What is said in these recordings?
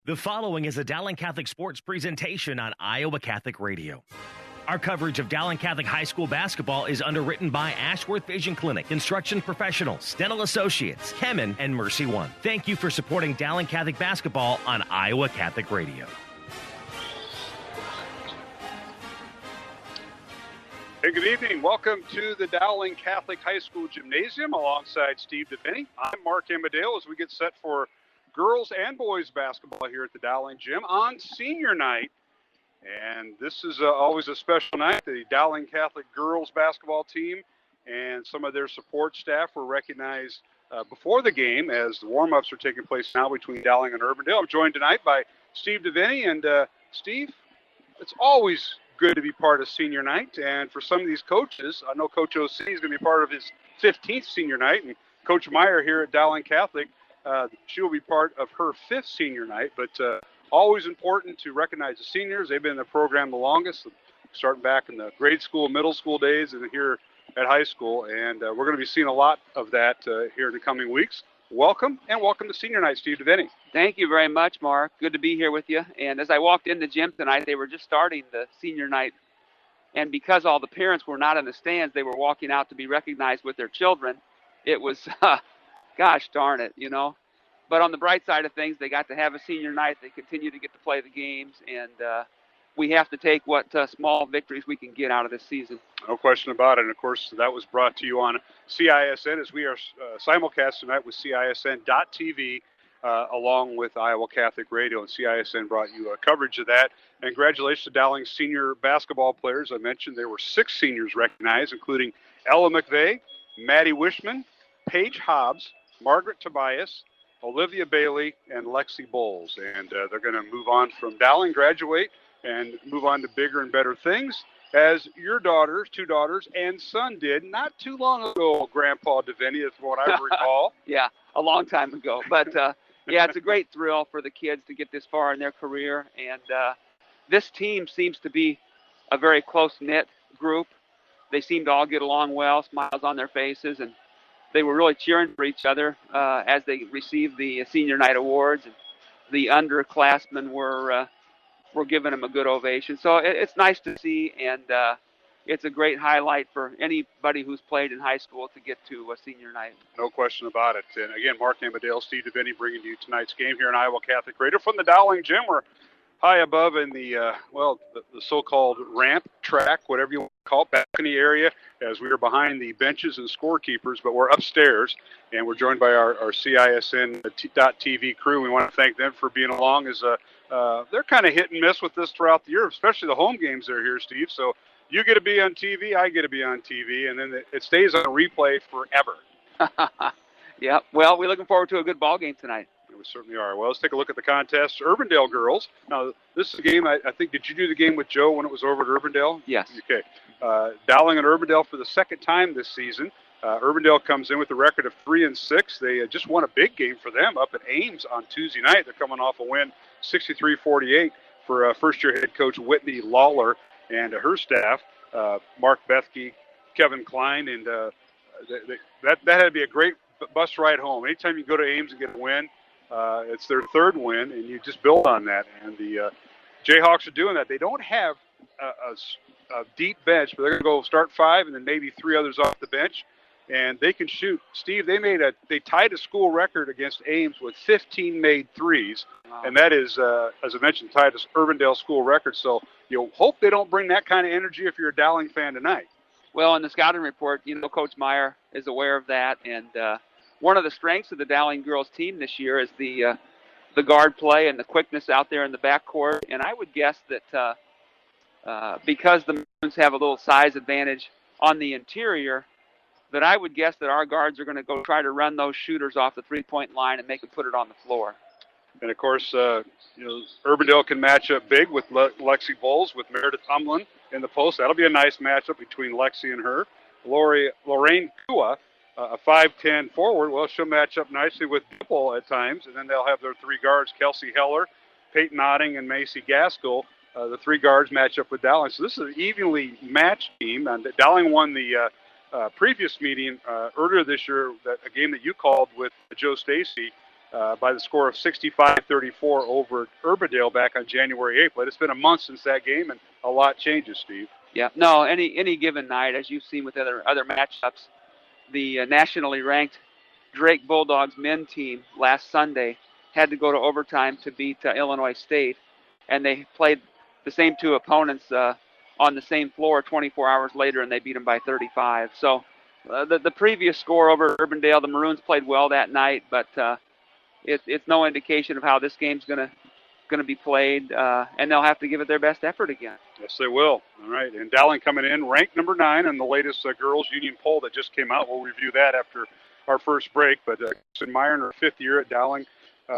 The following is a Dowling Catholic Sports presentation on Iowa Catholic Radio. Our coverage of Dowling Catholic High School basketball is underwritten by Ashworth Vision Clinic, Construction Professionals, Stennell Associates, Kemen, and Mercy One. Thank you for supporting Dowling Catholic basketball on Iowa Catholic Radio. Hey, good evening. Welcome to the Dowling Catholic High School Gymnasium alongside Steve DeVinny. I'm Mark Amadale as we get set for girls and boys basketball here at the Dowling Gym on senior night. And this is always a special night. The Dowling Catholic girls basketball team and some of their support staff were recognized before the game as the warm-ups are taking place now between Dowling and Urbandale. I'm joined tonight by Steve DeVinny. And Steve, it's always good to be part of senior night. And for some of these coaches, I know Coach O.C. is going to be part of his 15th senior night. And Coach Meyer here at Dowling Catholic, she will be part of her 5th senior night, but always important to recognize the seniors. They've been in the program the longest, starting back in the grade school, middle school days, and here at high school. And we're going to be seeing a lot of that here in the coming weeks. Welcome, and welcome to senior night, Steve DeVinny. Thank you very much, Mark. Good to be here with you. And as I walked in the gym tonight, they were just starting the senior night. And because all the parents were not in the stands, they were walking out to be recognized with their children. It was... gosh darn it, you know. But on the bright side of things, they got to have a senior night. They continue to get to play the games, and we have to take what small victories we can get out of this season. No question about it. And, of course, that was brought to you on CISN as we are simulcast tonight with CISN.TV along with Iowa Catholic Radio. And CISN brought you coverage of that. And congratulations to Dowling's senior basketball players. I mentioned there were 6 seniors recognized, including Ella McVeigh, Maddie Wishman, Paige Hobbs, Margaret Tobias, Olivia Bailey, and Lexi Bowles. And they're going to move on from Dowling, graduate, and move on to bigger and better things, as your daughters, 2 daughters, and son did not too long ago, Grandpa DeVinny, is what I recall. Yeah, a long time ago. But, yeah, it's a great thrill for the kids to get this far in their career. And this team seems to be a very close-knit group. They seem to all get along well, smiles on their faces, and they were really cheering for each other as they received the senior night awards. And the underclassmen were giving them a good ovation. So it's nice to see, and it's a great highlight for anybody who's played in high school to get to a senior night. No question about it. And again, Mark Amadale, Steve DeVinny bringing you tonight's game here in Iowa Catholic Radio from the Dowling Gym. We're high above in the so-called ramp, track, whatever you want to call it, balcony area, as we are behind the benches and scorekeepers, but we're upstairs, and we're joined by our CISN.TV crew. We want to thank them for being along, as they're kind of hit and miss with this throughout the year, especially the home games that are here, Steve. So you get to be on TV, I get to be on TV, and then it stays on replay forever. Yeah, well, we're looking forward to a good ball game tonight. We certainly are. Well, let's take a look at the contest. Urbandale girls. Now, this is a game, I think, did you do the game with Joe when it was over at Urbandale? Yes. Okay. Dowling and Urbandale for the second time this season. Urbandale comes in with a record of 3-6. They just won a big game for them up at Ames on Tuesday night. They're coming off a win 63-48 for first-year head coach Whitney Lawler and her staff, Mark Bethke, Kevin Klein, and that had to be a great bus ride home. Anytime you go to Ames and get a win, it's their 3rd win, and you just build on that. And the Jayhawks are doing that. They don't have a deep bench, but they're going to go start 5 and then maybe 3 others off the bench, and they can shoot. Steve, they tied a school record against Ames with 15 made threes, wow. And that is, as I mentioned, tied to Urbandale school record. So you hope they don't bring that kind of energy if you're a Dowling fan tonight. Well, in the scouting report, Coach Meyer is aware of that, and one of the strengths of the Dowling girls team this year is the guard play and the quickness out there in the backcourt. And I would guess that because the Maroons have a little size advantage on the interior, that I would guess that our guards are going to go try to run those shooters off the three-point line and make them put it on the floor. And, of course, Urbandale can match up big with Lexi Bowles, with Meredith Humlin in the post. That'll be a nice matchup between Lexi and her. Lorraine Kua, a 5'10 forward, well, she'll match up nicely with Dipple at times, and then they'll have their 3 guards, Kelsey Heller, Peyton Otting, and Macy Gaskell. The 3 guards match up with Dowling. So this is an evenly matched team. And Dowling won the previous meeting earlier this year, a game that you called with Joe Stacy, by the score of 65-34 over Urbandale back on January 8th. But it's been a month since that game, and a lot changes, Steve. Yeah, no, any given night, as you've seen with other matchups, the nationally ranked Drake Bulldogs men team last Sunday had to go to overtime to beat Illinois State, and they played the same two opponents on the same floor 24 hours later, and they beat them by 35. So the previous score over Urbandale, the Maroons played well that night, but it's no indication of how this game's going to be played, and they'll have to give it their best effort again. Yes, they will. All right, and Dowling coming in ranked number 9 in the latest girls union poll that just came out. We'll review that after our first break. But Meyer in her 5th year at Dowling,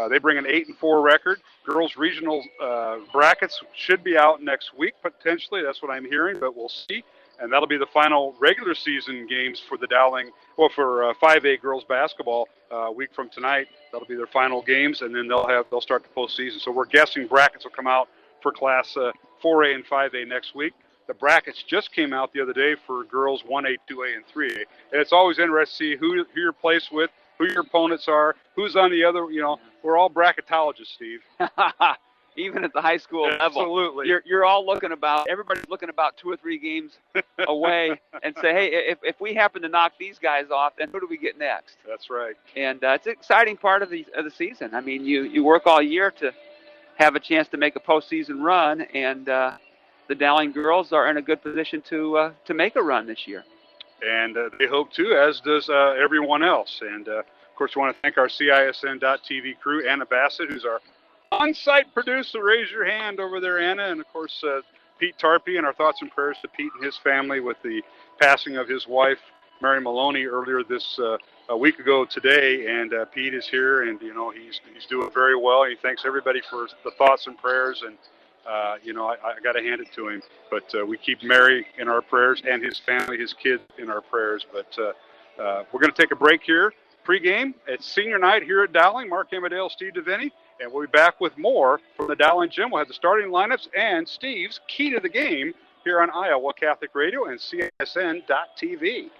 they bring an 8-4 record. Girls regional brackets should be out next week potentially. That's what I'm hearing, but we'll see. And that'll be the final regular season games for the Dowling, well, for 5A girls basketball a week from tonight. That'll be their final games, and then they'll start the postseason. So we're guessing brackets will come out for Class 4A and 5A next week. The brackets just came out the other day for girls 1A, 2A, and 3A. And it's always interesting to see who you're placed with, who your opponents are, who's on the other. You know, we're all bracketologists, Steve. Even at the high school level. Absolutely. You're all everybody's looking about 2 or 3 games away and say, hey, if we happen to knock these guys off, then who do we get next? That's right. And it's an exciting part of the season. I mean, you work all year to have a chance to make a postseason run, and the Dowling girls are in a good position to make a run this year. And they hope to, as does everyone else. And, of course, we want to thank our CISN.TV crew, Anna Bassett, who's our on-site producer. Raise your hand over there, Anna. And, of course, Pete Tarpey, and our thoughts and prayers to Pete and his family with the passing of his wife, Mary Maloney, earlier this a week ago today. And Pete is here, and, you know, he's doing very well. He thanks everybody for the thoughts and prayers, and you know, I got to hand it to him. But we keep Mary in our prayers and his family, his kids in our prayers. But we're going to take a break here. Pre-game, it's senior night here at Dowling. Mark Amadale, Steve DeVinny, and we'll be back with more from the Dowling Gym. We'll have the starting lineups and Steve's key to the game here on Iowa Catholic Radio and CSN.TV.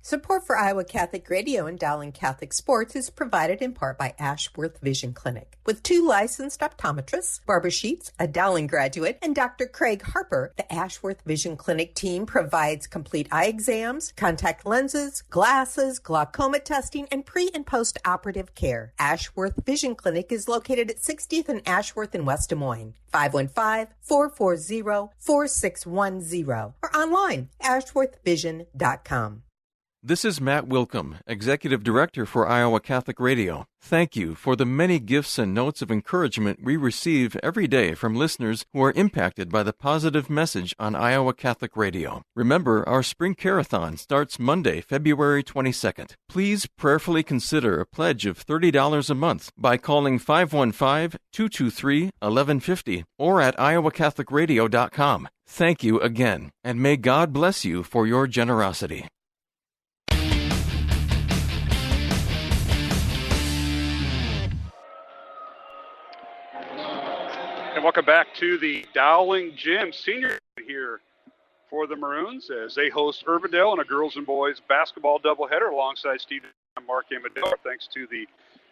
Support for Iowa Catholic Radio and Dowling Catholic Sports is provided in part by Ashworth Vision Clinic. With 2 licensed optometrists, Barbara Sheets, a Dowling graduate, and Dr. Craig Harper, the Ashworth Vision Clinic team provides complete eye exams, contact lenses, glasses, glaucoma testing, and pre- and post-operative care. Ashworth Vision Clinic is located at 60th and Ashworth in West Des Moines. 515-440-4610 or online, ashworthvision.com. This is Matt Wilkham, Executive Director for Iowa Catholic Radio. Thank you for the many gifts and notes of encouragement we receive every day from listeners who are impacted by the positive message on Iowa Catholic Radio. Remember, our Spring Carathon starts Monday, February 22nd. Please prayerfully consider a pledge of $30 a month by calling 515-223-1150 or at iowacatholicradio.com. Thank you again, and may God bless you for your generosity. And welcome back to the Dowling Gym senior here for the Maroons as they host Urbandale in a girls and boys basketball doubleheader alongside Steve and Mark Amadale. Thanks to the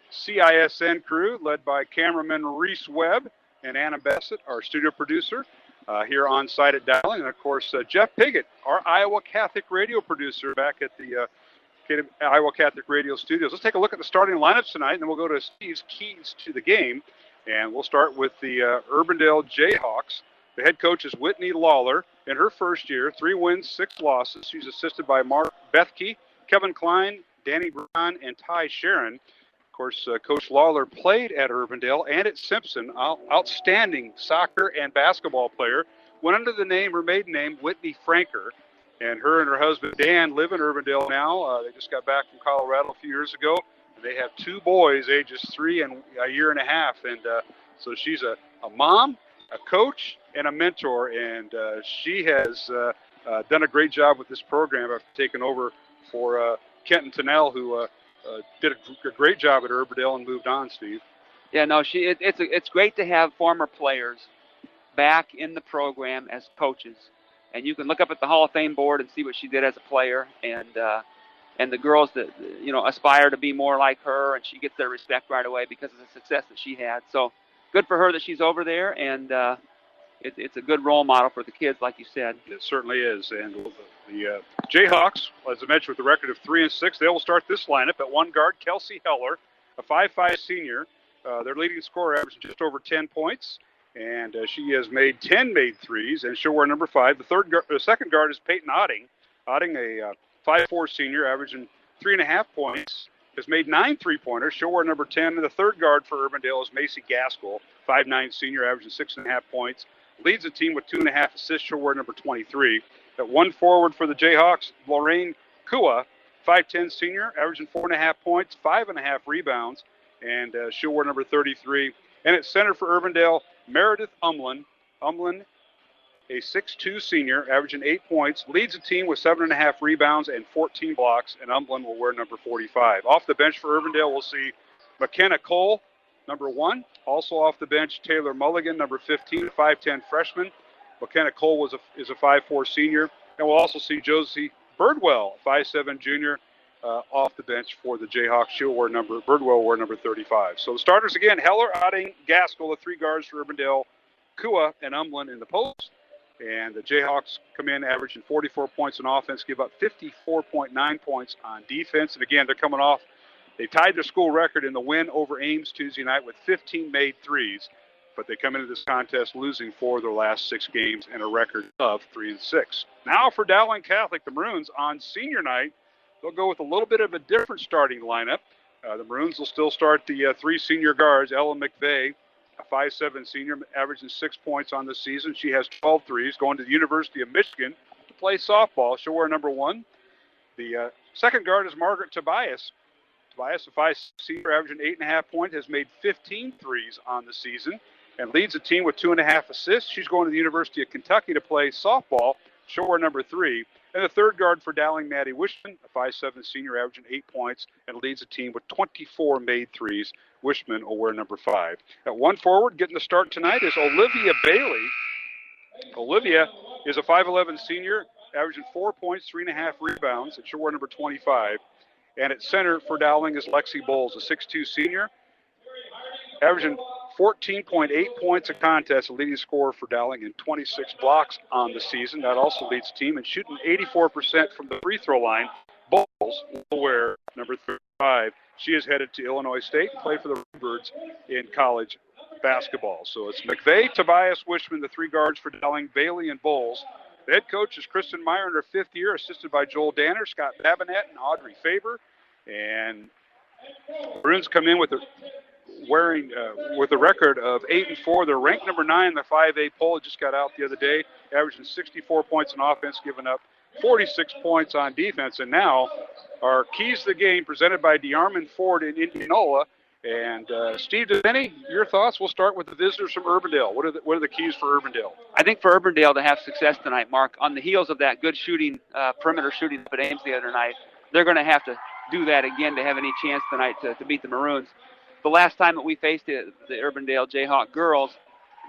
CISN crew led by cameraman Reese Webb and Anna Bassett, our studio producer here on site at Dowling. And, of course, Jeff Piggott, our Iowa Catholic Radio producer back at the Iowa Catholic Radio studios. Let's take a look at the starting lineups tonight, and then we'll go to Steve's keys to the game. And we'll start with the Urbandale Jayhawks. The head coach is Whitney Lawler. In her first year, 3 wins, 6 losses. She's assisted by Mark Bethke, Kevin Klein, Danny Brown, and Ty Sharon. Of course, Coach Lawler played at Urbandale and at Simpson. Outstanding soccer and basketball player. Went under the name, her maiden name, Whitney Franker. And her and her husband, Dan, live in Urbandale now. They just got back from Colorado a few years ago. They have 2 boys, ages 3 and a year and a half. And so she's a mom, a coach, and a mentor. And she has done a great job with this program after taking over for Kenton Tennell, who did a great job at Urbandale and moved on, Steve. Yeah, no, it's great to have former players back in the program as coaches. And you can look up at the Hall of Fame board and see what she did as a player. And and the girls that, aspire to be more like her, and she gets their respect right away because of the success that she had. So good for her that she's over there, and it's a good role model for the kids, like you said. It certainly is. And the Jayhawks, as I mentioned, with a record of 3-6, they will start this lineup at one guard, Kelsey Heller, a 5'5" senior. Their leading scorer averaging just over 10 points, and she has made 10 made threes, and she'll wear number 5. The second guard is Peyton Otting. Otting, a 5'4" senior, averaging 3.5 points, has made 9 3-pointers. She'll wear number 10. And the third guard for Urbandale is Macy Gaskell, 5'9" senior, averaging 6.5 points. Leads the team with 2.5 assists. She'll wear number 23. At one forward for the Jayhawks, Lorraine Kua, 5'10" senior, averaging 4.5 points, 5.5 rebounds, and she'll wear number 33. And at center for Urbandale, Meredith Umlin. Umlin, a 6'2" senior, averaging 8 points, leads the team with 7.5 rebounds and 14 blocks, and Umlin will wear number 45. Off the bench for Urbandale, we'll see McKenna Cole, number 1. Also off the bench, Taylor Mulligan, number 15, a 5'10" freshman. McKenna Cole is a 5'4" senior. And we'll also see Josie Birdwell, 5'7" junior, off the bench for the Jayhawks. Birdwell will wear number 35. So the starters again, Heller, Otting, Gaskell, the 3 guards for Urbandale, Kua, and Umlin in the post. And the Jayhawks come in averaging 44 points on offense, give up 54.9 points on defense. And again, they're coming off. They tied their school record in the win over Ames Tuesday night with 15 made threes, but they come into this contest losing 4 of their last 6 games and a record of 3-6. Now for Dowling Catholic, the Maroons on senior night, they'll go with a little bit of a different starting lineup. The Maroons will still start the 3 senior guards, Ellen McVeigh, a 5'7" senior, averaging 6 points on the season. She has 12 threes, going to the University of Michigan to play softball. She'll wear number 1. The second guard is Margaret Tobias. Tobias, a 5'6" senior, averaging 8.5 points, has made 15 threes on the season and leads the team with 2.5 assists. She's going to the University of Kentucky to play softball. She'll wear number 3. And the third guard for Dowling, Maddie Wishman, a 5'7" senior, averaging 8 points and leads the team with 24 made threes. Wishman will wear number 5. At one forward, getting the start tonight is Olivia Bailey. Olivia is a 5'11" senior, averaging 4 points, 3.5 rebounds, and she'll wear number 25. And at center for Dowling is Lexi Bowles, a 6'2" senior, averaging 14.8 points a contest, a leading scorer for Dowling, and 26 blocks on the season. That also leads the team in shooting 84% from the free throw line. Bowles will wear number 35. She is headed to Illinois State and play for the Redbirds in college basketball. So it's McVeigh, Tobias, Wishman, the 3 guards for Dowling, Bailey, and Bowles. The head coach is Kristen Meyer in her 5th year, assisted by Joel Danner, Scott Babinet, and Audrey Faber. And Maroons come in with a record of 8-4. They're ranked number 9 in the 5A poll. It just got out the other day, averaging 64 points on offense, giving up 46 points on defense. And now our keys to the game presented by DeArmond Ford in Indianola. And Steve Devaney, your thoughts? We'll start with the visitors from Urbandale. What are the keys for Urbandale? I think for Urbandale to have success tonight, Mark, on the heels of that good shooting, perimeter shooting at Ames the other night, they're going to have to do that again to have any chance tonight to beat the Maroons. The last time that we faced the Urbandale Jayhawk girls,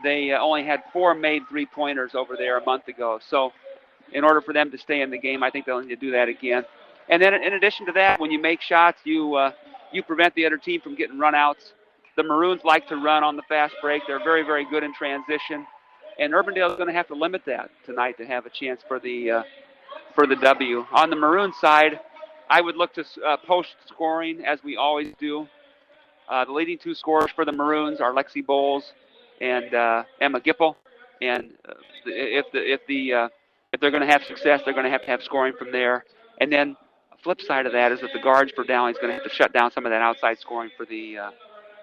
they only had 4 made 3-pointers over there a month ago. So in order for them to stay in the game, I think they'll need to do that again. And then in addition to that, when you make shots, you prevent the other team from getting run-outs. The Maroons like to run on the fast break. They're very, very good in transition. And Urbandale is going to have to limit that tonight to have a chance for the W. On the Maroon side, I would look to post scoring as we always do. The leading 2 scorers for the Maroons are Lexi Bowles and Emma Gipple. And if they're going to have success, they're going to have scoring from there. And then the flip side of that is that the guards for Dowling is going to have to shut down some of that outside scoring for the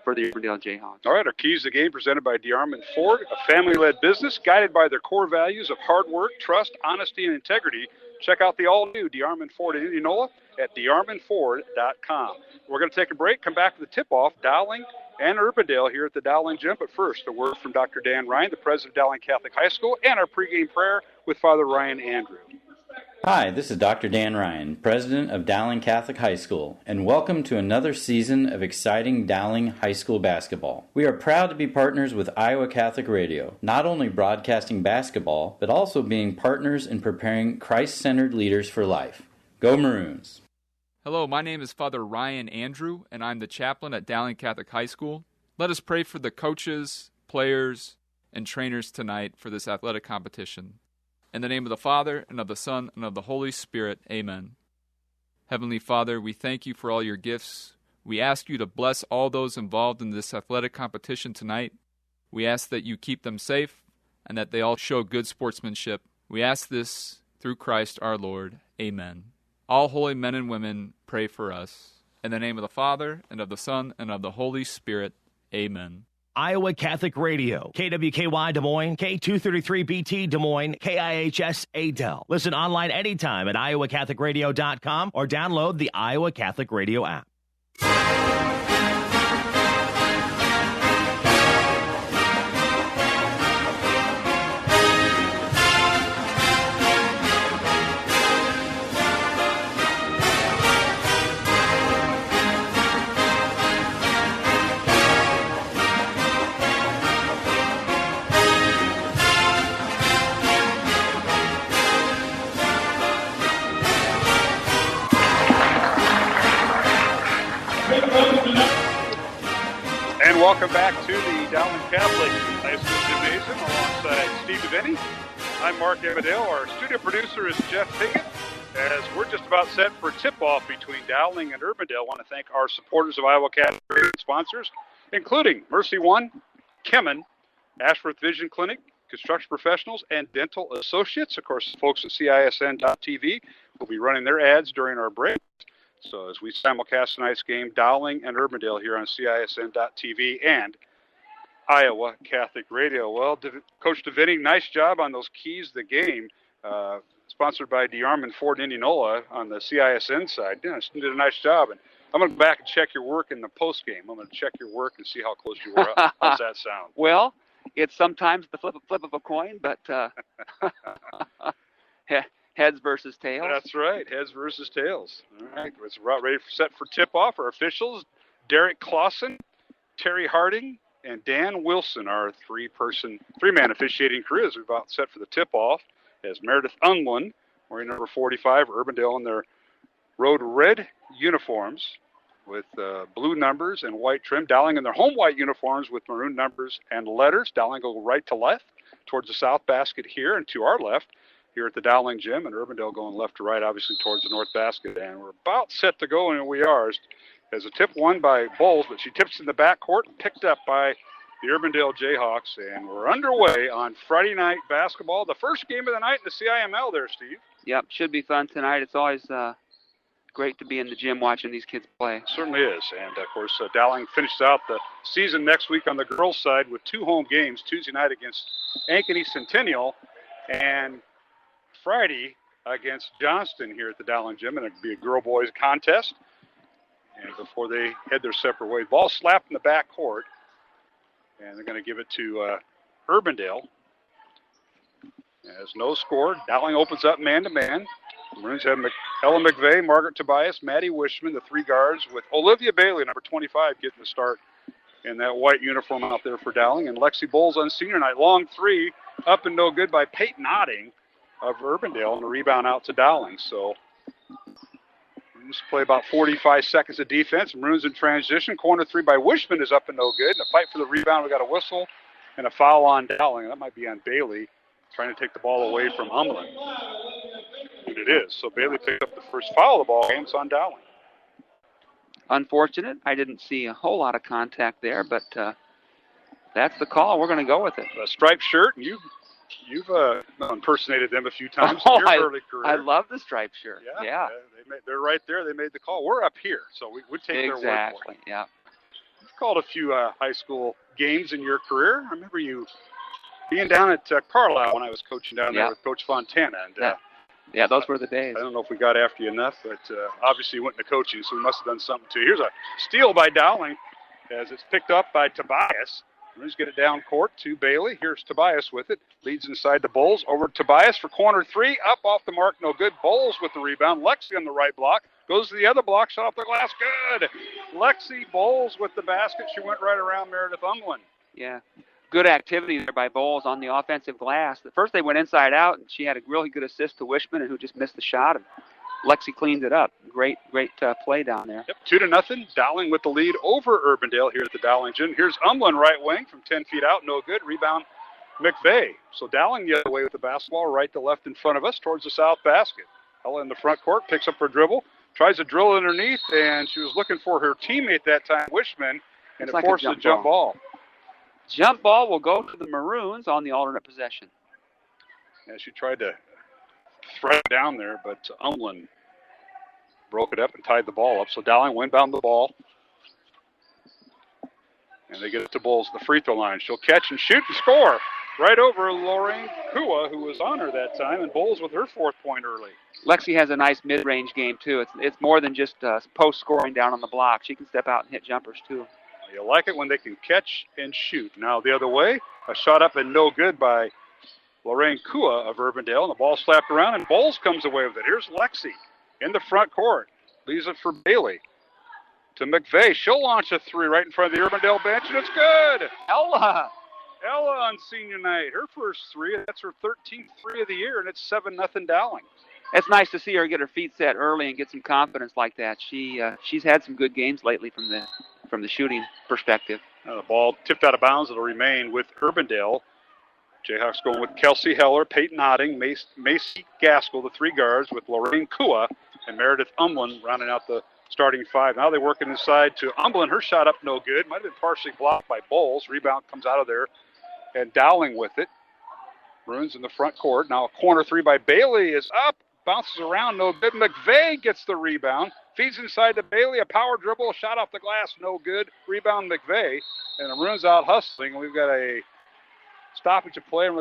Urbandale Jayhawks. All right, our keys to the game presented by DeArmond Ford, a family-led business guided by their core values of hard work, trust, honesty, and integrity. Check out the all-new DeArmond Ford in Indianola at DeArmondFord.com. We're going to take a break, come back to the tip-off, Dowling and Urbandale here at the Dowling Gym. But first, a word from Dr. Dan Ryan, the president of Dowling Catholic High School, and our pregame prayer with Father Ryan Andrew. Hi, this is Dr. Dan Ryan, president of Dowling Catholic High School, and welcome to another season of exciting Dowling High School basketball. We are proud to be partners with Iowa Catholic Radio, not only broadcasting basketball, but also being partners in preparing Christ-centered leaders for life. Go Maroons! Hello, my name is Father Ryan Andrew, and I'm the chaplain at Dowling Catholic High School. Let us pray for the coaches, players, and trainers tonight for this athletic competition. In the name of the Father, and of the Son, and of the Holy Spirit, amen. Heavenly Father, we thank you for all your gifts. We ask you to bless all those involved in this athletic competition tonight. We ask that you keep them safe, and that they all show good sportsmanship. We ask this through Christ our Lord, amen. All holy men and women, pray for us. In the name of the Father, and of the Son, and of the Holy Spirit, amen. Iowa Catholic Radio, KWKY Des Moines, K233BT Des Moines, KIHS Adel. Listen online anytime at iowacatholicradio.com or download the Iowa Catholic Radio app. Welcome back to the Dowling Catholic High School Gymnasium alongside Steve DeVinny. I'm Mark Amadale. Our studio producer is Jeff Piggott. As we're just about set for tip-off between Dowling and Urbandale, I want to thank our supporters of Iowa Catholic Radio sponsors, including Mercy One, Kemen, Ashworth Vision Clinic, Construction Professionals, and Dental Associates. Of course, folks at CISN.TV will be running their ads during our break. So as we simulcast tonight's game, Dowling and Urbandale here on CISN.TV and Iowa Catholic Radio. Well, Coach DeVinny, nice job on those keys to the game. Sponsored by DeArmond Ford in Indianola on the CISN side. Yeah, you did a nice job. And I'm going to go back and check your work in the post game. I'm going to check your work and see how close you were. How's that sound? Well, it's sometimes the flip of a coin, but heads versus tails. That's right, heads versus tails. All right, it's ready set for tip-off. Our officials, Derek Clausen, Terry Harding, and Dan Wilson, our three-man officiating crew, is about set for the tip-off. As Meredith Unlund, wearing number 45, Urbandale in their road red uniforms with blue numbers and white trim. Dowling in their home white uniforms with maroon numbers and letters. Dowling go right to left towards the south basket here, and to our left here at the Dowling Gym, and Urbandale going left to right, obviously towards the north basket. And we're about set to go, and here we are. As a tip won by Bowles, but she tips in the backcourt, picked up by the Urbandale Jayhawks, and we're underway on Friday night basketball. The first game of the night in the CIML there, Steve. Yep, should be fun tonight. It's always great to be in the gym watching these kids play. Certainly is. And, of course, Dowling finishes out the season next week on the girls' side with 2 home games, Tuesday night against Ankeny Centennial and Friday against Johnston here at the Dowling Gym, and it'll be a girl-boys contest. And before they head their separate ways, ball slapped in the backcourt, and they're going to give it to Urbandale. As no score, Dowling opens up man-to-man. Maroons have Ellen McVeigh, Margaret Tobias, Maddie Wishman, the 3 guards, with Olivia Bailey, number 25, getting the start in that white uniform out there for Dowling. And Lexi Bowles on senior night. Long 3, up and no good by Peyton Otting of Urbandale, and the rebound out to Dowling. So Maroons play about 45 seconds of defense. Maroons in transition. Corner 3 by Wishman is up and no good. And a fight for the rebound. We got a whistle and a foul on Dowling. That might be on Bailey, trying to take the ball away from Umlin. And it is. So Bailey picked up the first foul of the ball game. It's on Dowling. Unfortunate. I didn't see a whole lot of contact there, but that's the call. We're going to go with it. A striped shirt, and You've impersonated them a few times in your early career. I love the striped shirt. Yeah. They're right there. They made the call. We're up here, so we would take their word for it. Exactly, yeah. You've called a few high school games in your career. I remember you being down at Carlisle when I was coaching down there with Coach Fontana. And, yeah, those were the days. I don't know if we got after you enough, but obviously you went into coaching, so we must have done something too. Here's a steal by Dowling as it's picked up by Tobias. Maroons get it down court to Bailey. Here's Tobias with it. Leads inside the Bowles. Over to Tobias for corner 3. Up off the mark. No good. Bowles with the rebound. Lexi on the right block. Goes to the other block. Shot off the glass. Good. Lexi Bowles with the basket. She went right around Meredith Umlin. Yeah. Good activity there by Bowles on the offensive glass. At first they went inside out, and she had a really good assist to Wishman, who just missed the shot. And Lexi cleaned it up. Great play down there. Yep, 2-0. Dowling with the lead over Urbandale here at the Dowling Gym. Here's Umlin right wing from 10 feet out. No good. Rebound McVeigh. So Dowling the other way with the basketball, right to left in front of us towards the south basket. Ella in the front court, picks up her dribble, tries to drill underneath, and she was looking for her teammate that time, Wishman, and it forced a jump ball. Jump ball will go to the Maroons on the alternate possession. Yeah, she tried to thread it down there, but Umlin broke it up and tied the ball up. So Dowling windbound the ball. And they get it to Bowles at the free throw line. She'll catch and shoot and score right over Lorraine Kua, who was on her that time, and Bowles with her 4th point early. Lexi has a nice mid-range game, too. It's more than just post-scoring down on the block. She can step out and hit jumpers, too. You like it when they can catch and shoot. Now the other way, a shot up and no good by Lorraine Kua of Urbandale, and the ball slapped around, and Bowles comes away with it. Here's Lexi in the front court. Leaves it for Bailey. To McVeigh. She'll launch a 3 right in front of the Urbandale bench, and it's good. Ella on senior night. Her first 3. That's her 13th 3 of the year, and it's 7-0 Dowling. It's nice to see her get her feet set early and get some confidence like that. She's had some good games lately from the shooting perspective. The ball tipped out of bounds. It'll remain with Urbandale. Jayhawks going with Kelsey Heller, Peyton Otting, Macy Gaskell, the 3 guards, with Lorraine Kua and Meredith Umlin rounding out the starting 5. Now they're working inside to Umlin. Her shot up no good. Might have been partially blocked by Bowles. Rebound comes out of there, and Dowling with it. Maroons in the front court. Now a corner 3 by Bailey is up. Bounces around, no good. McVeigh gets the rebound. Feeds inside to Bailey. A power dribble, a shot off the glass, no good. Rebound McVeigh. And the Maroons out hustling. We've got a stoppage of play, and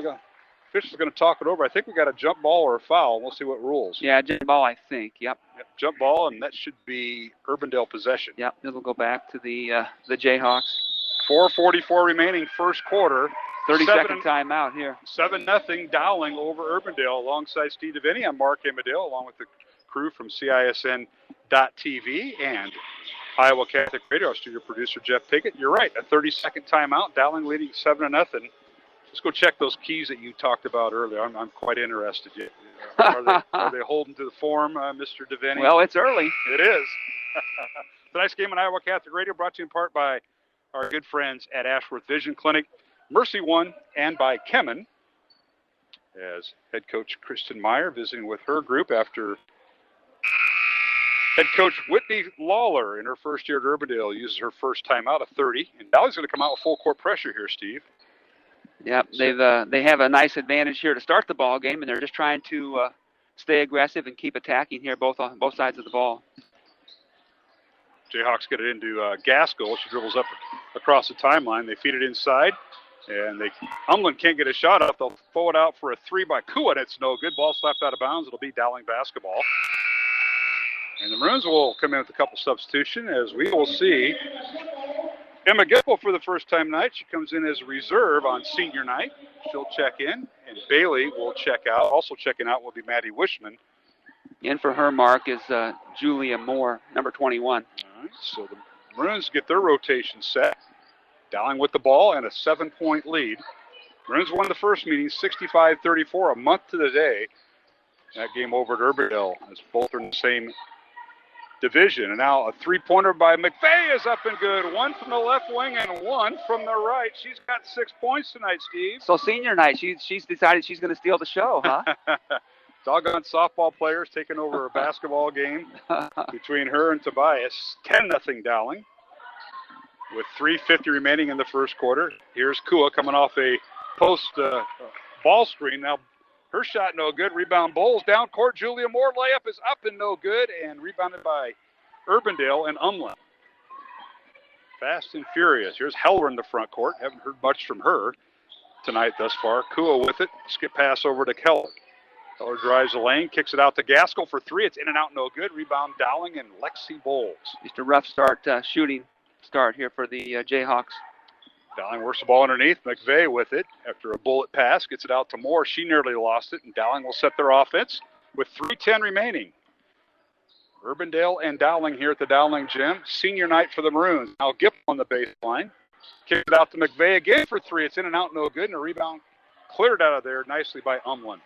official's going to talk it over. I think we got a jump ball or a foul. We'll see what rules. Yeah, jump ball, I think. Yep. Jump ball, and that should be Urbandale possession. Yep, it'll go back to the Jayhawks. 4:44 remaining first quarter. 30-second timeout here. 7-0 Dowling over Urbandale. Alongside Steve DeVinny, I'm Mark Amadale, along with the crew from CISN.TV and Iowa Catholic Radio. Studio producer Jeff Pickett. You're right, a 30-second timeout. Dowling leading 7-0. Let's go check those keys that you talked about earlier. I'm quite interested. Are they holding to the form, Mr. DeVinny? Well, it's early. It is. Tonight's game on Iowa Catholic Radio brought to you in part by our good friends at Ashworth Vision Clinic, Mercy One, and by Kemen, as head coach Kristen Meyer visiting with her group after head coach Whitney Lawler in her first year at Urbandale uses her first timeout of 30. And Dowling's going to come out with full court pressure here, Steve. Yep, they have a nice advantage here to start the ball game, and they're just trying to stay aggressive and keep attacking here both sides of the ball. Jayhawks get it into Gaskell. She dribbles up across the timeline. They feed it inside, and Umlin can't get a shot up. They'll throw it out for a 3 by Kua, and it's no good. Ball slapped out of bounds. It'll be Dowling basketball. And the Maroons will come in with a couple substitution, as we will see Emma Gipple for the first time tonight. She comes in as a reserve on senior night. She'll check in, and Bailey will check out. Also checking out will be Maddie Wishman. In for her mark is Julia Moore, number 21. All right, so the Maroons get their rotation set. Dowling with the ball and a 7-point lead. Maroons won the first meeting 65-34, a month to the day. That game over at Urbandale, as both are in the same division. And now a 3-pointer by McVeigh is up and good. 1 from the left wing and 1 from the right. She's got 6 points tonight, Steve. So senior night, she's decided she's going to steal the show, huh? Doggone softball players taking over a basketball game between her and Tobias. 10-0 Dowling with 3:50 remaining in the first quarter. Here's Kua coming off a post ball screen. Now her shot no good. Rebound Bowles down court. Julia Moore layup is up and no good, and rebounded by Urbandale and Umlin. Fast and furious. Here's Heller in the front court. Haven't heard much from her tonight thus far. Kua with it. Skip pass over to Keller. Keller drives the lane, kicks it out to Gaskell for 3. It's in and out, no good. Rebound Dowling and Lexi Bowles. Just a rough start, shooting start here for the Jayhawks. Dowling works the ball underneath. McVeigh with it after a bullet pass. Gets it out to Moore. She nearly lost it, and Dowling will set their offense with 3:10 remaining. Urbandale and Dowling here at the Dowling Gym. Senior night for the Maroons. Now Gipp on the baseline. Kicks it out to McVeigh again for 3. It's in and out, no good, and a rebound cleared out of there nicely by Umlin.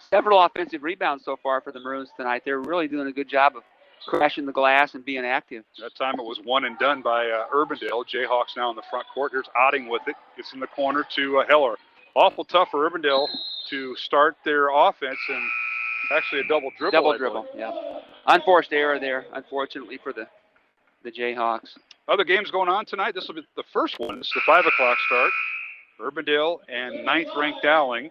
several offensive rebounds so far for the Maroons tonight. They're really doing a good job of crashing the glass and being active. That time it was one and done by Urbandale. Jayhawks now in the front court. Here's Otting with it. Gets in the corner to Heller. Awful tough for Urbandale to start their offense, and actually a double dribble. Double dribble, yeah. Unforced error there, unfortunately, for the Jayhawks. Other games going on tonight. This will be the first one. It's the 5 o'clock start. Urbandale and 9th-ranked Dowling.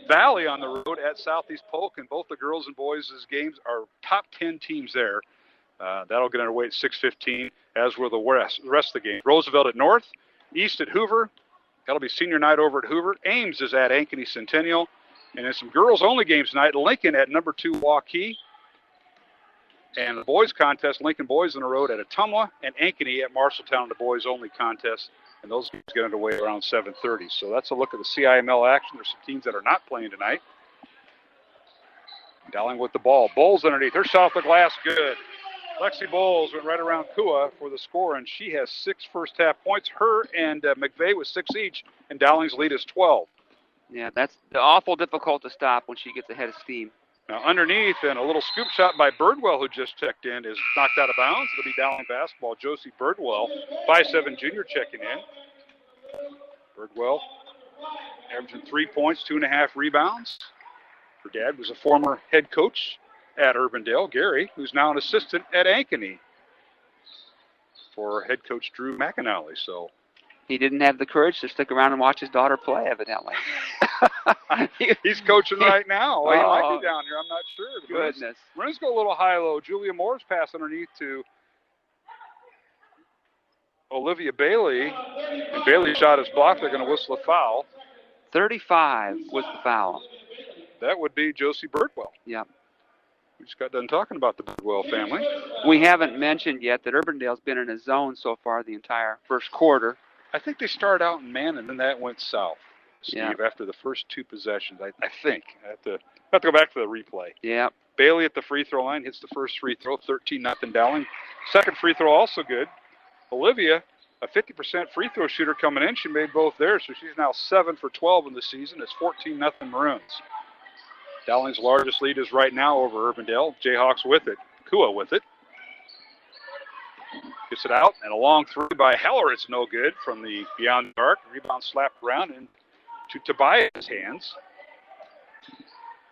Valley on the road at Southeast Polk, and both the girls and boys' games are top 10 teams there. That'll get underway at 6:15, as will the rest of the game. Roosevelt at North, East at Hoover. That'll be senior night over at Hoover. Ames is at Ankeny Centennial. And then some girls-only games tonight. Lincoln at number 2 Waukee. And the boys contest, Lincoln boys on the road at Ottumwa, and Ankeny at Marshalltown, the boys-only contest. And those games get underway around 7:30. So that's a look at the CIML action. There's some teams that are not playing tonight. Dowling with the ball. Bowles underneath. Her shot off the glass, good. Lexi Bowles went right around Kua for the score, and she has 6 first-half points. Her and McVeigh with 6 each, and Dowling's lead is 12. Yeah, that's awful difficult to stop when she gets ahead of steam. Now underneath, and a little scoop shot by Birdwell, who just checked in, is knocked out of bounds. It'll be Dowling basketball. Josie Birdwell, 5'7" junior, checking in. Birdwell averaging 3 points, 2.5 rebounds. Her dad was a former head coach at Urbandale, Gary, who's now an assistant at Ankeny for head coach Drew McAnally. So he didn't have the courage to stick around and watch his daughter play, evidently. He's coaching right now. Well, he might be down here. I'm not sure. Goodness. Maroons go a little high-low. Julia Moore's pass underneath to Olivia Bailey. And Bailey's shot is blocked. They're going to whistle a foul. 35 was the foul. That would be Josie Birdwell. Yep. We just got done talking about the Birdwell family. We haven't mentioned yet that Urbandale's been in a zone so far the entire first quarter. I think they started out in man, and then that went south, Steve, after the first 2 possessions. I think. I have to go back to the replay. Yeah. Bailey at the free throw line hits the first free throw, 13-0 Dowling. Second free throw also good. Olivia, a 50% free throw shooter coming in. She made both there, so she's now 7 for 12 in the season. It's 14-0 Maroons. Dowling's largest lead is right now over Urbandale. Jayhawks with it. Kua with it. Gets it out, and a long 3 by Heller. It's no good from the beyond the arc. Rebound slapped around into Tobias' hands.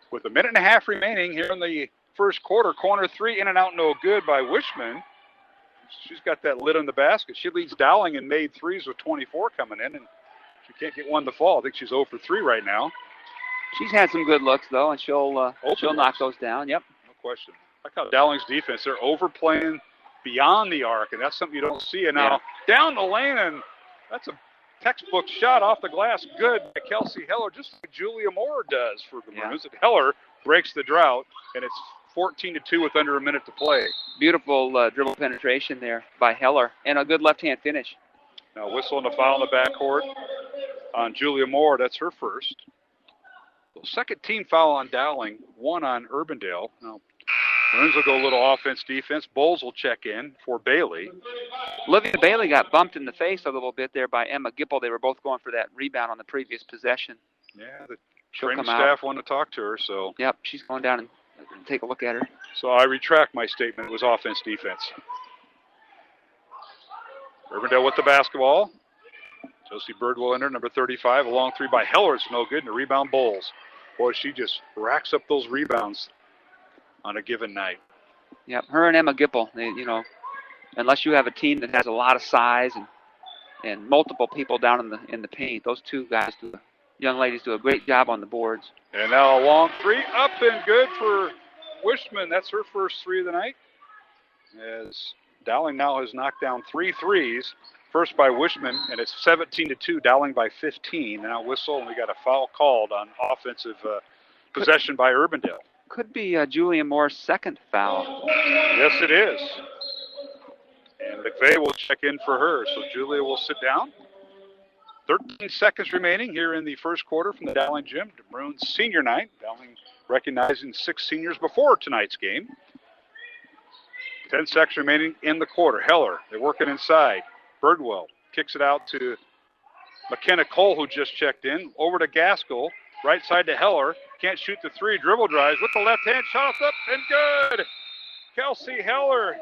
With a minute and a half remaining here in the first quarter, corner 3 in and out, no good by Wishman. She's got that lid on the basket. She leads Dowling in made threes with 24 coming in, and she can't get one to fall. I think she's 0 for 3 right now. She's had some good looks, though, and she'll knock those down. Yep. No question. I like how Dowling's defense, they're overplaying beyond the arc, and that's something you don't see. And now down the lane, and that's a textbook shot off the glass. Good by Kelsey Heller, just like Julia Moore does for the Maroons. And Heller breaks the drought, and it's 14-2 with under a minute to play. Beautiful dribble penetration there by Heller, and a good left-hand finish. Now whistle and a foul in the backcourt on Julia Moore. That's her first. Second team foul on Dowling, 1 on Urbandale. Now, Maroons will go a little offense-defense. Bowles will check in for Bailey. Olivia Bailey got bumped in the face a little bit there by Emma Gipple. They were both going for that rebound on the previous possession. Yeah, the training staff wanted to talk to her, so. Yep, she's going down and take a look at her. So I retract my statement. It was offense-defense. Urbandale with the basketball. Josie Birdwell in there, number 35. A long 3 by Heller. It's no good, and the rebound Bowles. Boy, she just racks up those rebounds on a given night. Yep, her and Emma Gipple, unless you have a team that has a lot of size and multiple people down in the paint, those two young ladies do a great job on the boards. And now a long 3, up and good for Wishman. That's her first 3 of the night. As Dowling now has knocked down 3 threes. First by Wishman, and it's 17-2, Dowling by 15. Now whistle, and we got a foul called on offensive possession by Urbandale. Could be Julia Moore's second foul. Yes, it is. And McVeigh will check in for her, so Julia will sit down. 13 seconds remaining here in the first quarter from the Dowling gym. Maroons senior night. Dowling recognizing 6 seniors before tonight's game. 10 seconds remaining in the quarter. Heller, they're working inside. Birdwell kicks it out to McKenna Cole, who just checked in. Over to Gaskell. Right side to Heller. Can't shoot the three. Dribble drives with the left hand. Shot up and good. Kelsey Heller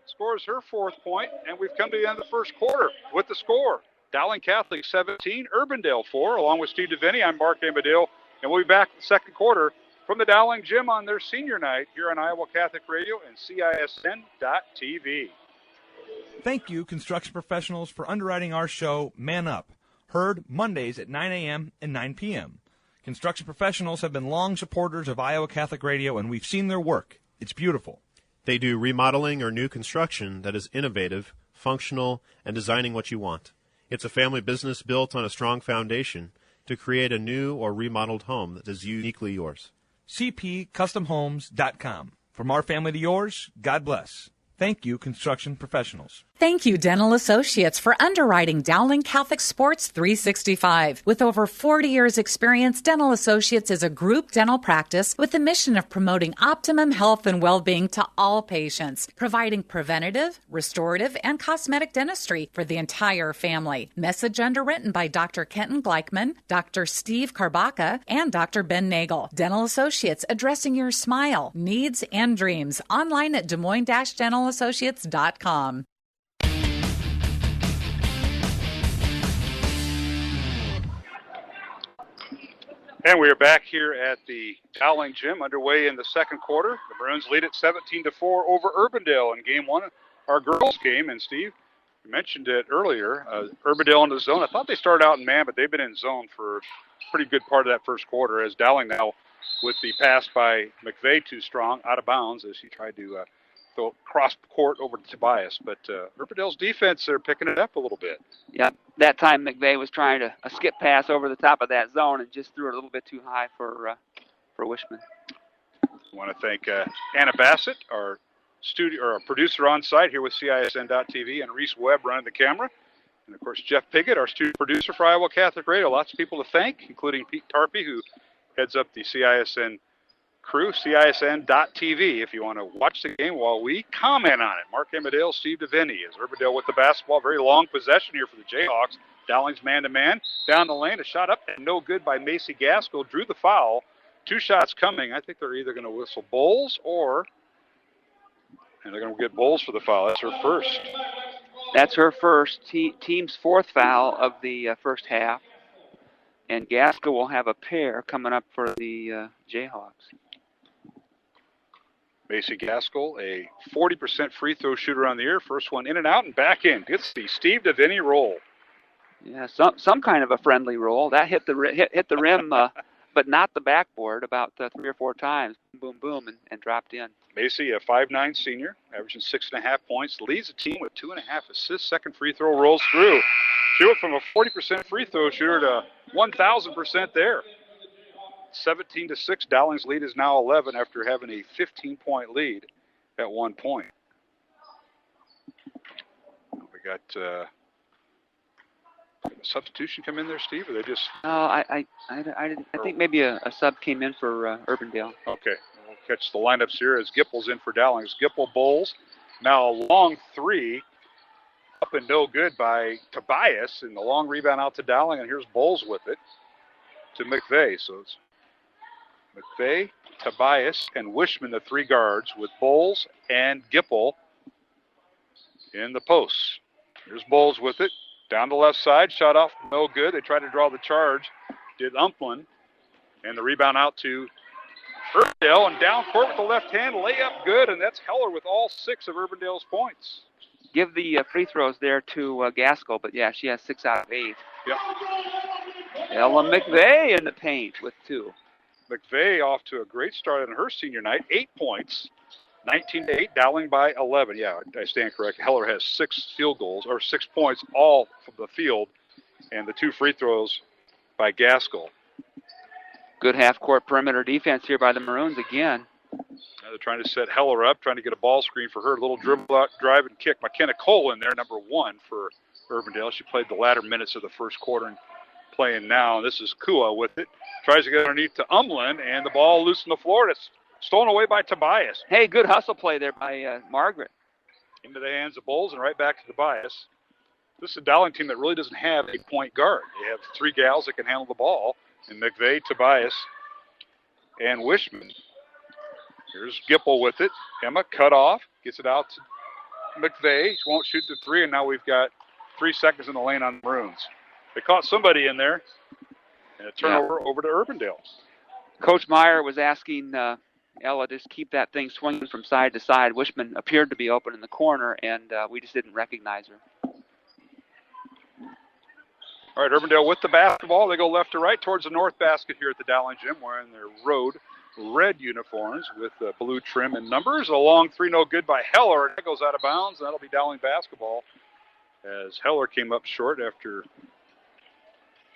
scores her 4th point, and we've come to the end of the first quarter with the score. Dowling Catholic 17, Urbandale 4. Along with Steve DeVinny, I'm Mark Amadale, and we'll be back in the second quarter from the Dowling Gym on their senior night here on Iowa Catholic Radio and CISN.TV. Thank you, construction professionals, for underwriting our show, Man Up, heard Mondays at 9 a.m. and 9 p.m. Construction professionals have been long supporters of Iowa Catholic Radio, and we've seen their work. It's beautiful. They do remodeling or new construction that is innovative, functional, and designing what you want. It's a family business built on a strong foundation to create a new or remodeled home that is uniquely yours. CPCustomHomes.com. From our family to yours, God bless. Thank you, construction professionals. Thank you, Dental Associates, for underwriting Dowling Catholic Sports 365. With over 40 years' experience, Dental Associates is a group dental practice with the mission of promoting optimum health and well-being to all patients, providing preventative, restorative, and cosmetic dentistry for the entire family. Message underwritten by Dr. Kenton Gleichman, Dr. Steve Karbaka, and Dr. Ben Nagel. Dental Associates, addressing your smile, needs, and dreams. Online at DesMoines-DentalAssociates.com. And we are back here at the Dowling Gym, underway in the second quarter. The Maroons lead at 17-4 over Urbandale in game one, our girls' game. And Steve, you mentioned it earlier, Urbandale in the zone. I thought they started out in man, but they've been in zone for a pretty good part of that first quarter, as Dowling now, with the pass by McVeigh too strong, out of bounds, as he tried to throw cross court over to Tobias. But Urbandale's defense, they're picking it up a little bit. Yeah, that time McVeigh was trying to a skip pass over the top of that zone and just threw it a little bit too high for Wishman. I want to thank Anna Bassett, our producer on site here with CISN.TV, and Reese Webb running the camera. And, of course, Jeff Piggott, our studio producer for Iowa Catholic Radio. Lots of people to thank, including Pete Tarpey, who heads up the CISN crew, CISN.TV, if you want to watch the game while we comment on it. Mark Amadale, Steve DeVinny, as Urbandale with the basketball. Very long possession here for the Jayhawks. Dowling's man-to-man. Down the lane, a shot up and no good by Macy Gaskell. Drew the foul. 2 shots coming. I think they're either going to whistle Bowles and they're going to get Bowles for the foul. That's her first. That's her first, team's 4th foul of the first half. And Gaskell will have a pair coming up for the Jayhawks. Macy Gaskell, a 40% free throw shooter on the year. First one in and out and back in. Gets the Steve DeVinny roll. Yeah, some kind of a friendly roll. That hit the rim, but not the backboard, about 3 or 4 times. Boom, boom, and dropped in. Macy, a 5'9" senior, averaging 6.5 points, leads the team with 2.5 assists. Second free throw rolls through. She went from a 40% free throw shooter to 1,000% there. 17-6. Dowling's lead is now 11 after having a 15-point lead at one point. We got a substitution come in there, Steve, or they just? I think maybe a sub came in for Urbandale. Okay, we'll catch the lineups here as Gippel's in for Dowling. Gipple Bowles, now a long 3, up and no good by Tobias, and the long rebound out to Dowling, and here's Bowles with it to McVeigh. So it's McVeigh, Tobias, and Wishman, the 3 guards, with Bowles and Gipple in the posts. Here's Bowles with it. Down the left side, shot off, no good. They tried to draw the charge, did Umplin, and the rebound out to Urbandale, and down court with the left hand, layup good, and that's Heller with all 6 of Urbandale's points. Give the free throws there to Gaskell, but yeah, she has 6 out of 8. Yep. Ella McVeigh in the paint with 2. McVeigh off to a great start on her senior night, 8 points, 19-8, Dowling by 11. Yeah, I stand correct. Heller has 6 field goals, or 6 points, all from the field, and the 2 free throws by Gaskell. Good half-court perimeter defense here by the Maroons again. Now they're trying to set Heller up, trying to get a ball screen for her. A little dribble out, drive, and kick. McKenna Cole in there, number 1 for Urbandale. She played the latter minutes of the first quarter and playing now. This is Kua with it. Tries to get underneath to Umlin, and the ball loose on the floor. It's stolen away by Tobias. Hey, good hustle play there by Margaret. Into the hands of Bowles and right back to Tobias. This is a Dowling team that really doesn't have a point guard. They have 3 gals that can handle the ball, and McVeigh, Tobias, and Wishman. Here's Gipple with it. Emma cut off, gets it out to McVeigh. She won't shoot the 3, and now we've got 3 seconds in the lane on the Maroons. They caught somebody in there, and a turnover over to Urbandale. Coach Meyer was asking Ella to just keep that thing swinging from side to side. Wishman appeared to be open in the corner, and we just didn't recognize her. All right, Urbandale with the basketball. They go left to right towards the north basket here at the Dowling Gym, wearing their road red uniforms with blue trim and numbers. A long 3, no good by Heller, and that goes out of bounds, and that'll be Dowling basketball as Heller came up short after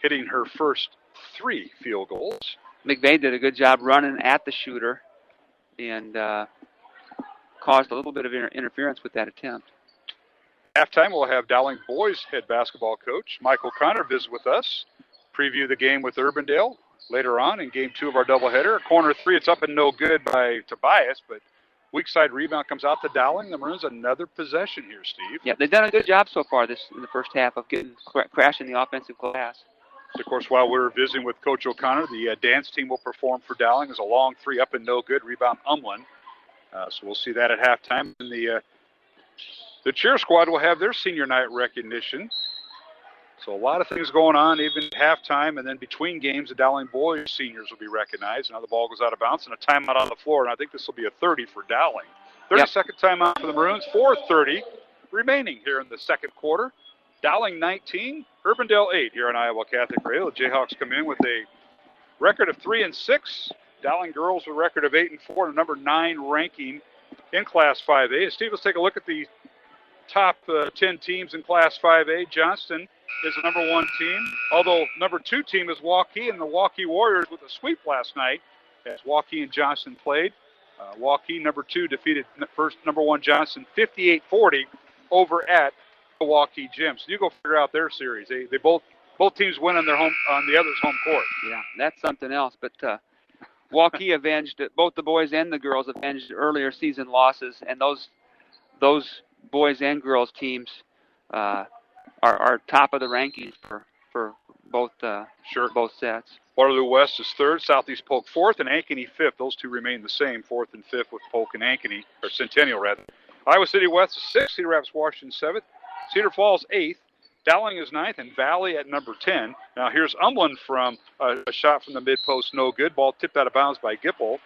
hitting her first 3 field goals. McVeigh did a good job running at the shooter and caused a little bit of interference with that attempt. Halftime, we'll have Dowling boys head basketball coach Michael Connor visit with us, preview the game with Urbandale later on in game 2 of our doubleheader. Corner 3, it's up and no good by Tobias, but weak side rebound comes out to Dowling. The Maroons another possession here, Steve. Yeah, they've done a good job so far in the first half of getting crashing the offensive glass. Of course, while we're visiting with Coach O'Connor, the dance team will perform for Dowling as a long 3 up and no good. Rebound Umlin. So we'll see that at halftime. And the cheer squad will have their senior night recognition. So a lot of things going on even at halftime. And then between games, the Dowling boys seniors will be recognized. Now the ball goes out of bounds and a timeout on the floor. And I think this will be a 30 for Dowling. 30-second timeout for the Maroons. 4:30 remaining here in the second quarter. Dowling 19, Urbandale 8 here on Iowa Catholic Radio. The Jayhawks come in with a record of 3-6. Dowling girls with a record of 8-4 and a number 9 ranking in Class 5A. Steve, let's take a look at the top 10 teams in Class 5A. Johnston is the number 1 team, although number 2 team is Waukee, and the Waukee Warriors with a sweep last night as Waukee and Johnston played. Waukee, number 2, defeated number 1 Johnston 58-40 over at the Waukee Gym. So you go figure out their series. They both teams win on their home on the other's home court. Yeah, that's something else. But Waukee avenged both the boys and the girls avenged earlier season losses, and those boys and girls teams are top of the rankings for both both sets. Waterloo West is 3rd, Southeast Polk 4th, and Ankeny 5th. Those two remain the same, 4th and 5th with Polk and Ankeny, or Centennial rather. Iowa City West is 6th, Cedar Rapids Washington 7th, Cedar Falls 8th, Dowling is 9th, and Valley at number 10. Now here's Umlin from a shot from the mid-post, no good. Ball tipped out of bounds by Gipple.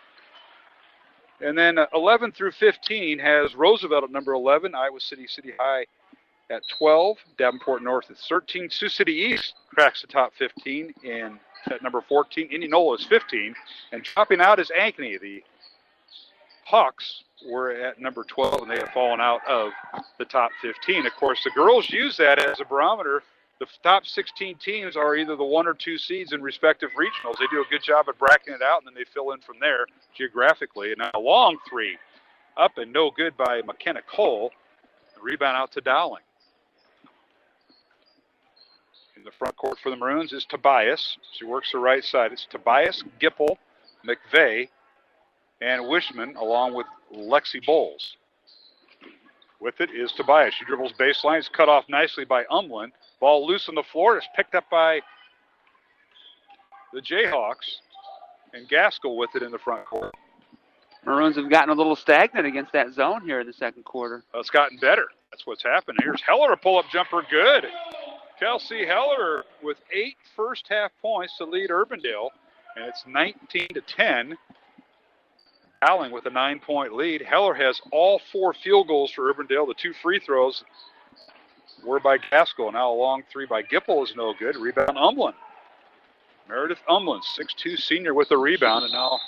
And then 11 through 15 has Roosevelt at number 11, Iowa City High at 12, Davenport North at 13. Sioux City East cracks the top 15 and at number 14. Indianola is 15. And dropping out is Ankeny. The Hawks were at number 12, and they have fallen out of the top 15. Of course, the girls use that as a barometer. The top 16 teams are either the 1 or 2 seeds in respective regionals. They do a good job at bracketing it out, and then they fill in from there geographically. And now a long 3 up and no good by McKenna Cole. The rebound out to Dowling. In the front court for the Maroons is Tobias. She works the right side. It's Tobias, Gipple, McVeigh, and Wishman, along with Lexi Bowles. With it is Tobias. She dribbles baseline. It's cut off nicely by Umlin. Ball loose on the floor. It's picked up by the Jayhawks. And Gaskell with it in the front court. Maroons have gotten a little stagnant against that zone here in the second quarter. It's gotten better. That's what's happened. Here's Heller, a pull-up jumper. Good. Kelsey Heller with 8 first-half points to lead Urbandale. And it's 19-10. Dowling with a 9-point lead. Heller has all 4 field goals for Urbandale. The 2 free throws were by Gaskell. Now a long 3 by Gipple is no good. Rebound Umlin. Meredith Umlin, 6'2", senior with a rebound. And now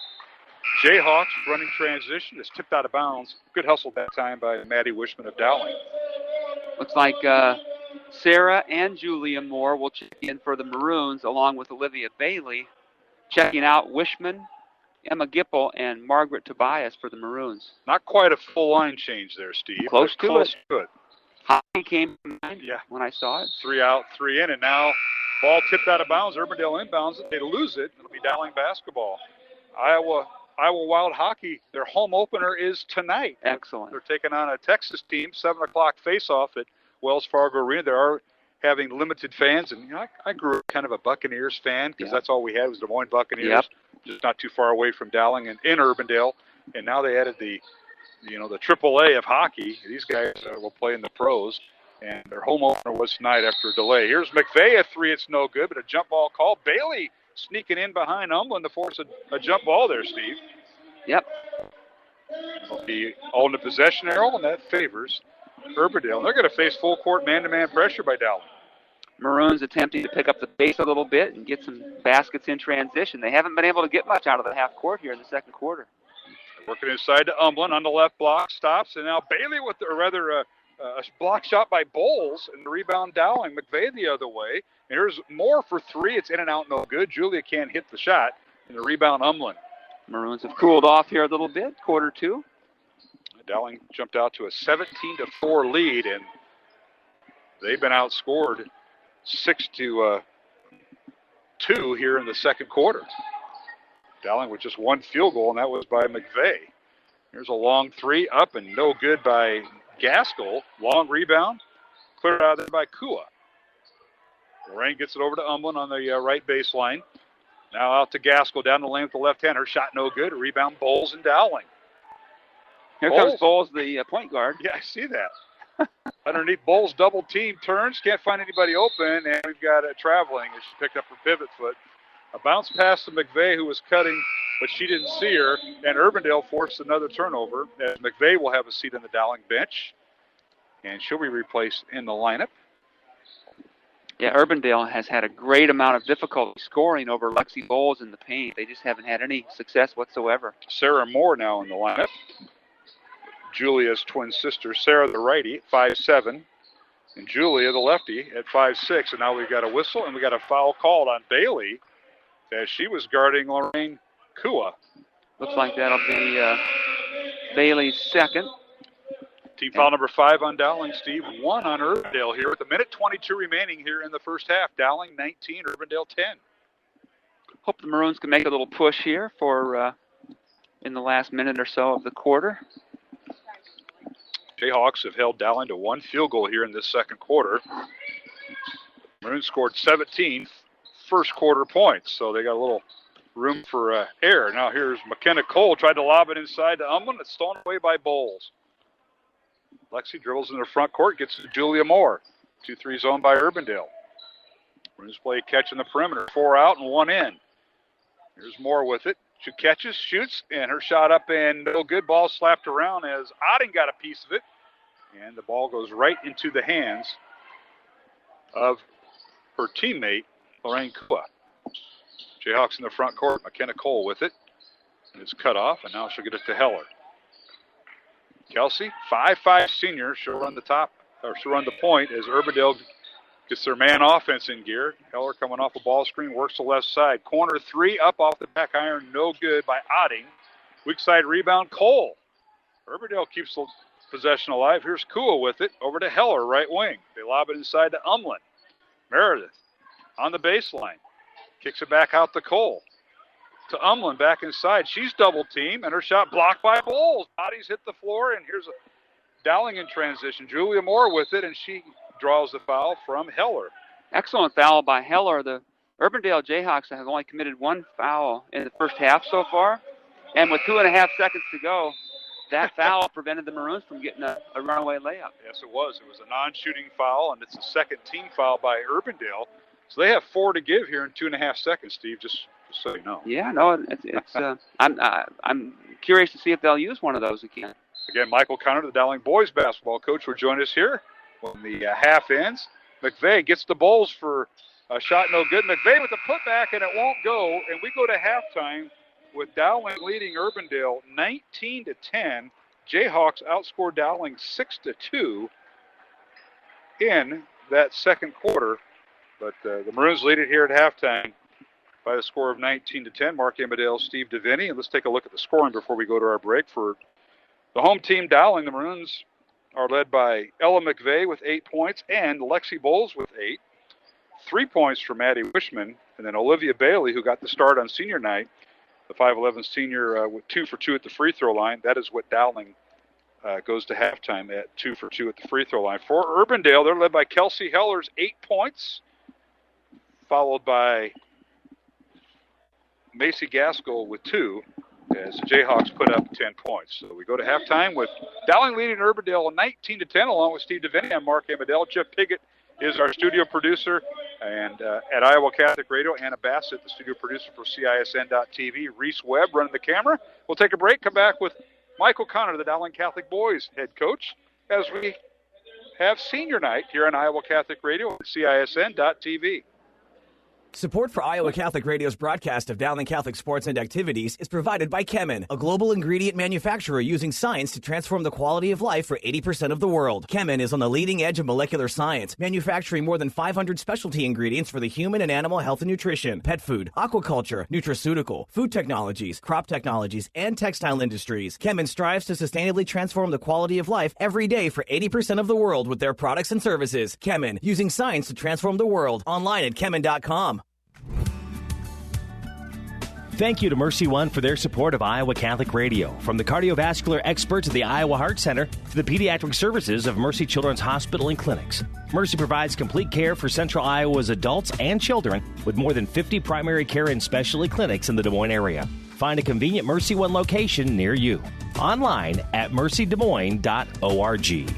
Jayhawks running transition. Is tipped out of bounds. Good hustle that time by Maddie Wishman of Dowling. Looks like Sarah and Julia Moore will check in for the Maroons along with Olivia Bailey. Checking out Wishman, Emma Gipple, and Margaret Tobias for the Maroons. Not quite a full line change there, Steve. Close to it. Hockey came to mind when I saw it. 3 out, 3 in, and now ball tipped out of bounds. Urbandale inbounds. They lose it. It'll be Dowling basketball. Iowa Wild Hockey, their home opener is tonight. Excellent. They're taking on a Texas team, 7 o'clock face-off at Wells Fargo Arena. There are having limited fans. And I grew up kind of a Buccaneers fan because that's all we had was Des Moines Buccaneers, just not too far away from Dowling and in Urbandale. And now they added the AAA of hockey. These guys will play in the pros. And their home opener was tonight after a delay. Here's McVeigh, a three. It's no good, but a jump ball call. Bailey sneaking in behind Umlin to force a jump ball there, Steve. Yep. Will be all in the possession arrow, and that favors Urbandale. And they're going to face full court man-to-man pressure by Dowling. Maroons attempting to pick up the pace a little bit and get some baskets in transition. They haven't been able to get much out of the half court here in the second quarter. Working inside to Umlin on the left block, stops, and now Bailey with a block shot by Bowles, and the rebound Dowling. McVeigh the other way. And here's Moore for three. It's in and out, no good. Julia can't hit the shot, and the rebound Umlin. Maroons have cooled off here a little bit, quarter two. Dowling jumped out to a 17-4 lead, and they've been outscored 6-2 here in the second quarter. Dowling with just one field goal, and that was by McVeigh. Here's a long three, up and no good by Gaskell. Long rebound, cleared out there by Kua. Lorraine gets it over to Umlin on the right baseline. Now out to Gaskell down the lane with the left hand. Her shot no good. Rebound Bowles and Dowling. Here comes Bowles, the point guard. Yeah, I see that. Underneath Bowles, double team, turns, can't find anybody open, and we've got traveling as she picked up her pivot foot. A bounce pass to McVeigh, who was cutting, but she didn't see her, and Urbandale forced another turnover. As McVeigh will have a seat on the Dowling bench, and she'll be replaced in the lineup. Yeah, Urbandale has had a great amount of difficulty scoring over Lexi Bowles in the paint. They just haven't had any success whatsoever. Sarah Moore now in the lineup. Julia's twin sister, Sarah the righty, at 5'7", and Julia the lefty at 5'6". And now we've got a whistle, and we got a foul called on Bailey as she was guarding Lorraine Kua. Looks like that'll be Bailey's second. Team foul number 5 on Dowling, Steve. 1 on Urbandale here with 1:22 remaining here in the first half. Dowling 19, Urbandale 10. Hope the Maroons can make a little push here for in the last minute or so of the quarter. Jayhawks have held Dowling to one field goal here in this second quarter. Maroons scored 17 first quarter points, so they got a little room for air. Now here's McKenna Cole, tried to lob it inside to Umlin. It's stolen away by Bowles. Lexi dribbles in the front court, gets to Julia Moore. 2-3 zone by Urbandale. Maroons play catch in the perimeter. 4 out and 1 in. Here's Moore with it. She catches, shoots, and her shot up and no good. Ball slapped around as Otting got a piece of it. And the ball goes right into the hands of her teammate, Lorraine Kua. Jayhawks in the front court. McKenna Cole with it. And it's cut off, and now she'll get it to Heller. Kelsey, 5'5" senior. She'll run the point as Urbandale gets their man offense in gear. Heller coming off a ball screen, works the left side. Corner 3, up off the back iron, no good by Otting. Weak side rebound, Cole. Urbandale keeps the possession alive. Here's Kua with it, over to Heller, right wing. They lob it inside to Umlin. Meredith on the baseline. Kicks it back out to Cole. To Umlin, back inside. She's double teamed, and her shot blocked by Bowles. Bodies hit the floor, and here's a Dowling in transition. Julia Moore with it, and she draws the foul from Heller. Excellent foul by Heller. The Urbandale Jayhawks have only committed one foul in the first half so far. And with 2.5 seconds to go, that foul prevented the Maroons from getting a runaway layup. Yes, it was. It was a non-shooting foul, and it's a second team foul by Urbandale. So they have 4 to give here in 2.5 seconds, Steve, just so you know. Yeah, no, it's I'm curious to see if they'll use one of those again. Again, Michael Conner, the Dowling boys basketball coach, will join us here when the half ends. McVeigh gets the Bowles for a shot no good. McVeigh with a putback, and it won't go. And we go to halftime with Dowling leading Urbandale 19-10. Jayhawks outscored Dowling 6-2 in that second quarter. But the Maroons lead it here at halftime by the score of 19-10. Mark Amadale, Steve DeVinny. And let's take a look at the scoring before we go to our break. For the home team, Dowling, the Maroons are led by Ella McVeigh with 8 points and Lexi Bowles with 8. 3 points for Maddie Wishman, and then Olivia Bailey, who got the start on senior night, the 5'11 senior with 2 for 2 at the free throw line. That is what Dowling goes to halftime at 2 for 2 at the free throw line. For Urbandale, they're led by Kelsey Hellers, 8 points, followed by Macy Gaskell with 2, as the Jayhawks put up 10 points. So we go to halftime with Dowling leading Urbandale 19-10, along with Steve DeVinny. I'm Mark Amadell. Jeff Piggott is our studio producer, and at Iowa Catholic Radio, Anna Bassett, the studio producer for CISN.TV. Reese Webb running the camera. We'll take a break, come back with Michael Connor, the Dowling Catholic boys head coach, as we have senior night here on Iowa Catholic Radio and CISN.TV. Support for Iowa Catholic Radio's broadcast of Dowling Catholic sports and activities is provided by Chemin, a global ingredient manufacturer using science to transform the quality of life for 80% of the world. Chemin is on the leading edge of molecular science, manufacturing more than 500 specialty ingredients for the human and animal health and nutrition, pet food, aquaculture, nutraceutical, food technologies, crop technologies, and textile industries. Chemin strives to sustainably transform the quality of life every day for 80% of the world with their products and services. Chemin, using science to transform the world. Online at chemin.com. Thank you to Mercy One for their support of Iowa Catholic Radio. From the cardiovascular experts at the Iowa Heart Center to the pediatric services of Mercy Children's Hospital and Clinics, Mercy provides complete care for Central Iowa's adults and children with more than 50 primary care and specialty clinics in the Des Moines area. Find a convenient Mercy One location near you. Online at mercydesmoines.org.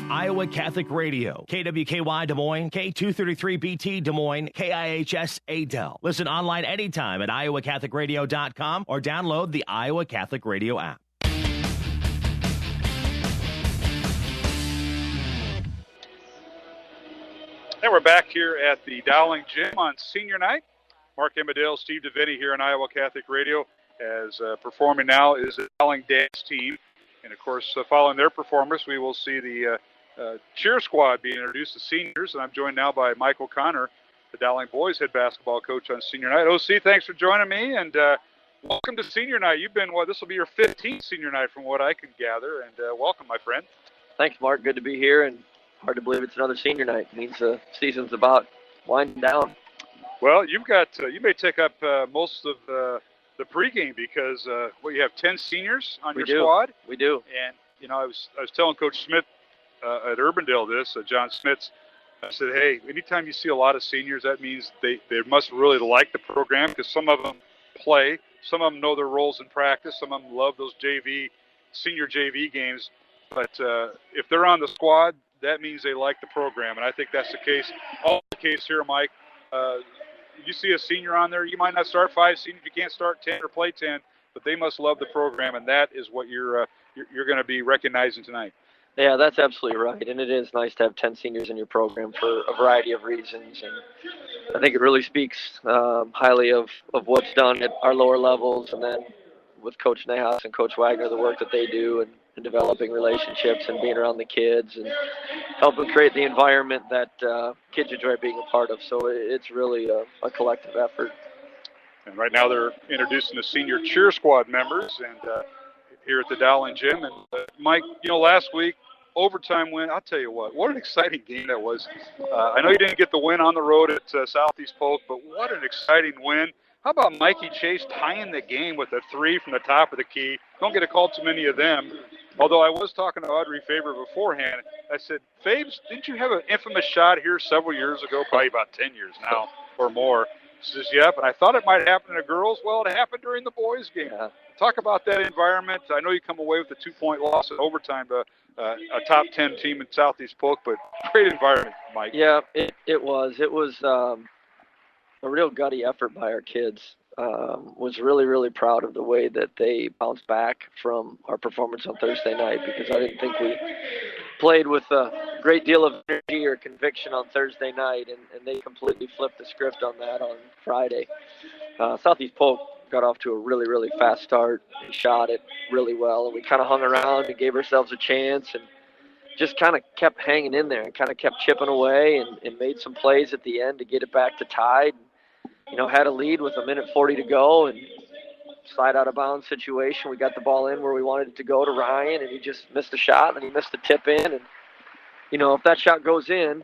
Iowa Catholic Radio, KWKY Des Moines, K233BT Des Moines, KIHS Adel. Listen online anytime at iowacatholicradio.com or download the Iowa Catholic Radio app. And we're back here at the Dowling Gym on senior night. Mark Amadale, Steve DeVinny here on Iowa Catholic Radio. As performing now is the Dowling dance team. And, of course, following their performance, we will see the cheer squad being introduced to seniors, and I'm joined now by Michael Connor, the Dowling boys head basketball coach on senior night. OC, thanks for joining me, and welcome to senior night. You've been, this will be your 15th senior night from what I can gather, and welcome, my friend. Thanks, Mark. Good to be here, and hard to believe it's another senior night. It means the season's about winding down. Well, you've got, you may take up most of the pregame because, you have 10 seniors on your squad? We do. And, I was telling Coach Smith at Urbandale John Smits, I said, hey, anytime you see a lot of seniors, that means they must really like the program because some of them play, some of them know their roles in practice, some of them love those senior JV games. But if they're on the squad, that means they like the program, and I think that's the case. All the case here, Mike. You see a senior on there, you might not start 5 seniors, you can't start 10 or play 10, but they must love the program, and that is what you're going to be recognizing tonight. Yeah, that's absolutely right, and it is nice to have 10 seniors in your program for a variety of reasons, and I think it really speaks highly of what's done at our lower levels, and then with Coach Nahas and Coach Wagner, the work that they do and developing relationships and being around the kids and helping create the environment that kids enjoy being a part of. So it's really a collective effort. And right now they're introducing the senior cheer squad members and here at the Dowling Gym. And Mike, last week, overtime win. I'll tell you what an exciting game that was. I know you didn't get the win on the road at Southeast Polk, but what an exciting win. How about Mikey Chase tying the game with a 3 from the top of the key? Don't get a call too many of them. Although I was talking to Audrey Faber beforehand. I said, Fabes, didn't you have an infamous shot here several years ago, probably about 10 years now or more? She says, yep, and I thought it might happen to girls. Well, it happened during the boys' game. Yeah. Talk about that environment. I know you come away with a 2-point loss in overtime to a top 10 team in Southeast Polk, but great environment, Mike. Yeah, it was. It was a real gutty effort by our kids. Was really, really proud of the way that they bounced back from our performance on Thursday night because I didn't think we played with a great deal of energy or conviction on Thursday night, and they completely flipped the script on that on Friday. Southeast Polk got off to a really, really fast start and shot it really well, and we kind of hung around and gave ourselves a chance and just kind of kept hanging in there and kind of kept chipping away and made some plays at the end to get it back to tied. Had a lead with 1:40 to go and slide out of bounds situation. We got the ball in where we wanted it to go to Ryan, and he just missed a shot, and he missed the tip in. And, if that shot goes in,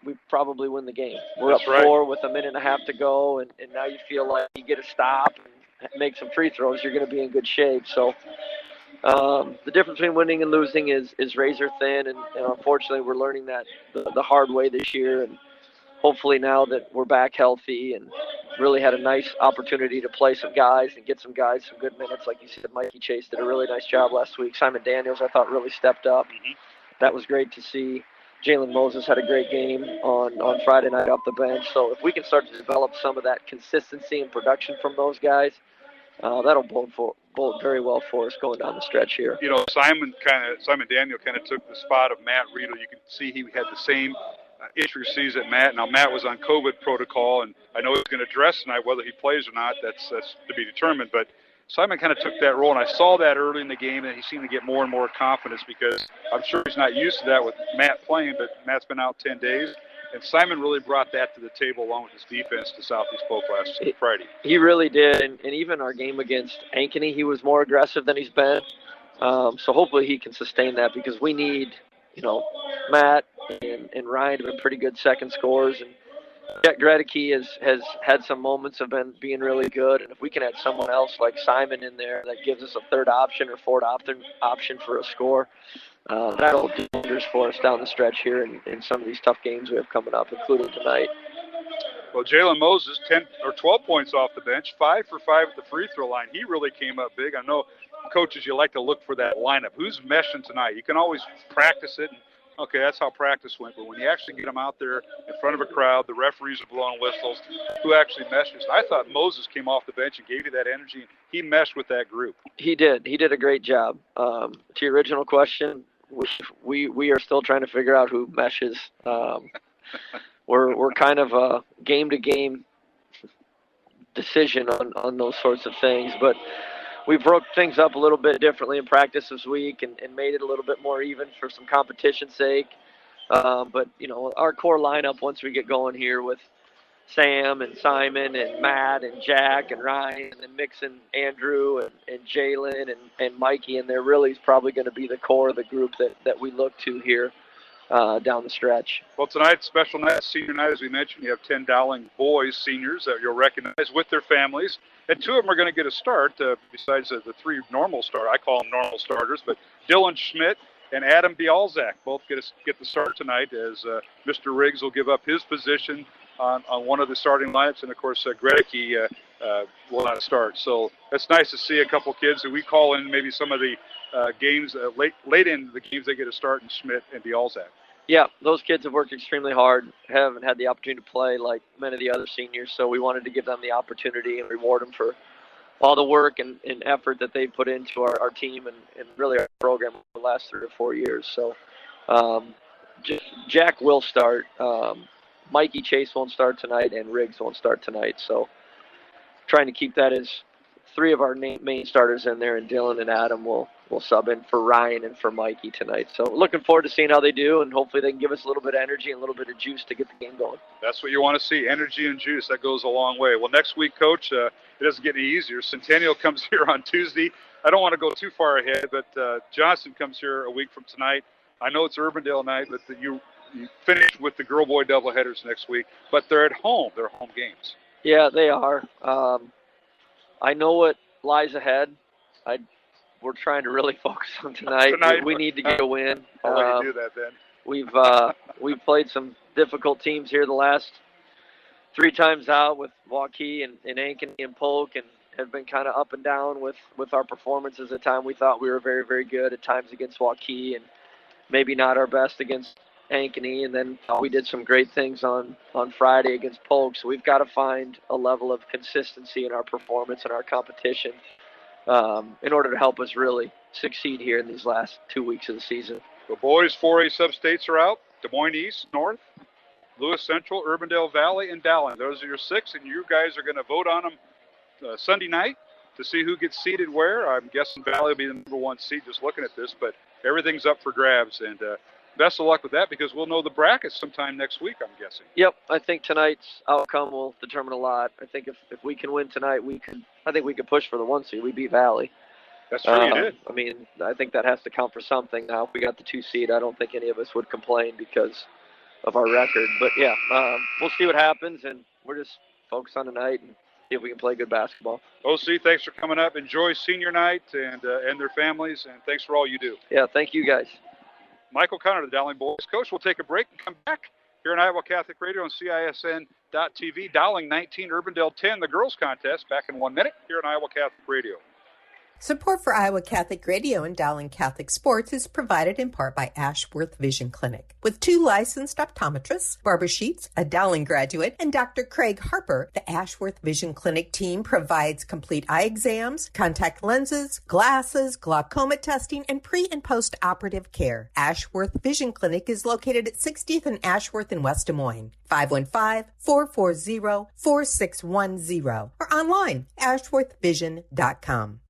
we probably win the game. We're up 4 with 1.5 minutes to go, and now you feel like you get a stop. And make some free throws, you're going to be in good shape. So the difference between winning and losing is razor thin, and unfortunately we're learning that the hard way this year. And hopefully now that we're back healthy and really had a nice opportunity to play some guys and get some guys some good minutes. Like you said, Mikey Chase did a really nice job last week. Simon Daniels, I thought, really stepped up. Mm-hmm. That was great to see. Jalen Moses had a great game on Friday night off the bench. So if we can start to develop some of that consistency and production from those guys, that'll bode very well for us going down the stretch here. You know, Simon Daniel kind of took the spot of Matt Riedel. You can see he had the same intricacies at Matt. Now, Matt was on COVID protocol, and I know he's going to dress tonight. Whether he plays or not, that's to be determined. But Simon kind of took that role, and I saw that early in the game, and he seemed to get more and more confidence because I'm sure he's not used to that with Matt playing, but Matt's been out 10 days. And Simon really brought that to the table along with his defense to Southeast Polk last Friday. He really did, and even our game against Ankeny, he was more aggressive than he's been. So hopefully he can sustain that because we need, Matt and Ryan have been pretty good second scorers, and Jack Gregory has had some moments of being really good, and if we can add someone else like Simon in there that gives us a third option or fourth option for a score, that'll do wonders for us down the stretch here in some of these tough games we have coming up, including tonight. Well, Jalen Moses, 10 or 12 points off the bench, 5 for 5 at the free throw line. He really came up big. I know, coaches, you like to look for that lineup. Who's meshing tonight? You can always practice it. And, okay, that's how practice went. But when you actually get them out there in front of a crowd, the referees are blowing whistles, who actually meshes? I thought Moses came off the bench and gave you that energy. He meshed with that group. He did. He did a great job. To your original question, we are still trying to figure out who meshes. We're kind of a game-to-game decision on those sorts of things. But we broke things up a little bit differently in practice this week and made it a little bit more even for some competition's sake. But, our core lineup, once we get going here with Sam and Simon and Matt and Jack and Ryan and then mixing Andrew and Jalen and Mikey, and there really is probably going to be the core of the group that we look to here down the stretch. Well, tonight's special night, senior night, as we mentioned. You have 10 Dowling boys, seniors, that you'll recognize with their families. And 2 of them are going to get a start, besides the 3 normal starters. I call them normal starters, but Dylan Schmidt and Adam Bialzak both get the start tonight, as Mr. Riggs will give up his position on one of the starting lineups, and of course Gregory will not start. So it's nice to see a couple kids that we call in maybe some of the games late in the games they get a start, in Schmidt and Bialzak. Yeah, those kids have worked extremely hard, haven't had the opportunity to play like many of the other seniors, so we wanted to give them the opportunity and reward them for all the work and effort that they put into our team and really our program over the last 3 or 4 years. So Jack will start. Mikey Chase won't start tonight, and Riggs won't start tonight. So trying to keep that as 3 of our main starters in there, and Dylan and Adam will sub in for Ryan and for Mikey tonight. So looking forward to seeing how they do, and hopefully they can give us a little bit of energy and a little bit of juice to get the game going. That's what you want to see, energy and juice. That goes a long way. Well, next week, Coach, it doesn't get any easier. Centennial comes here on Tuesday. I don't want to go too far ahead, but Johnson comes here a week from tonight. I know it's Urbandale night, but you finish with the girl-boy doubleheaders next week, but they're at home. They're home games. Yeah, they are. I know what lies ahead. We're trying to really focus on tonight. We need to get a win. I'll let you do that then. We've played some difficult teams here the last 3 times out with Waukee and Ankeny and Polk, and have been kind of up and down with our performances. At times we thought we were very, very good. At times against Waukee, and maybe not our best against Ankeny, and then we did some great things on Friday against Polk. So we've got to find a level of consistency in our performance and our competition in order to help us really succeed here in these last 2 weeks of the season. The boys 4A sub-states are out: Des Moines East, North, Lewis Central, Urbandale Valley, and Dowling. Those are your 6, and you guys are going to vote on them Sunday night to see who gets seated where. I'm guessing Valley will be the number 1 seed just looking at this, but everything's up for grabs, and best of luck with that, because we'll know the brackets sometime next week, I'm guessing. Yep, I think tonight's outcome will determine a lot. I think if we can win tonight, I think we could push for the 1 seed. We beat Valley. That's true, you did. I mean, I think that has to count for something. Now, if we got the 2 seed, I don't think any of us would complain because of our record. But, yeah, we'll see what happens, and we're just focused on tonight and if we can play good basketball. OC, thanks for coming up. Enjoy senior night and their families, and thanks for all you do. Yeah, thank you guys. Michael Connor, the Dowling boys coach. We'll take a break and come back here on Iowa Catholic Radio on CISN.TV. Dowling 19, Urbandale 10, the girls contest. Back in 1 minute here on Iowa Catholic Radio. Support for Iowa Catholic Radio and Dowling Catholic Sports is provided in part by Ashworth Vision Clinic. With 2 licensed optometrists, Barbara Sheets, a Dowling graduate, and Dr. Craig Harper, the Ashworth Vision Clinic team provides complete eye exams, contact lenses, glasses, glaucoma testing, and pre- and post-operative care. Ashworth Vision Clinic is located at 60th and Ashworth in West Des Moines. 515-440-4610 or online, ashworthvision.com.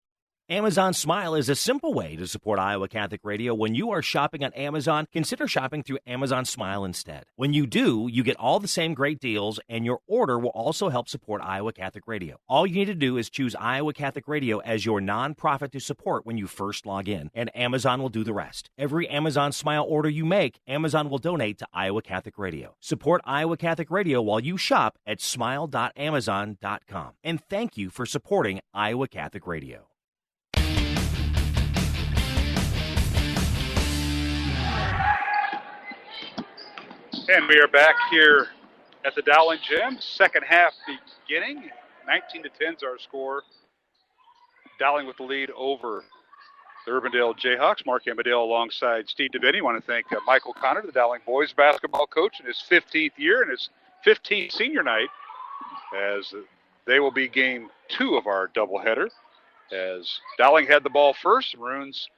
Amazon Smile is a simple way to support Iowa Catholic Radio. When you are shopping on Amazon, consider shopping through Amazon Smile instead. When you do, you get all the same great deals, and your order will also help support Iowa Catholic Radio. All you need to do is choose Iowa Catholic Radio as your nonprofit to support when you first log in, and Amazon will do the rest. Every Amazon Smile order you make, Amazon will donate to Iowa Catholic Radio. Support Iowa Catholic Radio while you shop at smile.amazon.com. And thank you for supporting Iowa Catholic Radio. And we are back here at the Dowling Gym. Second half beginning. 19-10 is our score. Dowling with the lead over the Urbandale Jayhawks. Mark Amadale alongside Steve DeVinny. I want to thank Michael Connor, the Dowling boys basketball coach, in his 15th year and his 15th senior night, as they will be game 2 of our doubleheader. As Dowling had the ball first, Maroons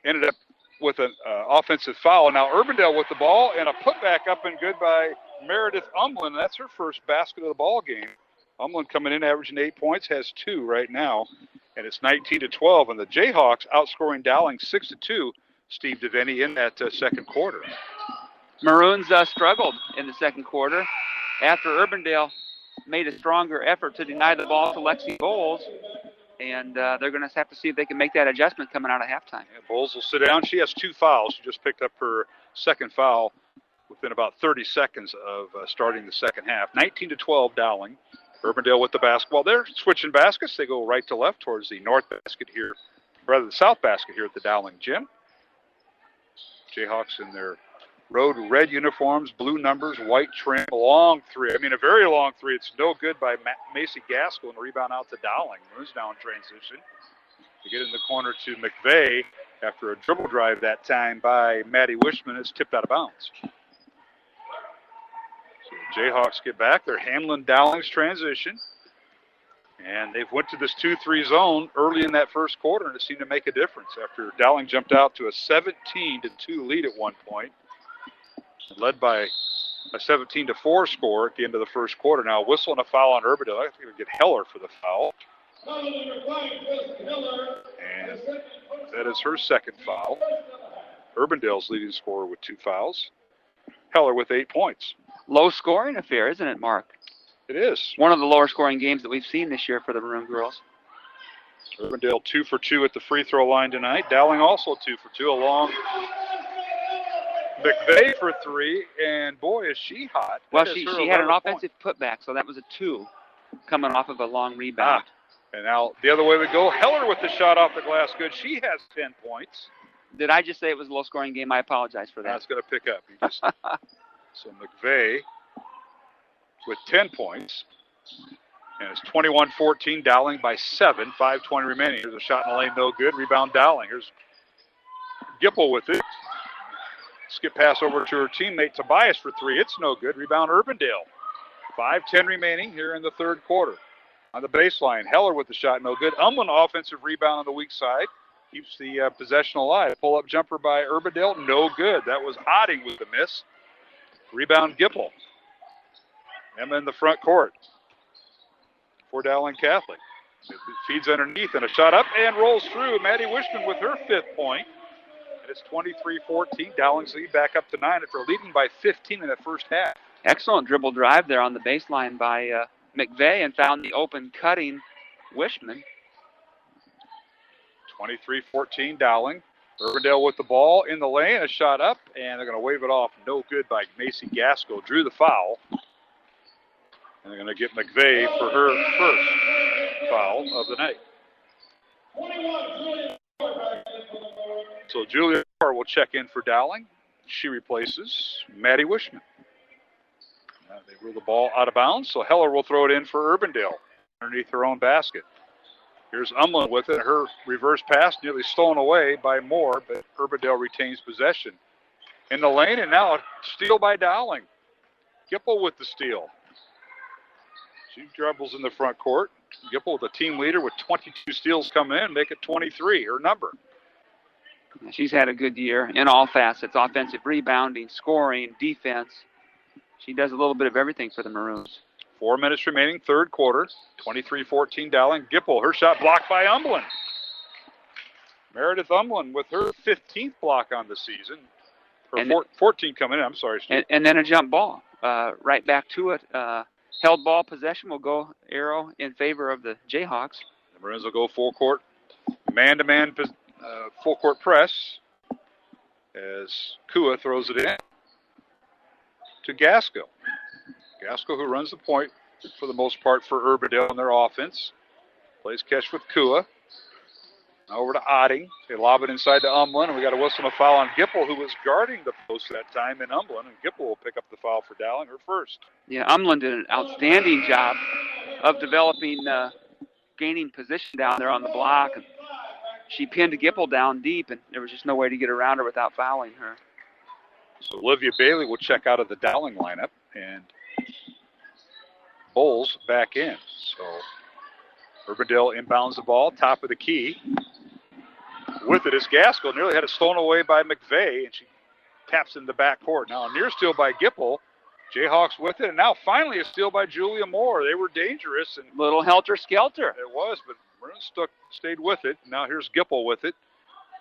ended up with an offensive foul. Now Urbandale with the ball, and a putback up and good by Meredith Umlin. That's her first basket of the ball game. Umlin coming in averaging 8 points, has 2 right now, and it's 19-12. And the Jayhawks outscoring Dowling 6-2. Steve DeVinny in that second quarter. Maroons struggled in the second quarter after Urbandale made a stronger effort to deny the ball to Lexi Bowles. And they're going to have to see if they can make that adjustment coming out of halftime. Yeah, Bowles will sit down. She has 2 fouls. She just picked up her second foul within about 30 seconds of starting the second half. 19-12 Dowling. Urbandale with the basketball. They're switching baskets. They go right to left towards the north basket here, rather the south basket here at the Dowling Gym. Jayhawks in their road red uniforms, blue numbers, white trim, long three. I mean, a very long three. It's no good by Macy Gaskell, and the rebound out to Dowling. Moves down transition. To get in the corner to McVeigh after a dribble drive that time by Maddie Wishman. It's tipped out of bounds. So the Jayhawks get back. They're handling Dowling's transition. And they've went to this 2-3 zone early in that first quarter, and it seemed to make a difference after Dowling jumped out to a 17-2 lead at one point. Led by a 17-4 score at the end of the first quarter. Now, whistle and a foul on Urbandale. I think we'll get Heller for the foul. And that is her second foul. Urbandale's leading scorer with 2 fouls. Heller with 8 points. Low scoring affair, isn't it, Mark? It is. One of the lower scoring games that we've seen this year for the Maroon girls. Urbandale 2 for 2 at the free throw line tonight. Dowling also 2 for 2 along McVeigh for 3, and boy, is she hot. Well, she had an offensive putback, so that was a 2 coming off of a long rebound. And now the other way we go. Heller with the shot off the glass. Good. She has 10 points. Did I just say it was a low-scoring game? I apologize for that. That's going to pick up. So McVeigh with 10 points. And it's 21-14, Dowling by 7, 5:20 remaining. Here's a shot in the lane, no good. Rebound Dowling. Here's Gipple with it. Skip pass over to her teammate Tobias for 3. It's no good. Rebound Urbandale. 5:10 remaining here in the third quarter. On the baseline, Heller with the shot, no good. Umlin offensive rebound on the weak side. Keeps the possession alive. Pull-up jumper by Urbandale, no good. That was Otting with the miss. Rebound Gipple. Emma in the front court for Dowling Catholic. It feeds underneath and a shot up and rolls through. Maddie Wishman with her 5th point. It's 23-14. Dowling's lead back up to 9 after leading by 15 in the first half. Excellent dribble drive there on the baseline by McVeigh and found the open cutting Wishman. 23-14 Dowling. Urbandale with the ball in the lane. A shot up, and they're going to wave it off. No good by Macy Gaskell. Drew the foul. And they're going to get McVeigh for her first foul of the night. So Julia Moore will check in for Dowling. She replaces Maddie Wishman. They rule the ball out of bounds, so Heller will throw it in for Urbandale underneath her own basket. Here's Umlin with it. Her reverse pass nearly stolen away by Moore, but Urbandale retains possession. In the lane, and now a steal by Dowling. Gipple with the steal. She dribbles in the front court. Gipple, the team leader, with 22 steals coming in, make it 23, her number. She's had a good year in all facets, offensive rebounding, scoring, defense. She does a little bit of everything for the Maroons. 4 minutes remaining, third quarter. 23-14 Dowling. Gipple, her shot blocked by Umlin. Meredith Umlin with her 15th block on the season. Or 14 coming in, I'm sorry, Steve. And then a jump ball. Right back to it. Held ball possession will go arrow in favor of the Jayhawks. The Maroons will go full court, man-to-man full court press as Kua throws it in to Gaskell. Gaskell, who runs the point for the most part for Urbandale in their offense, plays catch with Kua. Now over to Otting. They lob it inside to Umlin, and we got a whistle and a foul on Gipple, who was guarding the post that time in Umlin, and Gipple will pick up the foul for Dowling, her first. Yeah, Umlin did an outstanding job of developing, gaining position down there on the block. And she pinned Gipple down deep, and there was just no way to get around her without fouling her. So Olivia Bailey will check out of the Dowling lineup, and Bowles back in. So Urbandale inbounds the ball, top of the key. With it is Gaskell. Nearly had it stolen away by McVeigh, and she taps in the backcourt. Now a near steal by Gipple. Jayhawks with it, and now finally a steal by Julia Moore. They were dangerous. And little helter-skelter. It was, but Maroons stayed with it. Now here's Gipple with it.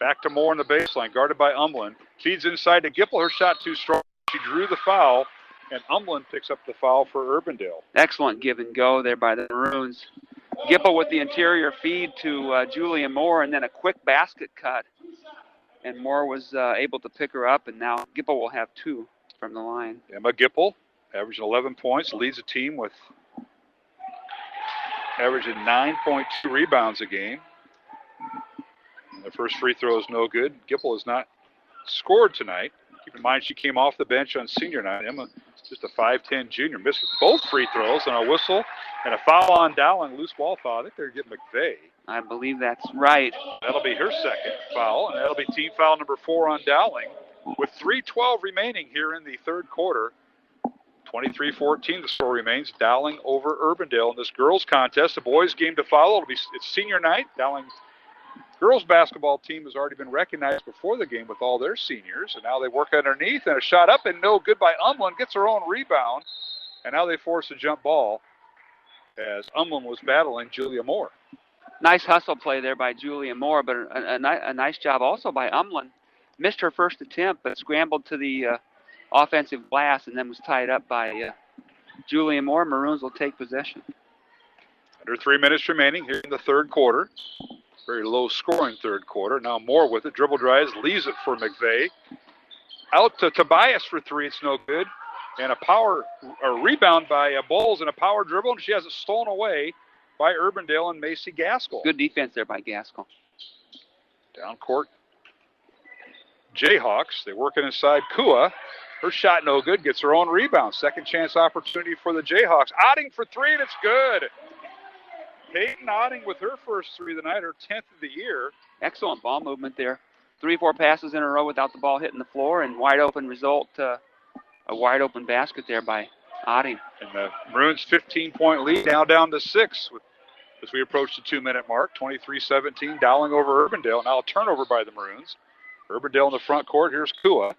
Back to Moore in the baseline, guarded by Umlin. Feeds inside to Gipple. Her shot too strong. She drew the foul, and Umlin picks up the foul for Urbandale. Excellent give and go there by the Maroons. Gipple with the interior feed to Julia Moore, and then a quick basket cut. And Moore was able to pick her up, and now Gipple will have 2 from the line. Emma Gipple, averaging 11 points, leads the team with averaging 9.2 rebounds a game. And the first free throw is no good. Gipple has not scored tonight. Keep in mind she came off the bench on senior night. Emma, just a 5'10 junior, missed both free throws, and a whistle and a foul on Dowling, loose ball foul. I think they're getting McVeigh. I believe that's right. That'll be her second foul, and that'll be team foul number 4 on Dowling. With 3:12 remaining here in the third quarter, 23-14 the score remains. Dowling over Urbandale in this girls contest. The boys game to follow. It's senior night. Dowling girls basketball team has already been recognized before the game with all their seniors, and now they work underneath, and a shot up and no good by Umlin. Gets her own rebound, and now they force a jump ball as Umlin was battling Julia Moore. Nice hustle play there by Julia Moore, but a nice job also by Umlin. Missed her first attempt, but scrambled to the offensive glass and then was tied up by Julia Moore. Maroons will take possession. Under 3 minutes remaining here in the third quarter. Very low-scoring third quarter. Now Moore with it. Dribble drives, leaves it for McVeigh. Out to Tobias for 3. It's no good. And a rebound by Bowles and a power dribble, and she has it stolen away by Urbandale and Macy Gaskell. Good defense there by Gaskell. Down court. Jayhawks, they work it inside. Kua, her shot no good, gets her own rebound. Second chance opportunity for the Jayhawks. Otting for 3, and it's good. Peyton Otting with her first 3 of the night, her 10th of the year. Excellent ball movement there. 3-4 passes in a row without the ball hitting the floor, and wide open result, a wide open basket there by Otting. And the Maroons' 15-point lead now down to 6 as we approach the 2-minute mark. 23-17, Dowling over Urbandale. Now a turnover by the Maroons. Urbandale in the front court. Here's Kua. A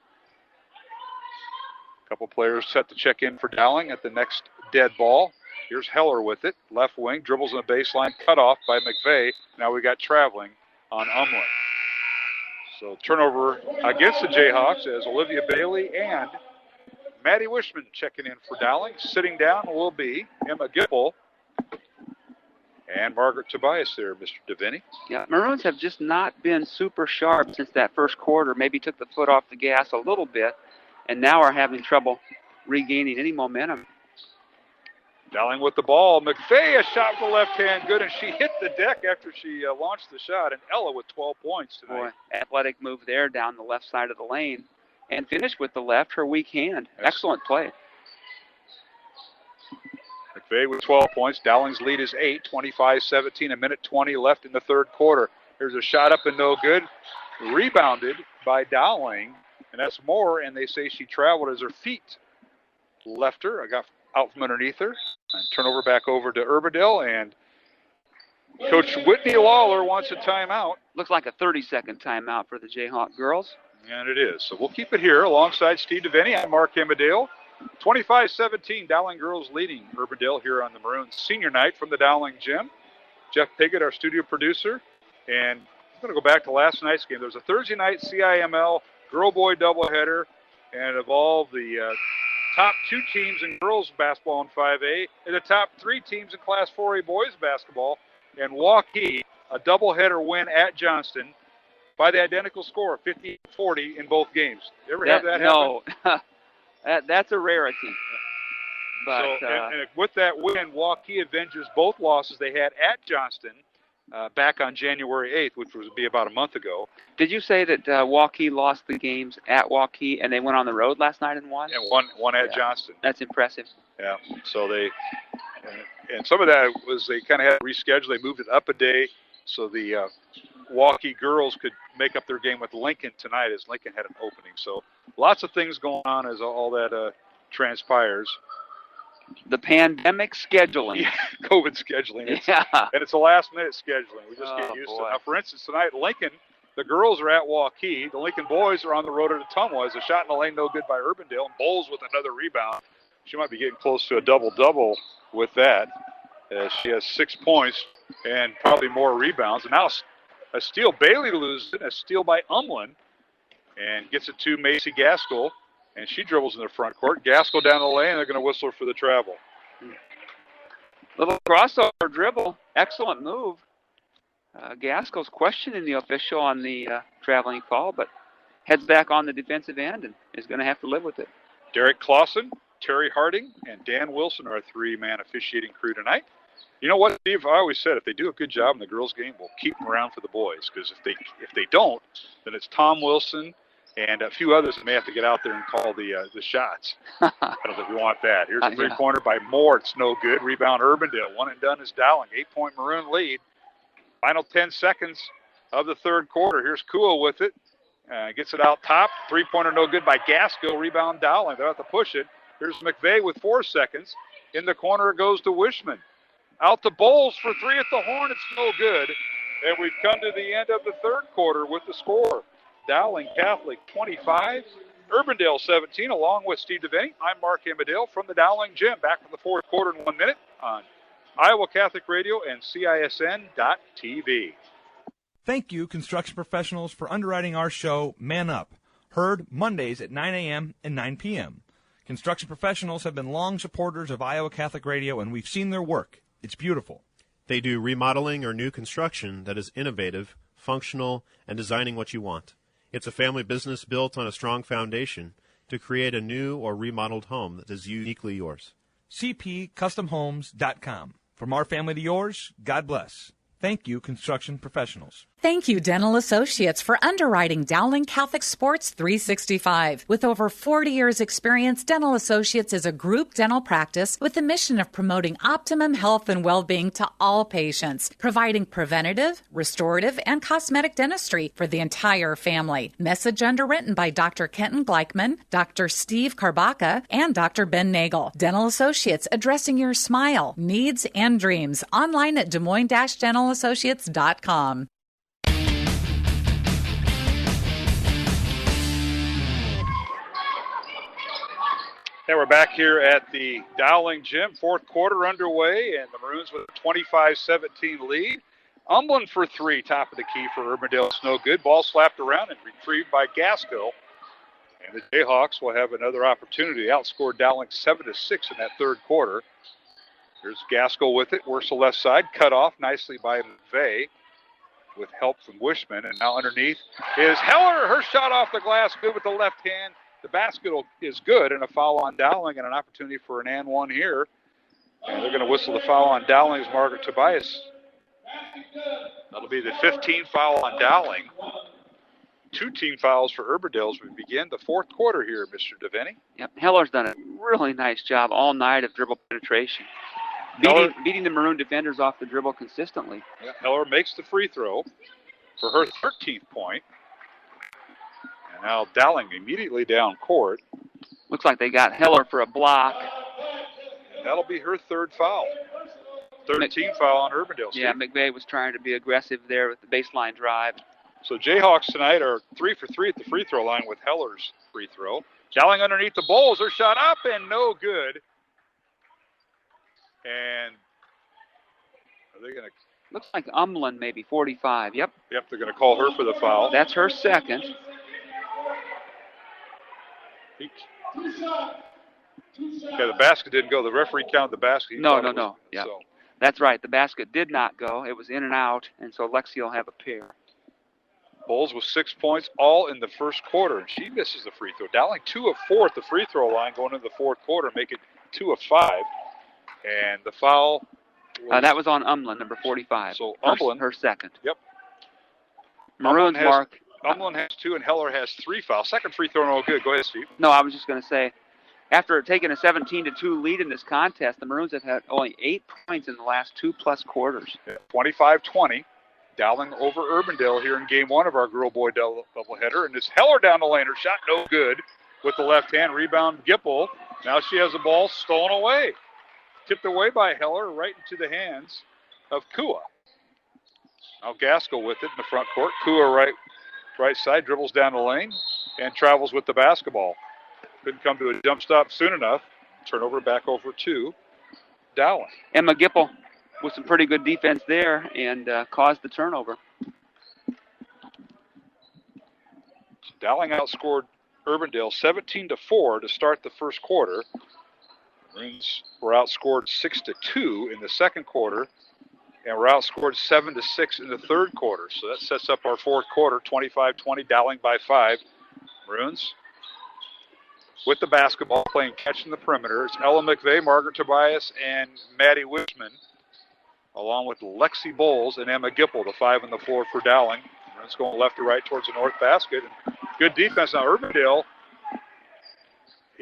couple players set to check in for Dowling at the next dead ball. Here's Heller with it. Left wing, dribbles in the baseline, cut off by McVeigh. Now we got traveling on Umlin. So turnover against the Jayhawks as Olivia Bailey and Maddie Wishman checking in for Dowling. Sitting down will be Emma Gipple and Margaret Tobias there, Mr. Deviney. Yeah, Maroons have just not been super sharp since that first quarter. Maybe took the foot off the gas a little bit, and now are having trouble regaining any momentum. Dowling with the ball. McVeigh, a shot with the left hand, good, and she hit the deck after she launched the shot. And Ella with 12 points tonight. Boy, athletic move there down the left side of the lane. And finished with the left, her weak hand. Excellent play. McVeigh with 12 points. Dowling's lead is 8, 25-17, a minute 20 left in the third quarter. Here's a shot up and no good. Rebounded by Dowling, and that's Moore, and they say she traveled as her feet left her. I got out from underneath her. And turnover back over to Urbandale, and Coach Whitney Lawler wants a timeout. Looks like a 30-second timeout for the Jayhawk girls. And it is. So we'll keep it here alongside Steve DeVinny. I'm Mark Amadale. 25-17, Dowling girls leading Urbandale here on the Maroons senior night from the Dowling gym. Jeff Piggott, our studio producer. And I'm going to go back to last night's game. There was a Thursday night CIML girl-boy doubleheader, and of all the top 2 teams in girls basketball in 5A and the top 3 teams in Class 4A boys basketball. And Waukee, a doubleheader win at Johnston by the identical score, 50-40 in both games. You ever have that happen? No. That's a rarity. But, and with that win, Waukee avenges both losses they had at Johnston back on January 8th, which would be about a month ago. Did you say that Waukee lost the games at Waukee and they went on the road last night and won? Yeah, one at Johnston. That's impressive. Yeah, so they and some of that was they kind of had to reschedule. They moved it up a day so the Waukee girls could make up their game with Lincoln tonight as Lincoln had an opening. So lots of things going on as all that transpires. The pandemic scheduling. Yeah, COVID scheduling. And it's a last-minute scheduling. We just get used to it. Now, for instance, tonight, Lincoln, the girls are at Waukee. The Lincoln boys are on the road at Ottumwa. As a shot in the lane, no good by Urbandale. And Bowles with another rebound. She might be getting close to a double-double with that. She has 6 points and probably more rebounds. And now a steal. Bailey loses it. A steal by Umlin. And gets it to Macy Gaskell. And she dribbles in the front court. Gaskell down the lane. They're going to whistle for the travel. Little crossover dribble. Excellent move. Gaskell's questioning the official on the traveling call, but heads back on the defensive end and is going to have to live with it. Derek Clausen, Terry Harding, and Dan Wilson are a 3-man officiating crew tonight. You know what, Steve? I always said if they do a good job in the girls' game, we'll keep them around for the boys. Because if they don't, then it's Tom Wilson and a few others that may have to get out there and call the shots. I don't think we want that. Here's a three-pointer by Moore. It's no good. Rebound Urbandale. One and done is Dowling. 8-point Maroon lead. Final 10 seconds of the third quarter. Here's Kua with it. Gets it out top. Three-pointer no good by Gaskell. Rebound Dowling. They'll have to push it. Here's McVeigh with 4 seconds. In the corner it goes to Wishman. Out to Bowles for 3 at the horn. It's no good. And we've come to the end of the third quarter with the score. Dowling Catholic 25, Urbandale 17, along with Steve DeVinny. I'm Mark Amadale from the Dowling Gym. Back for the fourth quarter in 1 minute on Iowa Catholic Radio and CISN.TV. Thank you, construction professionals, for underwriting our show, Man Up, heard Mondays at 9 a.m. and 9 p.m. Construction professionals have been long supporters of Iowa Catholic Radio, and we've seen their work. It's beautiful. They do remodeling or new construction that is innovative, functional, and designing what you want. It's a family business built on a strong foundation to create a new or remodeled home that is uniquely yours. CPCustomHomes.com. From our family to yours, God bless. Thank you, construction professionals. Thank you, Dental Associates, for underwriting Dowling Catholic Sports 365. With over 40 years' experience, Dental Associates is a group dental practice with the mission of promoting optimum health and well-being to all patients, providing preventative, restorative, and cosmetic dentistry for the entire family. Message underwritten by Dr. Kenton Gleichman, Dr. Steve Karbaka, and Dr. Ben Nagel. Dental Associates, addressing your smile, needs, and dreams. Online at DesMoines-DentalAssociates.com. And we're back here at the Dowling Gym, fourth quarter underway, and the Maroons with a 25-17 lead. Umlin for 3, top of the key for Urbandale. It's no good. Ball slapped around and retrieved by Gaskell. And the Jayhawks will have another opportunity to outscore Dowling 7-6 in that third quarter. Here's Gaskell with it. Works the left side. Cut off nicely by McVeigh with help from Wishman. And now underneath is Heller. Her shot off the glass, good with the left hand. The basket is good, and a foul on Dowling and an opportunity for an and one here. And they're going to whistle the foul on Dowling's Margaret Tobias. That'll be the 15th foul on Dowling. 2 team fouls for Urbandale as we begin the fourth quarter here, Mr. DeVinny. Yep, Heller's done a really nice job all night of dribble penetration. Beating the Maroon defenders off the dribble consistently. Yeah, Heller makes the free throw for her 13th point. And now Dowling immediately down court. Looks like they got Heller for a block. And that'll be her 3rd foul. 13th foul on Urbandale. Yeah, McVeigh was trying to be aggressive there with the baseline drive. So Jayhawks tonight are 3 for 3 at the free throw line with Heller's free throw. Dowling underneath the Bulls. Her shot up and no good. And are they going to... Looks like Umlin maybe, 45. Yep. Yep, they're going to call her for the foul. That's her 2nd. Yeah, the basket didn't go. The referee counted the basket. No. Yeah, so. That's right. The basket did not go. It was in and out, and so Lexi will have a pair. Bulls with 6 points, all in the first quarter, and she misses the free throw. Dowling 2 of 4 at the free throw line going into the fourth quarter, make it 2 of 5. And the foul that was on Umlin, number 45. So Umlin, her 2nd. Yep. Maroon's mark. Umlin has 2 and Heller has 3 fouls. Second free throw, no good. Go ahead, Steve. No, I was just going to say, after taking a 17-2 lead in this contest, the Maroons have had only 8 points in the last 2+ quarters. 25-20. Dowling over Urbandale here in game 1 of our girl-boy doubleheader. And it's Heller down the lane. Her shot no good with the left hand. Rebound Gipple. Now she has the ball stolen away. Tipped away by Heller right into the hands of Kua. Now Gaskell with it in the front court. Kua right side, dribbles down the lane and travels with the basketball. Couldn't come to a jump stop soon enough. Turnover back over to Dowling. Emma Gipple with some pretty good defense there and caused the turnover. Dowling outscored Urbandale 17-4 to start the first quarter. Maroons were outscored 6-2 in the second quarter, and were outscored 7-6 in the third quarter. So that sets up our fourth quarter, 25-20, Dowling by 5. Maroons with the basketball, playing catch in the perimeter. It's Ella McVeigh, Margaret Tobias, and Maddie Wishman, along with Lexi Bowles and Emma Gipple, the 5 on the floor for Dowling. Maroons going left to right towards the north basket. Good defense. Now Urbandale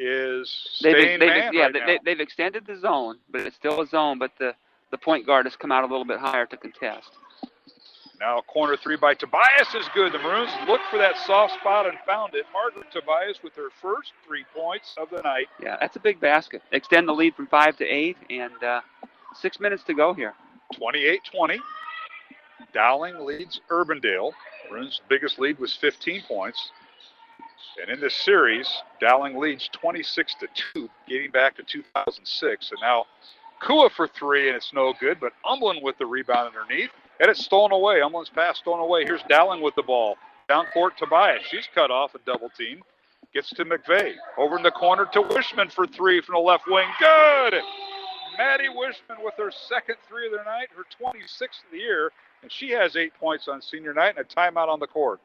is staying man right now. They've extended the zone, but it's still a zone, but the point guard has come out a little bit higher to contest. Now corner 3 by Tobias is good. The Maroons looked for that soft spot and found it. Margaret Tobias with her first 3 points of the night. Yeah, that's a big basket. Extend the lead from 5 to 8, and 6 minutes to go here. 28-20. Dowling leads Urbandale. Maroons' biggest lead was 15 points. And in this series, Dowling leads 26-2, getting back to 2006. And now Kua for 3, and it's no good, but Umlin with the rebound underneath. And it's stolen away. Umlin's pass stolen away. Here's Dowling with the ball. Down court, Tobias. She's cut off a double team. Gets to McVeigh. Over in the corner to Wishman for 3 from the left wing. Good! Maddie Wishman with her second 3 of the night, her 26th of the year. And she has 8 points on senior night and a timeout on the court.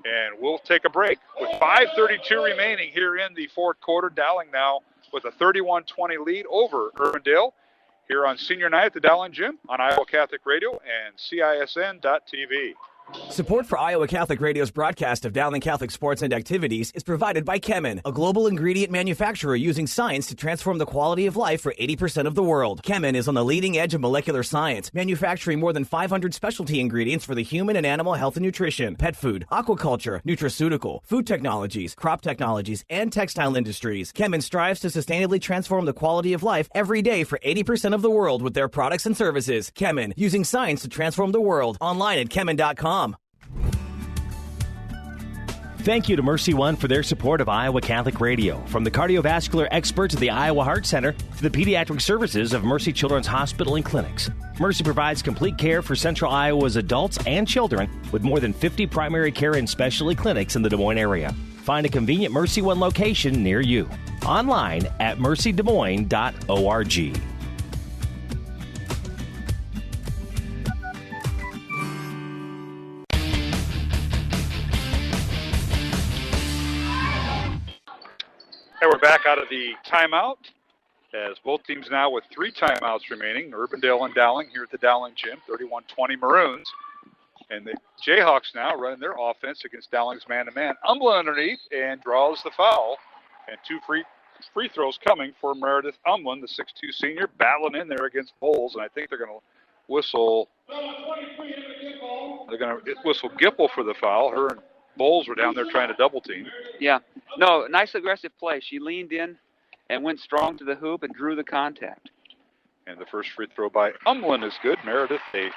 And we'll take a break with 5:32 remaining here in the fourth quarter. Dowling now with a 31-20 lead over Urbandale here on senior night at the Dowling Gym on Iowa Catholic Radio and CISN.TV. Support for Iowa Catholic Radio's broadcast of Dowling Catholic sports and activities is provided by Kemin, a global ingredient manufacturer using science to transform the quality of life for 80% of the world. Kemin is on the leading edge of molecular science, manufacturing more than 500 specialty ingredients for the human and animal health and nutrition, pet food, aquaculture, nutraceutical, food technologies, crop technologies, and textile industries. Kemin strives to sustainably transform the quality of life every day for 80% of the world with their products and services. Kemin, using science to transform the world. Online at Kemin.com. Thank you to Mercy One for their support of Iowa Catholic Radio. From the cardiovascular experts at the Iowa Heart Center to the pediatric services of Mercy Children's Hospital and Clinics, Mercy provides complete care for Central Iowa's adults and children with more than 50 primary care and specialty clinics in the Des Moines area. Find a convenient Mercy One location near you. Online at mercydesmoines.org. Hey, we're back out of the timeout. as both teams now with 3 timeouts remaining. Urbandale and Dowling here at the Dowling Gym, 31-20 Maroons. And the Jayhawks now running their offense against Dowling's man-to-man. Umblin underneath and draws the foul. And 2 free throws coming for Meredith Umblin, the 6'2 senior, battling in there against Bowles. And I think they're going to whistle. They're going to whistle Gipple for the foul. Her and Bowles were down there trying to double team. Yeah. No, nice aggressive play. She leaned in and went strong to the hoop and drew the contact. And the first free throw by Umblin is good. Meredith, a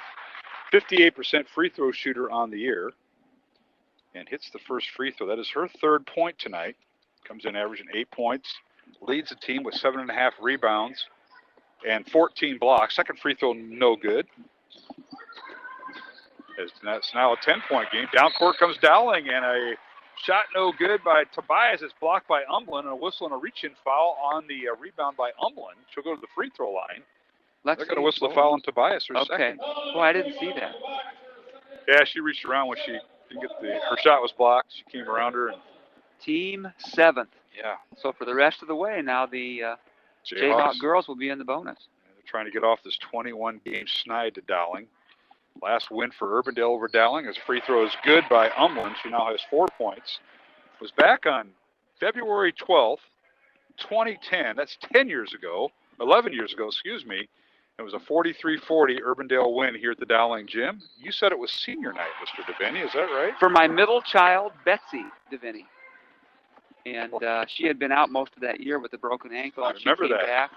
58% free throw shooter on the year, and hits the first free throw. That is her 3rd point tonight. Comes in averaging 8 points. Leads the team with 7.5 rebounds and 14 blocks. Second free throw, no good. That's now a 10-point game. Down court comes Dowling, and a shot no good by Tobias. It's blocked by Umblin, and a whistle and a reach-in foul on the rebound by Umblin. She'll go to the free throw line. They're going to whistle a foul on Tobias for a second. Well, I didn't see that. Yeah, she reached around when she didn't get her shot was blocked. She came around her. And Team 7th. Yeah. So for the rest of the way, now the Jayhawk girls will be in the bonus. They're trying to get off this 21-game snide to Dowling. Last win for Urbandale over Dowling. His free throw is good by Umblin. She now has 4 points. Was back on February 12th, 2010. That's 11 years ago, excuse me. It was a 43-40 Urbandale win here at the Dowling Gym. You said it was senior night, Mr. DeVinny. Is that right? For my middle child, Betsy DeVinny. And she had been out most of that year with a broken ankle. I remember that. Back.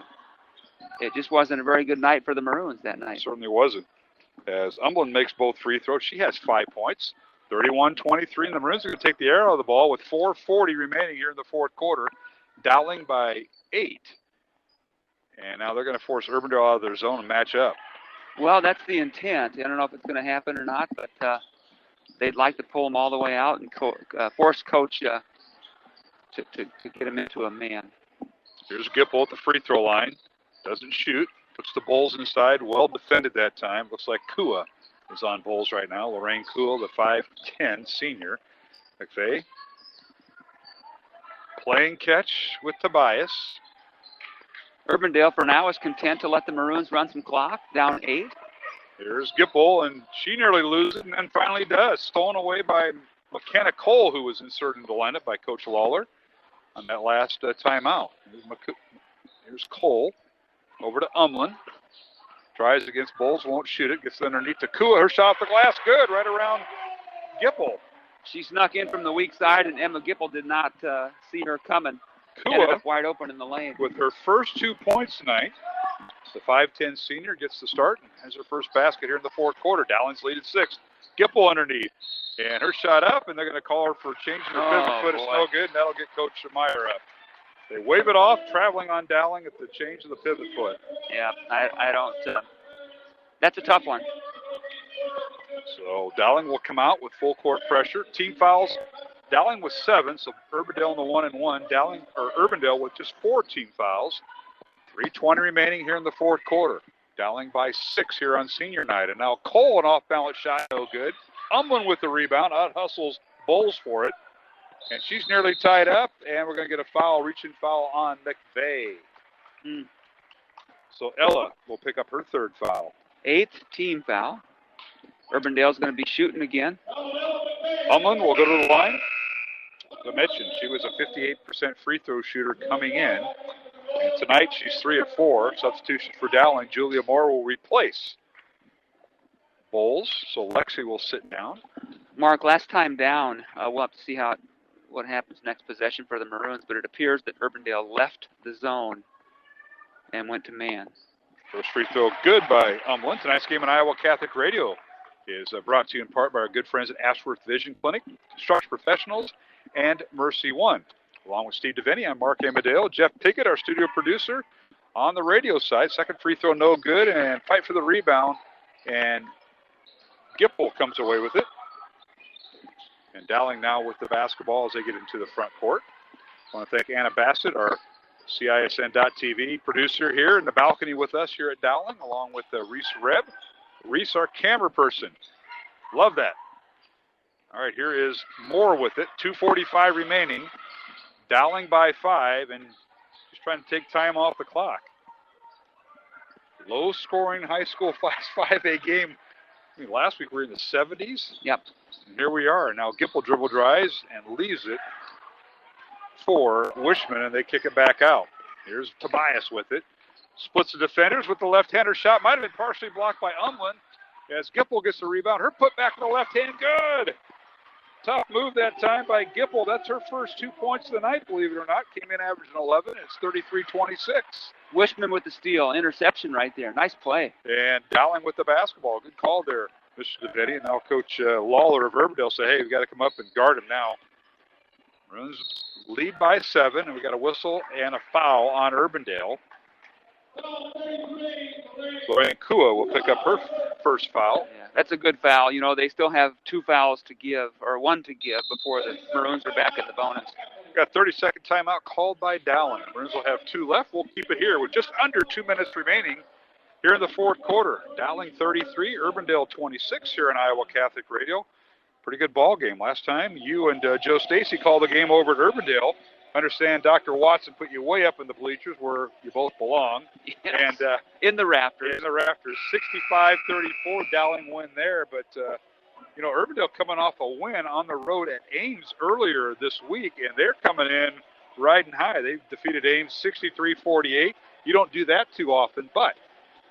It just wasn't a very good night for the Maroons that night. It certainly wasn't. As Umblin makes both free throws, she has 5 points, 31-23, and the Maroons are going to take the air out of the ball with 4:40 remaining here in the 4th quarter. Dowling by 8. And now they're going to force Urbandale out of their zone and match up. Well, that's the intent. I don't know if it's going to happen or not, but they'd like to pull them all the way out and force Coach to get him into a man. Here's Gipple at the free throw line. Doesn't shoot. Puts the Bulls inside. Well defended that time. Looks like Kua is on Bulls right now. Lorraine Kua, the 5'10 senior. McVeigh. Playing catch with Tobias. Urbandale for now is content to let the Maroons run some clock. Down 8. Here's Gipple, and she nearly loses and then finally does. Stolen away by McKenna Cole, who was inserted into the lineup by Coach Lawler on that last timeout. Here's Cole. Over to Umblin. Tries against Bulls, won't shoot it. Gets underneath to Kua. Her shot off the glass, good, right around Gipple. She snuck in from the weak side, and Emma Gipple did not see her coming. Kua, ended up wide open in the lane. With her first 2 points tonight, the 5'10 senior gets the start and has her first basket here in the 4th quarter. Dowling's lead at 6. Gipple underneath. And her shot up, and they're going to call her for changing her pivot foot. It's no good, and that'll get Coach Meyer up. They wave it off, traveling on Dowling at the change of the pivot foot. Yeah, I don't. That's a tough one. So Dowling will come out with full court pressure. Team fouls. Dowling with 7, so Urbandale in the 1-and-1. Urbandale with just 4 team fouls. 3:20 remaining here in the 4th quarter. Dowling by 6 here on senior night. And now Cole, an off-balance shot, no good. Umblin with the rebound, out-hustles Bowles for it. And she's nearly tied up, and we're going to get a foul, reaching foul on McVeigh. So Ella will pick up her 3rd foul. 8th team foul. Urbandale's going to be shooting again. Umblin will go to the line. As I mentioned, she was a 58% free throw shooter coming in. And tonight she's 3 of 4. Substitution for Dowling. Julia Moore will replace Bowles, so Lexi will sit down. Mark, last time down, we'll have to see what happens next possession for the Maroons, but it appears that Urbandale left the zone and went to man. First free throw good by Umblin. Tonight's game on Iowa Catholic Radio is brought to you in part by our good friends at Ashworth Vision Clinic, Construction Professionals, and Mercy One. Along with Steve DeVinny, I'm Mark Amadale. Jeff Pickett, our studio producer, on the radio side. Second free throw no good, and fight for the rebound, and Gipple comes away with it. And Dowling now with the basketball as they get into the front court. I want to thank Anna Bassett, our CISN.TV producer here in the balcony with us here at Dowling, along with Reese Reb. Reese, our camera person. Love that. All right, here is Moore with it. 2:45 remaining. Dowling by 5, and she's trying to take time off the clock. Low-scoring high school Class 5A game. I mean, last week we were in the 70s. Yep. And here we are. Now Gipple dribble drives and leaves it for Wishman, and they kick it back out. Here's Tobias with it. Splits the defenders with the left-hander shot. Might have been partially blocked by Umlin as Gipple gets the rebound. Her put back with the left hand. Good. Tough move that time by Gipple. That's her first 2 points of the night, believe it or not. Came in averaging 11. It's 33-26. Wishman with the steal. Interception right there. Nice play. And Dowling with the basketball. Good call there, Mr. DeVetti. And now Coach Lawler of Urbandale say, hey, we've got to come up and guard him now. Maroons lead by 7, and we got a whistle and a foul on Urbandale. Lorraine Kua will pick up her first foul. Yeah, that's a good foul. You know, they still have 2 fouls to give, or 1 to give, before the Maroons are back at the bonus. We've got a 30-second timeout called by Dowling. Maroons will have 2 left. We'll keep it here with just under 2 minutes remaining here in the fourth quarter. Dowling 33, Urbandale 26 here on Iowa Catholic Radio. Pretty good ball game. Last time, you and Joe Stacy called the game over at Urbandale. Understand Dr. Watson put you way up in the bleachers where you both belong. Yes. And in the rafters. In the rafters. 65-34, Dowling win there. But, you know, Urbandale coming off a win on the road at Ames earlier this week, and they're coming in riding high. They defeated Ames 63-48. You don't do that too often, but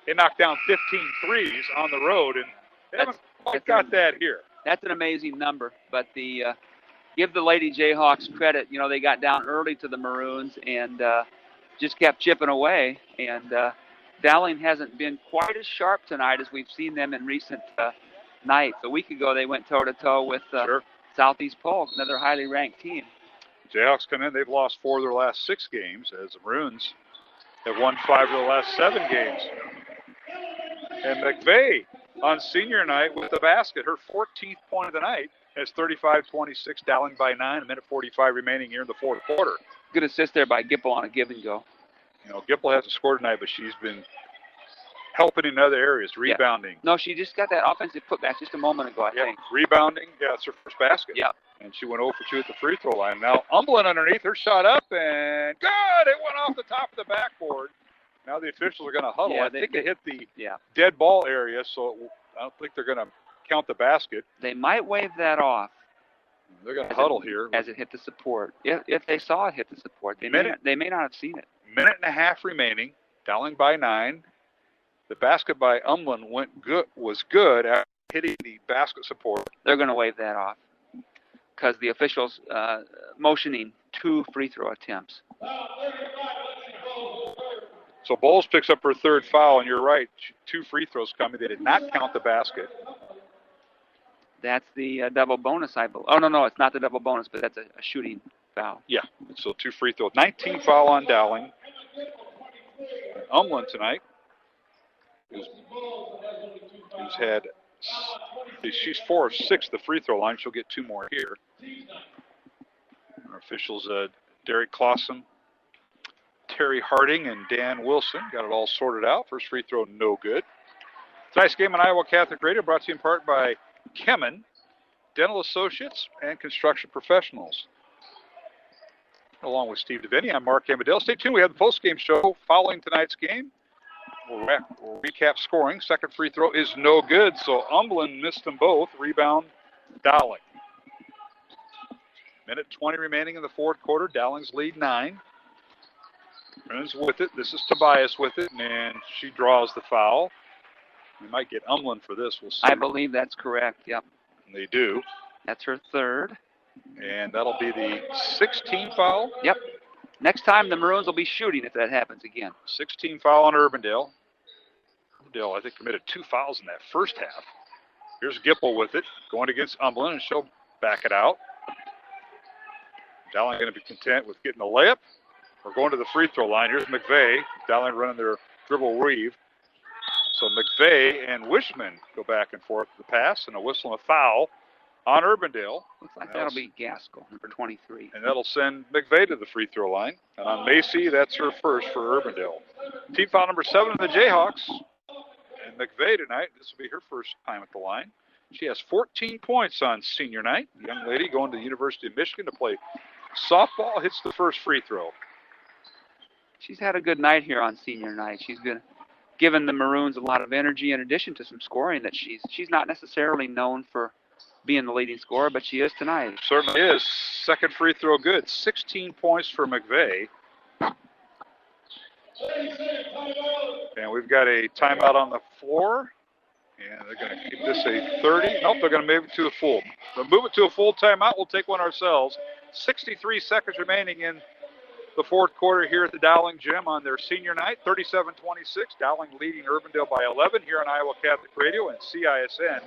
they knocked down 15 threes on the road, and they haven't quite got that here. That's an amazing number, but give the Lady Jayhawks credit. You know, they got down early to the Maroons and just kept chipping away. And Dowling hasn't been quite as sharp tonight as we've seen them in recent nights. A week ago, they went toe-to-toe with Southeast Polk, another highly ranked team. Jayhawks come in. They've lost 4 of their last 6 games, as the Maroons have won 5 of their last 7 games. And McVeigh on senior night with the basket, her 14th point of the night. It's 35-26, Dowling by 9, a minute 45 remaining here in the fourth quarter. Good assist there by Gipple on a give and go. You know, Gipple hasn't scored tonight, but she's been helping in other areas, rebounding. Yeah. No, she just got that offensive putback just a moment ago, I think. Rebounding, it's her first basket. Yeah. And she went 0 for 2 at the free throw line. Now, Umblin underneath her, shot up, and good! It went off the top of the backboard. Now the officials are going to huddle. Yeah, I think it hit the dead ball area, so I don't think they're going to count the basket. They might wave that off. They're going to huddle here. As it hit the support. If they saw it hit the support, they may not have seen it. Minute and a half remaining. Dowling by 9. The basket by Umlin was good after hitting the basket support. They're going to wave that off because the officials motioning 2 free throw attempts. So Bowles picks up her 3rd foul, and you're right. 2 free throws coming. They did not count the basket. That's the double bonus, I believe. Oh, no, it's not the double bonus, but that's a shooting foul. Yeah, so 2 free throws. 19 foul on Dowling. Umlin tonight, who's had, she's 4 of 6 at the free throw line. She'll get 2 more here. Our officials, Derek Clausen, Terry Harding, and Dan Wilson got it all sorted out. First free throw, no good. Tonight's game on Iowa Catholic Radio brought to you in part by Kemen, Dental Associates, and Construction Professionals. Along with Steve DeVinny, I'm Mark Amadale. Stay tuned. We have the post-game show following tonight's game. We'll recap scoring. Second free throw is no good, so Umblin missed them both. Rebound, Dowling. Minute 20 remaining in the fourth quarter. Dowling's lead 9. Runs with it. This is Tobias with it, and she draws the foul. We might get Umlin for this. We'll see. I believe that's correct, yep. And they do. That's her 3rd. And that'll be the 16th foul. Yep. Next time the Maroons will be shooting if that happens again. 16 foul on Urbandale. Urbandale, I think, committed 2 fouls in that first half. Here's Gipple with it, going against Umlin, and she'll back it out. Dowling going to be content with getting a layup. We're going to the free throw line. Here's McVeigh. Dowling running their dribble weave. So McVeigh and Wishman go back and forth the pass, and a whistle and a foul on Urbandale. Looks like that'll be Gaskell, number 23. And that'll send McVeigh to the free throw line. And on Macy, that's her first for Urbandale. Team foul number 7 of the Jayhawks. And McVeigh tonight, this will be her first time at the line. She has 14 points on senior night. The young lady going to the University of Michigan to play softball hits the first free throw. she's had a good night here on senior night. She's been giving the Maroons a lot of energy in addition to some scoring that she's not necessarily known for being the leading scorer, but she is tonight. Certainly is. Second free throw good. 16 points for McVeigh. And we've got a timeout on the floor. And they're going to keep this a 30. Nope, they're going to move it to a full. They'll move it to a full timeout. We'll take one ourselves. 63 seconds remaining in the fourth quarter here at the Dowling Gym on their senior night. 37-26. Dowling leading Urbandale by 11 here on Iowa Catholic Radio and CISN.TV.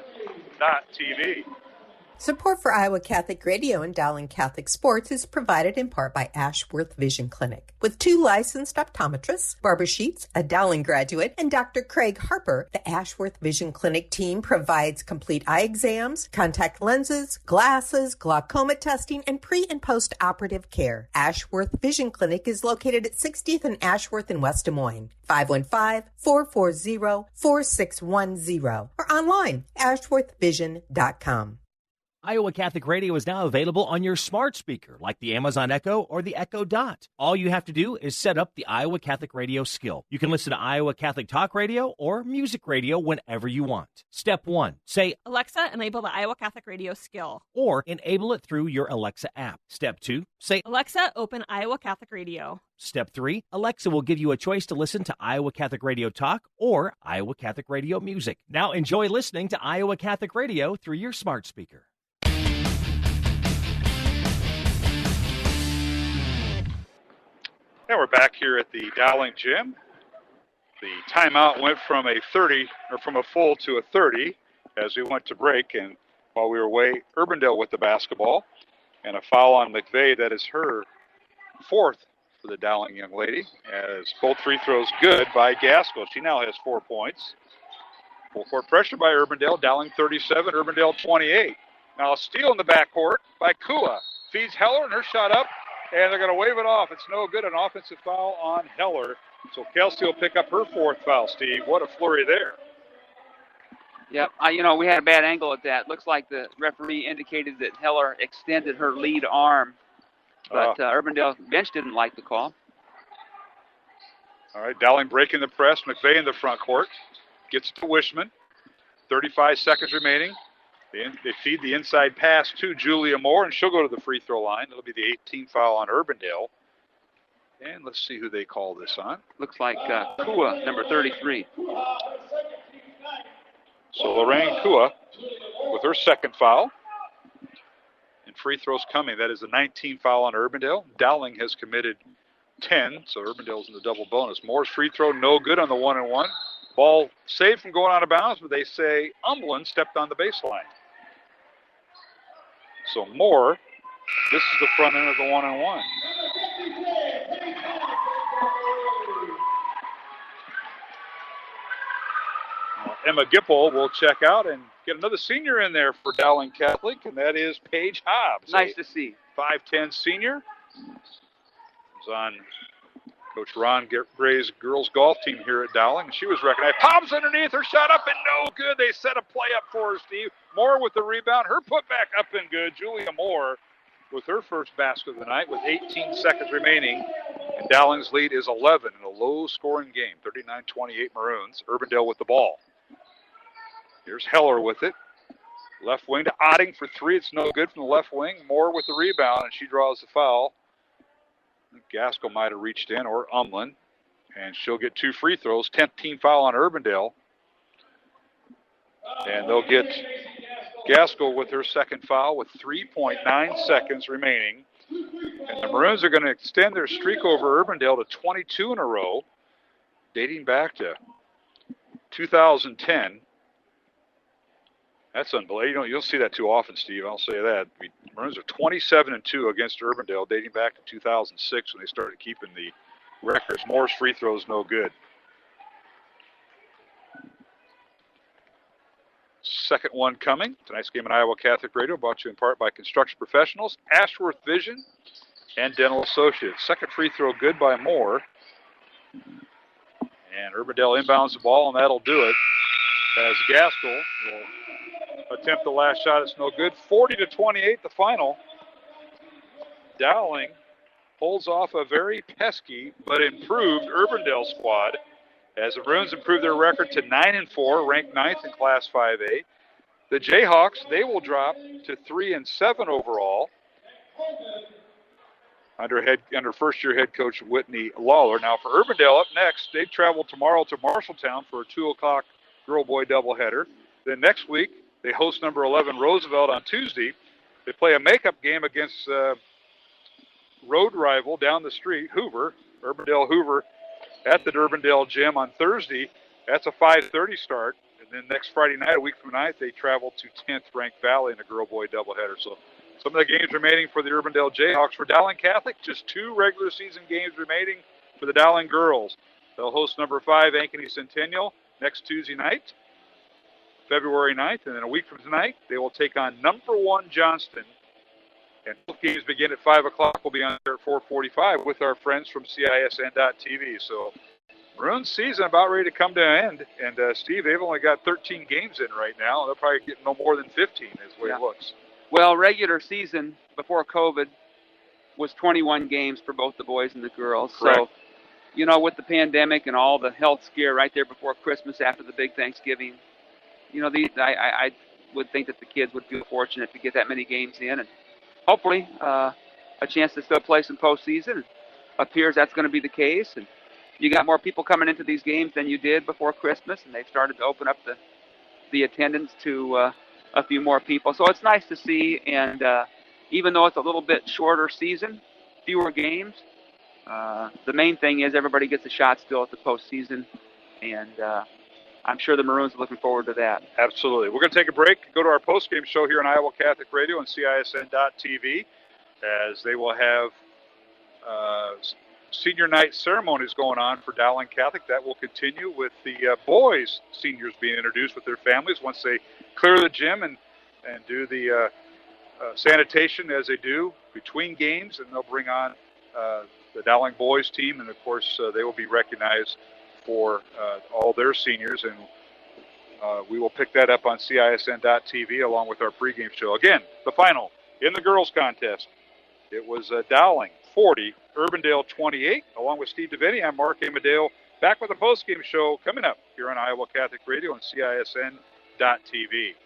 Support for Iowa Catholic Radio and Dowling Catholic Sports is provided in part by Ashworth Vision Clinic. With 2 licensed optometrists, Barbara Sheets, a Dowling graduate, and Dr. Craig Harper, the Ashworth Vision Clinic team provides complete eye exams, contact lenses, glasses, glaucoma testing, and pre- and post-operative care. Ashworth Vision Clinic is located at 60th and Ashworth in West Des Moines. 515-440-4610 or online, ashworthvision.com. Iowa Catholic Radio is now available on your smart speaker, like the Amazon Echo or the Echo Dot. All you have to do is set up the Iowa Catholic Radio skill. You can listen to Iowa Catholic Talk Radio or Music Radio whenever you want. Step 1, say, Alexa, enable the Iowa Catholic Radio skill. Or enable it through your Alexa app. Step 2, say, Alexa, open Iowa Catholic Radio. Step 3, Alexa will give you a choice to listen to Iowa Catholic Radio Talk or Iowa Catholic Radio Music. Now enjoy listening to Iowa Catholic Radio through your smart speaker. And we're back here at the Dowling Gym. The timeout went from a full to a 30 as we went to break. And while we were away, Urbandale with the basketball. And a foul on McVeigh. That is her fourth for the Dowling young lady. As both free throws good by Gaskell. She now has 4 points. Full court pressure by Urbandale. Dowling 37, Urbandale 28. Now a steal in the backcourt by Kua. Feeds Heller and her shot up. And they're going to wave it off. It's no good. An offensive foul on Heller. So Kelsey will pick up her fourth foul, Steve. What a flurry there. Yep. We had a bad angle at that. Looks like the referee indicated that Heller extended her lead arm. But Urbandale bench didn't like the call. All right, Dowling breaking the press. McVeigh in the front court. Gets to Wishman. 35 seconds remaining. They feed the inside pass to Julia Moore, and she'll go to the free throw line. It'll be the 18th foul on Urbandale. And let's see who they call this on. Looks like Kua, number 33. So Lorraine Kua with her second foul. And free throws coming. That is the 19th foul on Urbandale. Dowling has committed 10, so Urbandale's in the double bonus. Moore's free throw no good on the 1-and-1. Ball saved from going out of bounds, but they say Umblin stepped on the baseline. So Moore, this is the front end of the 1-and-1. Emma Gipple will check out and get another senior in there for Dowling Catholic, and that is Paige Hobbs. Nice to see. 5'10 senior. Comes on Coach Ron Gray's girls golf team here at Dowling. She was recognized. Hobbs underneath, her shot up and no good. They set a play up for her, Steve. Moore with the rebound. Her putback up and good. Julia Moore with her first basket of the night with 18 seconds remaining. And Dowling's lead is 11 in a low-scoring game. 39-28 Maroons. Urbandale with the ball. Here's Heller with it. Left wing to Otting for three. It's no good from the left wing. Moore with the rebound, and she draws the foul. Gaskell might have reached in, or Umlin. And she'll get two free throws. 10th team foul on Urbandale. And they'll get Gaskell with her second foul with 3.9 seconds remaining. And the Maroons are going to extend their streak over Urbandale to 22 in a row, dating back to 2010. That's unbelievable. You'll see that too often, Steve. I'll say that. The Maroons are 27-2 against Urbandale, dating back to 2006 when they started keeping the records. Moore's free throws no good. Second one coming. Tonight's game on Iowa Catholic Radio, brought to you in part by Construction Professionals, Ashworth Vision, and Dental Associates. Second free throw good by Moore. And Urbandale inbounds the ball, and that'll do it as Gaskell will attempt the last shot. It's no good. 40-28, the final. Dowling holds off a very pesky but improved Urbandale squad as the Maroons improve their record to 9-4, ranked 9th in Class 5A. The Jayhawks, they will drop to 3-7 overall under first-year head coach Whitney Lawler. Now for Urbandale, up next, they travel tomorrow to Marshalltown for a 2 o'clock girl-boy doubleheader. Then next week, they host number 11 Roosevelt on Tuesday. They play a makeup game against road rival down the street, Hoover, Urbandale Hoover, at the Urbandale Gym on Thursday. That's a 5:30 start. And then next Friday night, a week from tonight, they travel to 10th-ranked Valley in a girl-boy doubleheader. So some of the games remaining for the Urbandale Jayhawks. For Dowling Catholic, just 2 regular season games remaining for the Dowling girls. They'll host number 5 Ankeny Centennial next Tuesday night, February 9th. And then a week from tonight, they will take on number 1 Johnston. And both games begin at 5 o'clock. We'll be on there at 4:45 with our friends from CISN.TV. So Maroons season about ready to come to an end. And, Steve, they've only got 13 games in right now. They'll probably get no more than 15 is the way it looks. Well, regular season before COVID was 21 games for both the boys and the girls. Correct. So, you know, with the pandemic and all the health scare right there before Christmas after the big Thanksgiving, you know, I would think that the kids would feel fortunate to get that many games in. And hopefully a chance to still play some postseason. It appears that's going to be the case. And you got more people coming into these games than you did before Christmas, and they've started to open up the attendance to a few more people. So it's nice to see, and even though it's a little bit shorter season, fewer games, the main thing is everybody gets a shot still at the postseason, and I'm sure the Maroons are looking forward to that. Absolutely. We're going to take a break, go to our postgame show here on Iowa Catholic Radio and CISN.TV, as they will have senior night ceremonies going on for Dowling Catholic. That will continue with the boys' seniors being introduced with their families once they clear the gym and do the sanitation as they do between games, and they'll bring on the Dowling boys team, and of course they will be recognized for all their seniors, and we will pick that up on CISN.TV along with our pregame show. Again, the final in the girls contest, it was Dowling 40, Urbandale 28. Along with Steve DeVinny, I'm Mark Amadale, back with a postgame show coming up here on Iowa Catholic Radio and CISN.TV.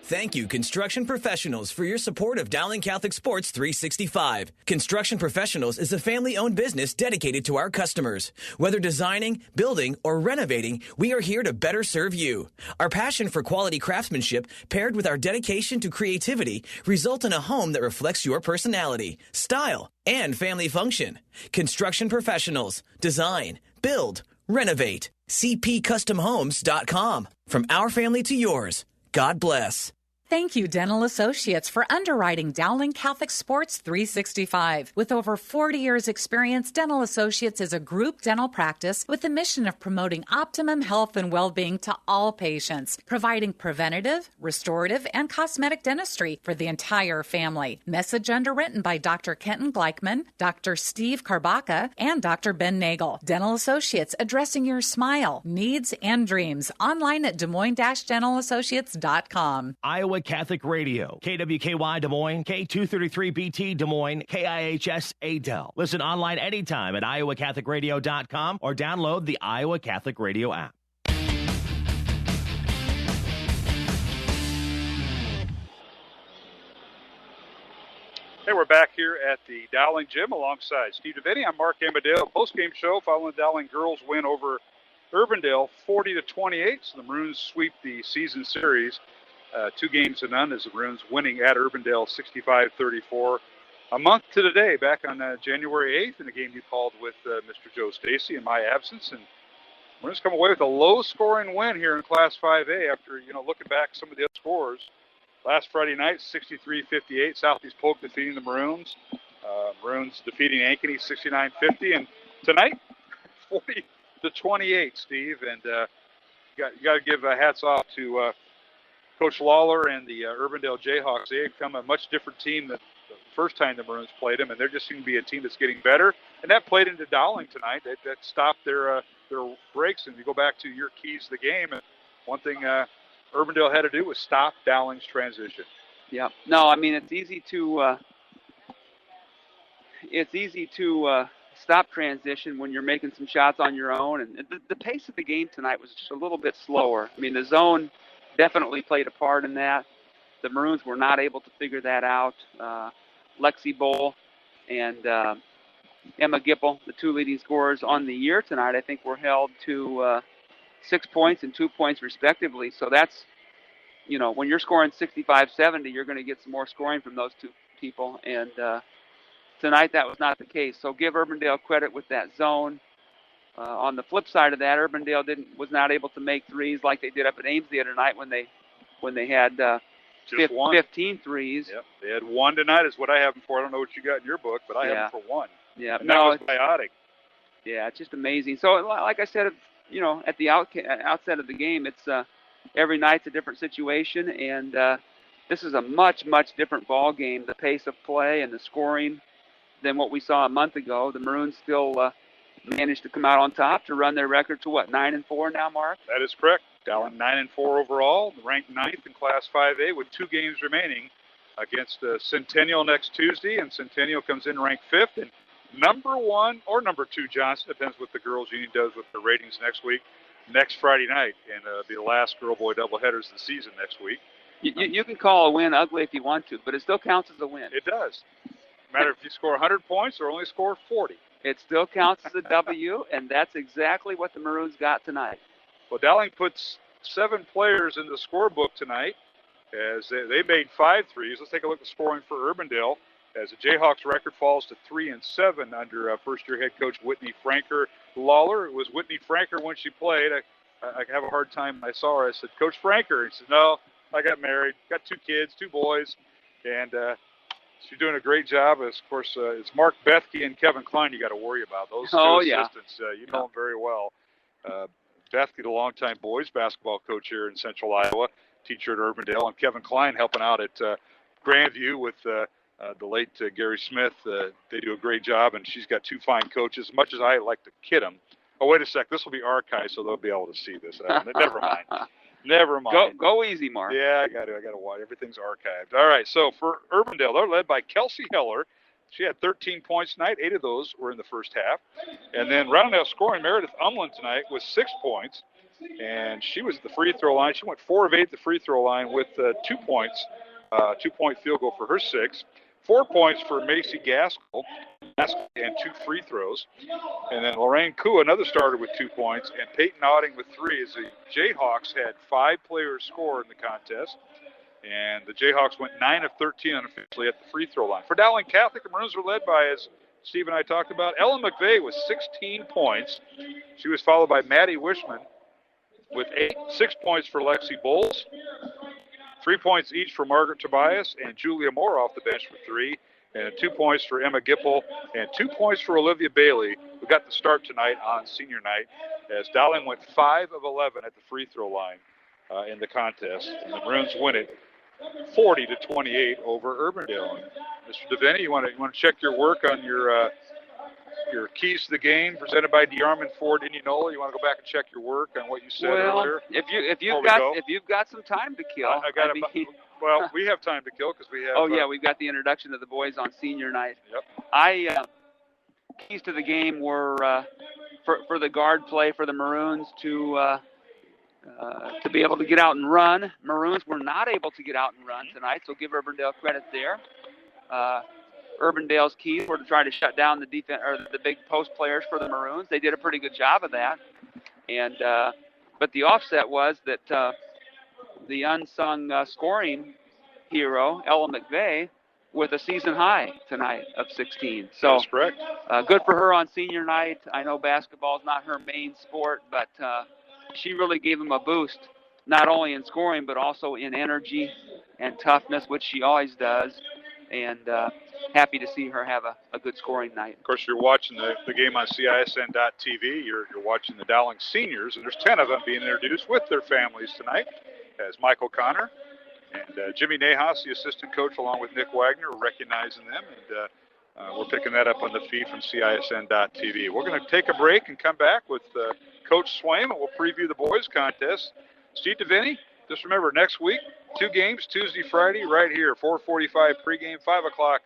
Thank you, Construction Professionals, for your support of Dowling Catholic Sports 365. Construction Professionals is a family-owned business dedicated to our customers. Whether designing, building, or renovating, we are here to better serve you. Our passion for quality craftsmanship, paired with our dedication to creativity, result in a home that reflects your personality, style, and family function. Construction Professionals. Design, build, renovate. CPCustomHomes.com. From our family to yours. God bless. Thank you, Dental Associates, for underwriting Dowling Catholic Sports 365. With over 40 years' experience, Dental Associates is a group dental practice with the mission of promoting optimum health and well-being to all patients, providing preventative, restorative, and cosmetic dentistry for the entire family. Message underwritten by Dr. Kenton Gleichman, Dr. Steve Karbaka, and Dr. Ben Nagel. Dental Associates, addressing your smile, needs, and dreams. Online at Des Moines-DentalAssociates.com. Iowa Catholic Radio, KWKY Des Moines, K233BT Des Moines, KIHS Adel. Listen online anytime at iowacatholicradio.com or download the Iowa Catholic Radio app. Hey, we're back here at the Dowling Gym alongside Steve DeVinny. I'm Mark Amadale. Postgame show following the Dowling girls win over Urbandale 40-28. So the Maroons sweep the season series 2-0 as the Maroons winning at Urbandale 65-34. A month to today, back on January 8th in the game you called with Mr. Joe Stacy in my absence. And Maroons come away with a low-scoring win here in Class 5A after, looking back some of the other scores. Last Friday night, 63-58, Southeast Polk defeating the Maroons. Maroons defeating Ankeny 69-50. And tonight, 40-28, Steve. And you got to give hats off to Coach Lawler and the Urbandale Jayhawks. They have become a much different team than the first time the Maroons played them, and they're just seem to be a team that's getting better. And that played into Dowling tonight. That stopped their breaks. And you go back to your keys to the game, and one thing Urbandale had to do was stop Dowling's transition. Yeah. No, I mean, it's easy to it's easy to stop transition when you're making some shots on your own. And the pace of the game tonight was just a little bit slower. I mean, the zone definitely played a part in that. The Maroons were not able to figure that out. Lexi Bowl and Emma Gipple, the two leading scorers on the year tonight, I think were held to 6 points and 2 points respectively. So that's, when you're scoring 65-70, you're going to get some more scoring from those two people. And tonight that was not the case. So give Urbandale credit with that zone. On the flip side of that, Urbandale was not able to make threes like they did up at Ames the other night when they had 15 threes. Yep. They had one tonight is what I have them for. I don't know what you got in your book, but I have them for one. Yeah, and that was biotic. Yeah, it's just amazing. So, like I said, at the outset of the game, it's every night's a different situation, and this is a much, much different ball game. The pace of play and the scoring than what we saw a month ago. The Maroons still managed to come out on top to run their record to 9-4 now, Mark? That is correct. Dowling 9-4 overall, ranked 9th in Class 5A with 2 games remaining against Centennial next Tuesday, and Centennial comes in ranked 5th. And number 1 or number 2, Johnson, depends what the girls' union does with the ratings next week, next Friday night, and be the last girl-boy doubleheaders of the season next week. You can call a win ugly if you want to, but it still counts as a win. It does. No matter if you score 100 points or only score 40. It still counts as a W, and that's exactly what the Maroons got tonight. Well, Dowling puts 7 players in the scorebook tonight as they made 5 threes. Let's take a look at scoring for Urbandale as the Jayhawks record falls to 3-7 under first-year head coach Whitney Franker-Lawler. It was Whitney Franker when she played. I have a hard time. I saw her. I said, Coach Franker. He said, no, I got married, got 2 kids, 2 boys, and she's doing a great job. Of course, it's Mark Bethke and Kevin Klein you got to worry about. Those 2 assistants, you know them very well. Bethke, the longtime boys basketball coach here in Central Iowa, teacher at Urbandale, and Kevin Klein helping out at Grandview with the late Gary Smith. They do a great job, and she's got 2 fine coaches. As much as I like to kid them. Oh, wait a sec. This will be archived, so they'll be able to see this. Never mind. Never mind. Go easy, Mark. Yeah, I got to watch. Everything's archived. All right, so for Urbandale, they're led by Kelsey Heller. She had 13 points tonight. 8 of those were in the first half. And then rounding out scoring, Meredith Umland tonight with 6 points. And she was at the free throw line. She went 4 of 8 at the free throw line with 2 points. 2-point field goal for her 6. 4 points for Macy Gaskell and 2 free throws. And then Lorraine Kua, another starter with 2 points. And Peyton Otting with 3 as the Jayhawks had 5 players score in the contest. And the Jayhawks went 9 of 13 unofficially at the free throw line. For Dowling Catholic, the Maroons were led by, as Steve and I talked about, Ellen McVeigh with 16 points. She was followed by Maddie Wishman with 6 points for Lexi Bowles, 3 points each for Margaret Tobias and Julia Moore off the bench for 3, and 2 points for Emma Gipple and 2 points for Olivia Bailey, who got the start tonight on senior night, as Dowling went 5 of 11 at the free throw line in the contest. And the Maroons win it 40-28 over Urbandale. And Mr. DeVinny, you want to check your work on your keys to the game presented by DeArmond Ford Indianola? You want to go back and check your work on what you said earlier? If you've got some time to kill, well, we have time to kill because we have. We've got the introduction of the boys on senior night. Yep. Keys to the game were for the guard play for the Maroons to be able to get out and run. Maroons were not able to get out and run tonight, so give Urbandale credit there. Urbandale's keys were to try to shut down the defense or the big post players for the Maroons. They did a pretty good job of that. And but the offset was that the unsung scoring hero, Ella McVeigh, with a season high tonight of 16. So that's correct. Good for her on senior night. I know basketball is not her main sport, but she really gave them a boost, not only in scoring, but also in energy and toughness, which she always does. And happy to see her have a good scoring night. Of course, you're watching the game on CISN.TV. You're watching the Dowling seniors, and there's 10 of them being introduced with their families tonight, as Michael Connor and Jimmy Nahas, the assistant coach, along with Nick Wagner, are recognizing them, and we're picking that up on the feed from CISN.TV. We're going to take a break and come back with Coach Swaim, and we'll preview the boys' contest. Steve DeVinny, just remember, next week, 2 games, Tuesday, Friday, right here, 4:45 pregame, 5 o'clock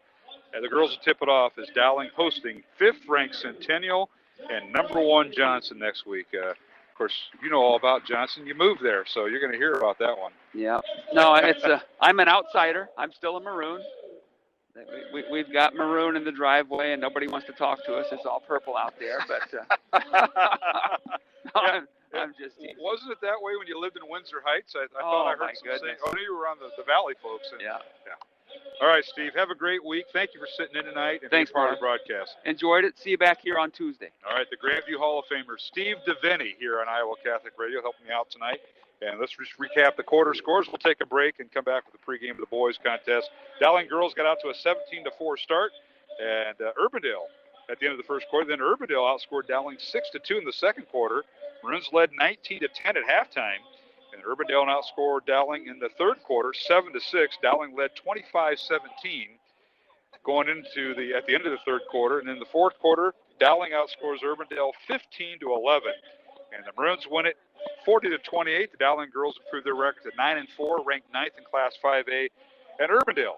And the girls will tip it off as Dowling hosting 5th-ranked Centennial and number 1 Johnson next week. Of course, you know all about Johnson. You moved there, so you're going to hear about that one. Yeah. No, I'm an outsider. I'm still a Maroon. We've got maroon in the driveway, and nobody wants to talk to us. It's all purple out there. But I'm just teasing. Wasn't it that way when you lived in Windsor Heights? I thought I heard some say, oh, you were on the Valley folks. Yeah. All right, Steve. Have a great week. Thank you for sitting in tonight and being part of the broadcast. Enjoyed it. See you back here on Tuesday. All right, the Grandview Hall of Famer Steve DeVinny here on Iowa Catholic Radio helping me out tonight. And let's just recap the quarter scores. We'll take a break and come back with the pregame of the boys contest. Dowling girls got out to a 17-4 start, and Urbandale at the end of the first quarter. Then Urbandale outscored Dowling 6-2 in the second quarter. Maroons led 19-10 at halftime, and Urbandale outscored Dowling in the third quarter 7-6. Dowling led 25-17 going into at the end of the third quarter, and in the fourth quarter, Dowling outscores Urbandale 15-11, and the Maroons win it 40-28. The Dowling girls improved their record to 9-4, ranked 9th in Class 5A. And Urbandale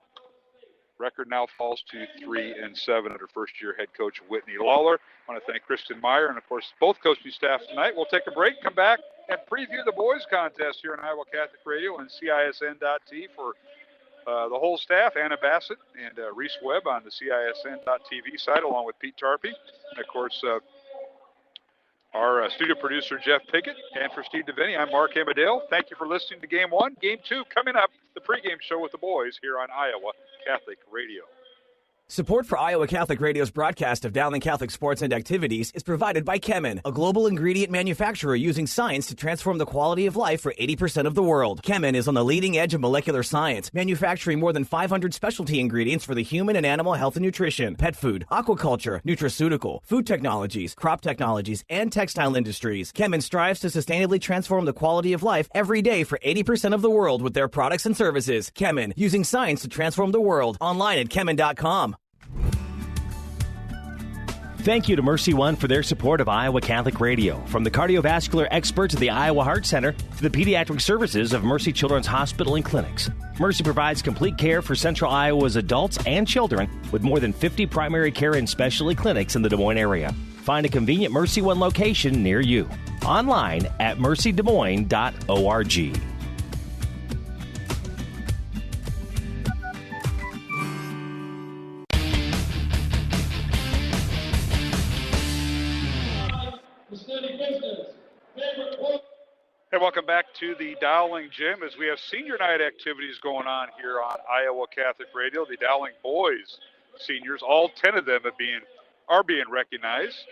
record now falls to 3-7 under first-year head coach Whitney Lawler. I want to thank Kristen Meyer and, of course, both coaching staff tonight. We'll take a break, come back, and preview the boys contest here on Iowa Catholic Radio and CISN.T for the whole staff, Anna Bassett and Reese Webb on the CISN.TV side, along with Pete Tarpey. And, of course, our studio producer, Jeff Pickett. And for Steve DeVinny, I'm Mark Amadale. Thank you for listening to Game 1. Game 2 coming up, the pregame show with the boys here on Iowa Catholic Radio. Support for Iowa Catholic Radio's broadcast of Dowling Catholic sports and activities is provided by Chemin, a global ingredient manufacturer using science to transform the quality of life for 80% of the world. Chemin is on the leading edge of molecular science, manufacturing more than 500 specialty ingredients for the human and animal health and nutrition, pet food, aquaculture, nutraceutical, food technologies, crop technologies, and textile industries. Chemin strives to sustainably transform the quality of life every day for 80% of the world with their products and services. Chemin, using science to transform the world. Online at chemin.com. Thank you to Mercy One for their support of Iowa Catholic Radio. From the cardiovascular experts at the Iowa Heart Center to the pediatric services of Mercy Children's Hospital and Clinics, Mercy provides complete care for Central Iowa's adults and children with more than 50 primary care and specialty clinics in the Des Moines area. Find a convenient Mercy One location near you. Online at mercydesmoines.org. Hey, welcome back to the Dowling Gym as we have senior night activities going on here on Iowa Catholic Radio. The Dowling boys seniors, all 10 of them are being recognized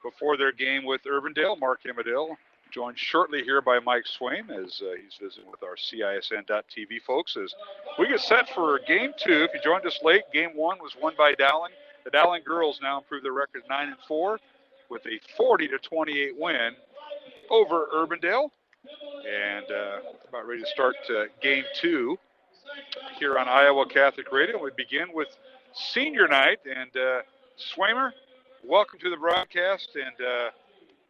before their game with Urbandale. Mark Amadale joined shortly here by Mike Swain as he's visiting with our CISN.TV folks as we get set for Game 2. If you joined us late, Game 1 was won by Dowling. The Dowling girls now improve their record 9-4 with a 40-28 win over Urbandale. And about ready to start Game 2 here on Iowa Catholic Radio. We begin with senior night. And Swamer, welcome to the broadcast. And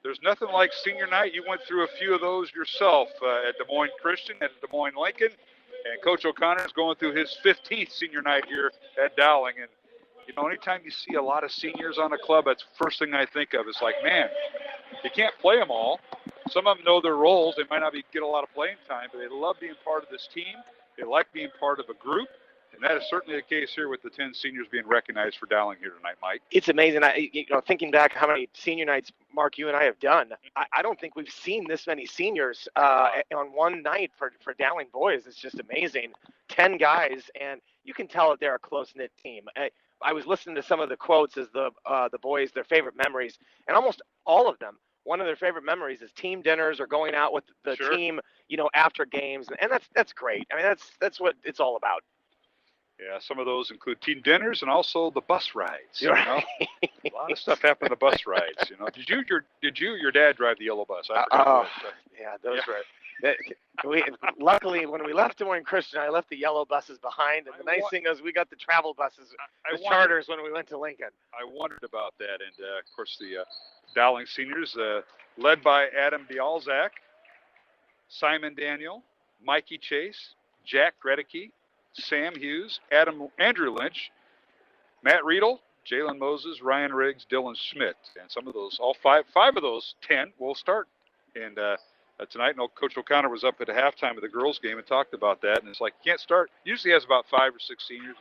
there's nothing like senior night. You went through a few of those yourself at Des Moines Christian, at Des Moines Lincoln. And Coach O'Connor is going through his 15th senior night here at Dowling. And, you know, anytime you see a lot of seniors on a club, that's the first thing I think of. It's like, man, you can't play them all. Some of them know their roles. They might not get a lot of playing time, but they love being part of this team. They like being part of a group. And that is certainly the case here with the 10 seniors being recognized for Dowling here tonight, Mike. It's amazing. Thinking back how many senior nights, Mark, you and I have done, I don't think we've seen this many seniors on one night for Dowling boys. It's just amazing. 10 guys, and you can tell that they're a close-knit team. I was listening to some of the quotes as the boys, their favorite memories, and almost all of them, one of their favorite memories is team dinners or going out with the team, after games, and that's great. I mean, that's what it's all about. Yeah, some of those include team dinners and also the bus rides. You know? A lot of stuff happened to bus rides. Did your dad drive the yellow bus? Those were. Luckily, when we left Des Moines Christian, I left the yellow buses behind, and the nice thing is we got the travel buses, the charters when we went to Lincoln. I wondered about that, and of course the Dowling seniors, led by Adam Bialzak, Simon Daniel, Mikey Chase, Jack Gredicke, Sam Hughes, Andrew Lynch, Matt Riedel, Jalen Moses, Ryan Riggs, Dylan Schmidt. And some of those, all five of those 10 will start. And tonight, Coach O'Connor was up at the halftime of the girls' game and talked about that. And it's like, you can't start. Usually has about 5 or 6 seniors.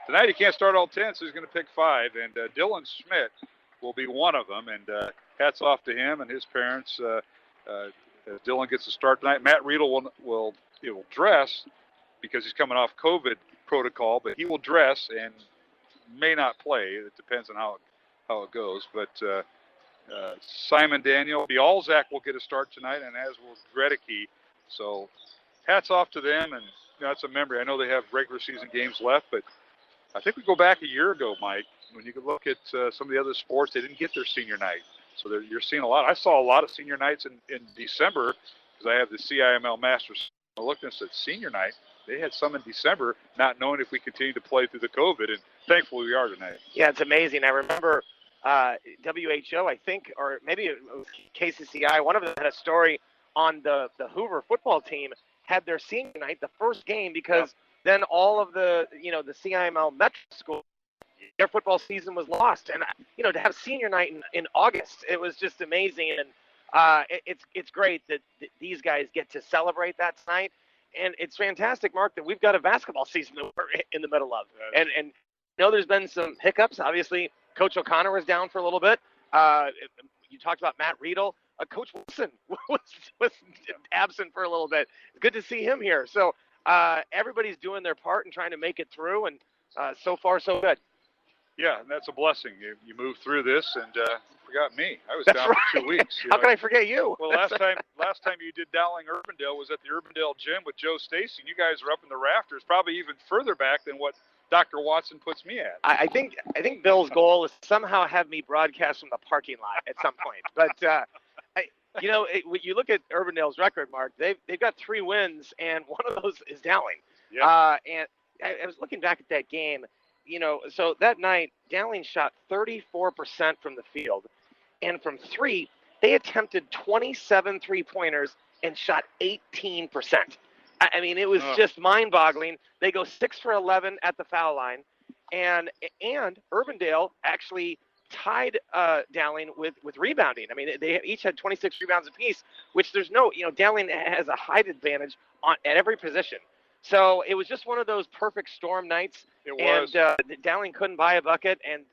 Tonight, he can't start all 10, so he's going to pick 5. And Dylan Schmidt will be one of them. And hats off to him and his parents. Dylan gets to start tonight. Matt Riedel will dress because he's coming off COVID protocol, but he will dress and may not play. It depends on how it goes. But Simon Daniel, Bialzak will get a start tonight, and as will Gregory. So hats off to them, and that's a memory. I know they have regular season games left, but I think we go back a year ago, Mike, when you could look at some of the other sports, they didn't get their senior night. So you're seeing a lot. I saw a lot of senior nights in December because I have the CIML Masters. I looked and said senior night. They had some in December, not knowing if we continue to play through the COVID, and thankfully we are tonight. Yeah, it's amazing. I remember WHO, I think, or maybe it was KCCI, one of them had a story on the Hoover football team had their senior night, the first game, because then all of the CIML Metro School, their football season was lost. And, to have senior night in August, it was just amazing. And it's great that these guys get to celebrate that tonight. And it's fantastic, Mark, that we've got a basketball season that we're in the middle of. And there's been some hiccups. Obviously, Coach O'Connor was down for a little bit. You talked about Matt Riedel. Coach Wilson was absent for a little bit. It's good to see him here. So everybody's doing their part and trying to make it through, and so far, so good. Yeah, and that's a blessing. You move through this, and forgot me. I was That's down right. for 2 weeks. How can I forget you? Well, last time you did Dowling Urbandale was at the Urbandale gym with Joe Stacy. You guys are up in the rafters, probably even further back than what Dr. Watson puts me at. I think Bill's goal is somehow have me broadcast from the parking lot at some point. But when you look at Urbandale's record, Mark, they've got 3 wins, and one of those is Dowling. Yeah. And I was looking back at that game. So that night, Dowling shot 34% from the field. And from 3, they attempted 27 three-pointers and shot 18%. I mean, it was just mind-boggling. They go 6 for 11 at the foul line. And Urbandale actually tied Dowling with rebounding. I mean, they each had 26 rebounds apiece, which there's no, Dowling has a height advantage at every position. So it was just one of those perfect storm nights. It was. And Dowling couldn't buy a bucket and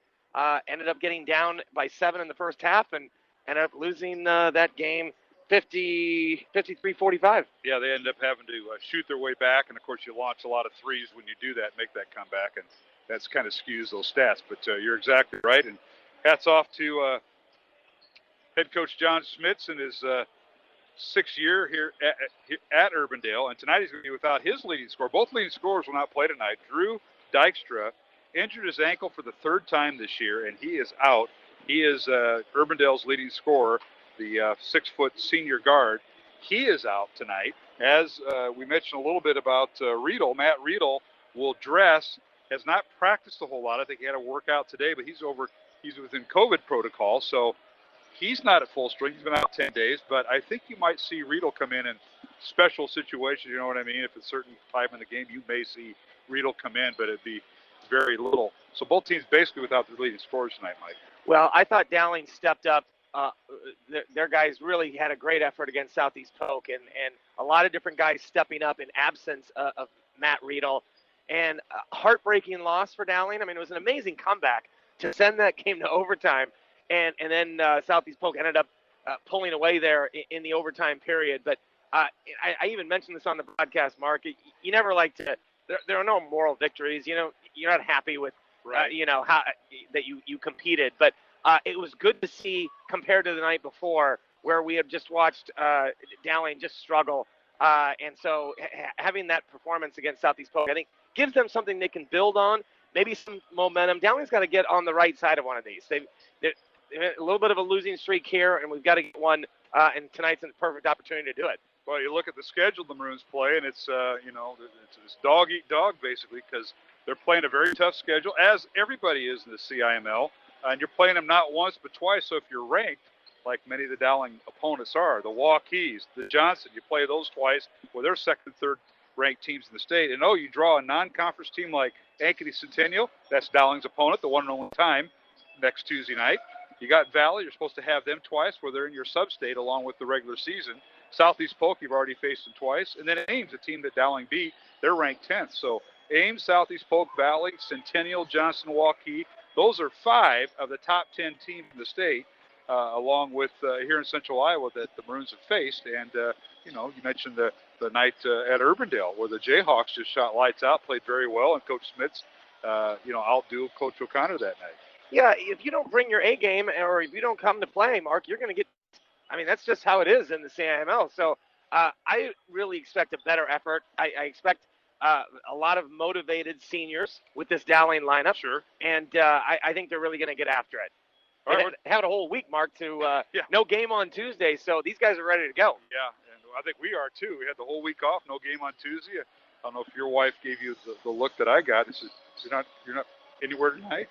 ended up getting down by 7 in the first half and ended up losing that game 53-45. Yeah, they ended up having to shoot their way back. And, of course, you launch a lot of threes when you do that, make that comeback. And that's kind of skews those stats. But you're exactly right. And hats off to head coach John Schmitz and his 6th year here at Urbandale. And tonight he's going to be without his leading scorer. Both leading scorers will not play tonight. Drew Dykstra injured his ankle for the 3rd time this year, and he is out. He is Urbandale's leading scorer, the 6-foot senior guard. He is out tonight. As we mentioned a little bit about Riedel, Matt Riedel will dress, has not practiced a whole lot. I think he had a workout today, but he's within COVID protocol, so he's not at full strength. He's been out 10 days, but I think you might see Riedel come in special situations, you know what I mean? If it's a certain time in the game, you may see Riedel come in, but it'd be very little. So both teams basically without their leading scorers tonight, Mike. Well, I thought Dowling stepped up. Their guys really had a great effort against Southeast Polk, and a lot of different guys stepping up in absence of Matt Riedel. And a heartbreaking loss for Dowling. I mean, it was an amazing comeback to send that game to overtime. And then Southeast Polk ended up pulling away there in the overtime period. But I even mentioned this on the broadcast, Mark. You never like to – there are no moral victories. You're not happy with, right. How that you competed. But it was good to see compared to the night before where we have just watched Dowling just struggle. And so having that performance against Southeast Polk, I think, gives them something they can build on, maybe some momentum. Dowling's got to get on the right side of one of these. They've a little bit of a losing streak here, and we've got to get one, and tonight's a perfect opportunity to do it. Well, you look at the schedule the Maroons play, and it's, it's dog-eat-dog, basically, because they're playing a very tough schedule, as everybody is in the CIML, and you're playing them not once but twice. So if you're ranked, like many of the Dowling opponents are, the Waukees, the Johnson, you play those twice, well, they're 2nd and 3rd ranked teams in the state. And, you draw a non-conference team like Ankeny Centennial, that's Dowling's opponent, the one and only time, next Tuesday night. You got Valley, you're supposed to have them twice where they're in your sub-state along with the regular season. Southeast Polk, you've already faced them twice. And then Ames, a team that Dowling beat, they're ranked 10th. So Ames, Southeast Polk, Valley, Centennial, Johnson, Waukee, those are 5 of the top 10 teams in the state, along with here in Central Iowa that the Maroons have faced. And, you mentioned the night at Urbandale where the Jayhawks just shot lights out, played very well, and Coach Smits, outdo Coach O'Connor that night. Yeah, if you don't bring your A game or if you don't come to play, Mark, you're going to get – I mean, that's just how it is in the CIML. So I really expect a better effort. I expect a lot of motivated seniors with this Dowling lineup. Sure. And I think they're really going to get after it. They had a whole week, Mark, to no game on Tuesday, so these guys are ready to go. Yeah, and I think we are too. We had the whole week off, no game on Tuesday. I don't know if your wife gave you the look that I got. She said, you're not anywhere tonight?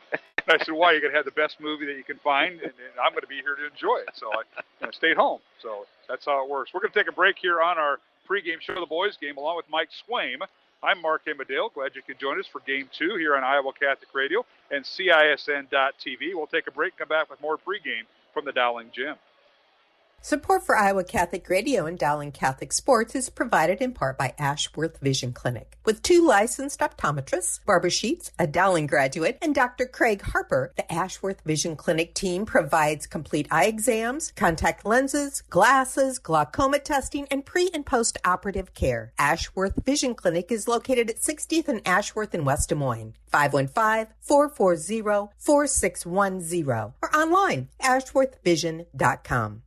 And I said, why? You're going to have the best movie that you can find, and I'm going to be here to enjoy it. So I stayed home. So that's how it works. We're going to take a break here on our pregame Show the Boys game along with Mike Swaim. I'm Mark Amadale. Glad you could join us for Game 2 here on Iowa Catholic Radio and CISN.TV. We'll take a break and come back with more pregame from the Dowling Gym. Support for Iowa Catholic Radio and Dowling Catholic Sports is provided in part by Ashworth Vision Clinic. With 2 licensed optometrists, Barbara Sheets, a Dowling graduate, and Dr. Craig Harper, the Ashworth Vision Clinic team provides complete eye exams, contact lenses, glasses, glaucoma testing, and pre- and post-operative care. Ashworth Vision Clinic is located at 60th and Ashworth in West Des Moines. 515-440-4610 or online, ashworthvision.com.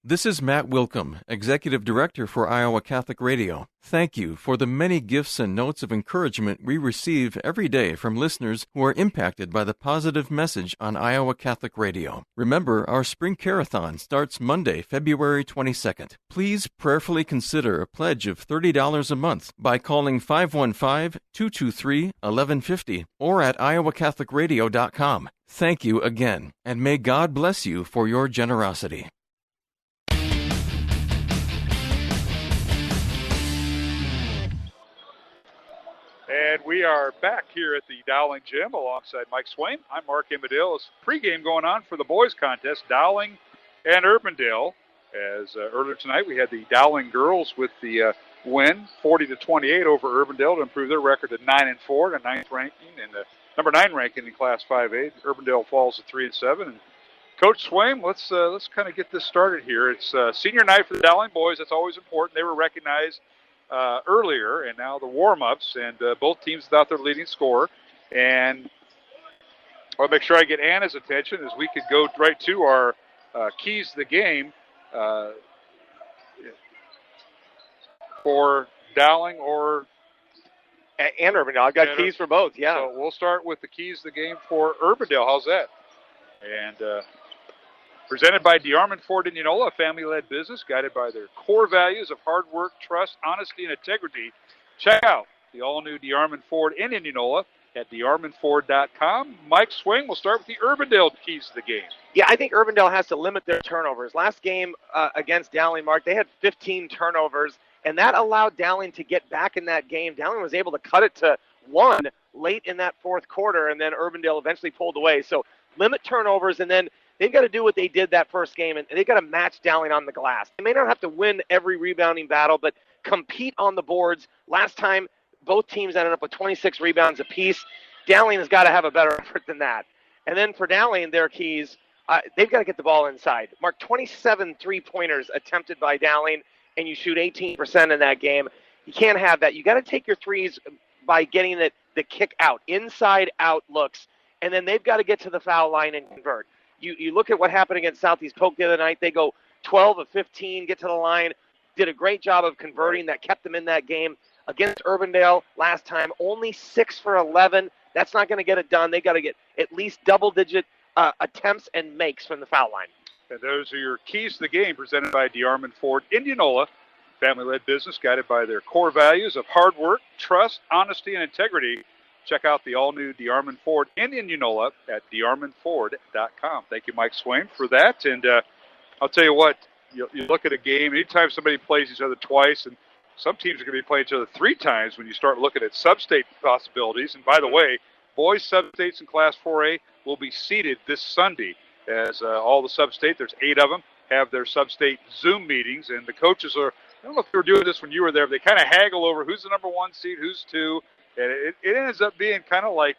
This is Matt Wilkham, Executive Director for Iowa Catholic Radio. Thank you for the many gifts and notes of encouragement we receive every day from listeners who are impacted by the positive message on Iowa Catholic Radio. Remember, our Spring Carathon starts Monday, February 22nd. Please prayerfully consider a pledge of $30 a month by calling 515-223-1150 or at iowacatholicradio.com. Thank you again, and may God bless you for your generosity. And we are back here at the Dowling Gym alongside Mike Swaim. I'm Mark Amadale. It's pregame going on for the boys contest, Dowling and Urbandale. As earlier tonight, we had the Dowling girls with the win, 40-28 over Urbandale to improve their record to 9-4, the 9th ranking, and the number 9 ranking in Class 5A. Urbandale falls to 3-7. And Coach Swaim, let's kind of get this started here. It's senior night for the Dowling boys. That's always important. They were recognized earlier, and now the warm-ups, and both teams without their leading scorer. And I'll make sure I get Anna's attention as we could go right to our keys to the game for Dowling and Urbandale. I've got keys for both, yeah. So we'll start with the keys to the game for Urbandale. How's that? And presented by DeArmond Ford Indianola, a family-led business guided by their core values of hard work, trust, honesty, and integrity. Check out the all-new DeArmond Ford in Indianola at DeArmondFord.com. Mike Swaim, we'll start with the Urbandale keys to the game. Yeah, I think Urbandale has to limit their turnovers. Last game against Dowling, Mark, they had 15 turnovers, and that allowed Dowling to get back in that game. Dowling was able to cut it to 1 late in that fourth quarter, and then Urbandale eventually pulled away. So limit turnovers, and then they've got to do what they did that first game, and they've got to match Dowling on the glass. They may not have to win every rebounding battle, but compete on the boards. Last time, both teams ended up with 26 rebounds apiece. Dowling has got to have a better effort than that. And then for Dowling, their keys, they've got to get the ball inside. Mark, 27 three-pointers attempted by Dowling, and you shoot 18% in that game. You can't have that. You got to take your threes by getting the kick out, inside-out looks, and then they've got to get to the foul line and convert. You look at what happened against Southeast Polk the other night. They go 12 of 15, get to the line, did a great job of converting. That kept them in that game. Against Urbandale last time, only 6 for 11. That's not going to get it done. They got to get at least double-digit attempts and makes from the foul line. And those are your keys to the game presented by DeArmond Ford Indianola, family-led business guided by their core values of hard work, trust, honesty, and integrity. Check out the all-new DeArmond Ford in Indianola at DeArmondFord.com. Thank you, Mike Swaim, for that. And I'll tell you what, you look at a game, anytime somebody plays each other twice, and some teams are going to be playing each other 3 times when you start looking at sub-state possibilities. And by the way, boys sub-states in Class 4A will be seated this Sunday as all the sub-state, there's 8 of them, have their sub-state Zoom meetings. And the coaches are, I don't know if they were doing this when you were there, but they kind of haggle over who's the number 1 seed, who's 2. And it ends up being kind of like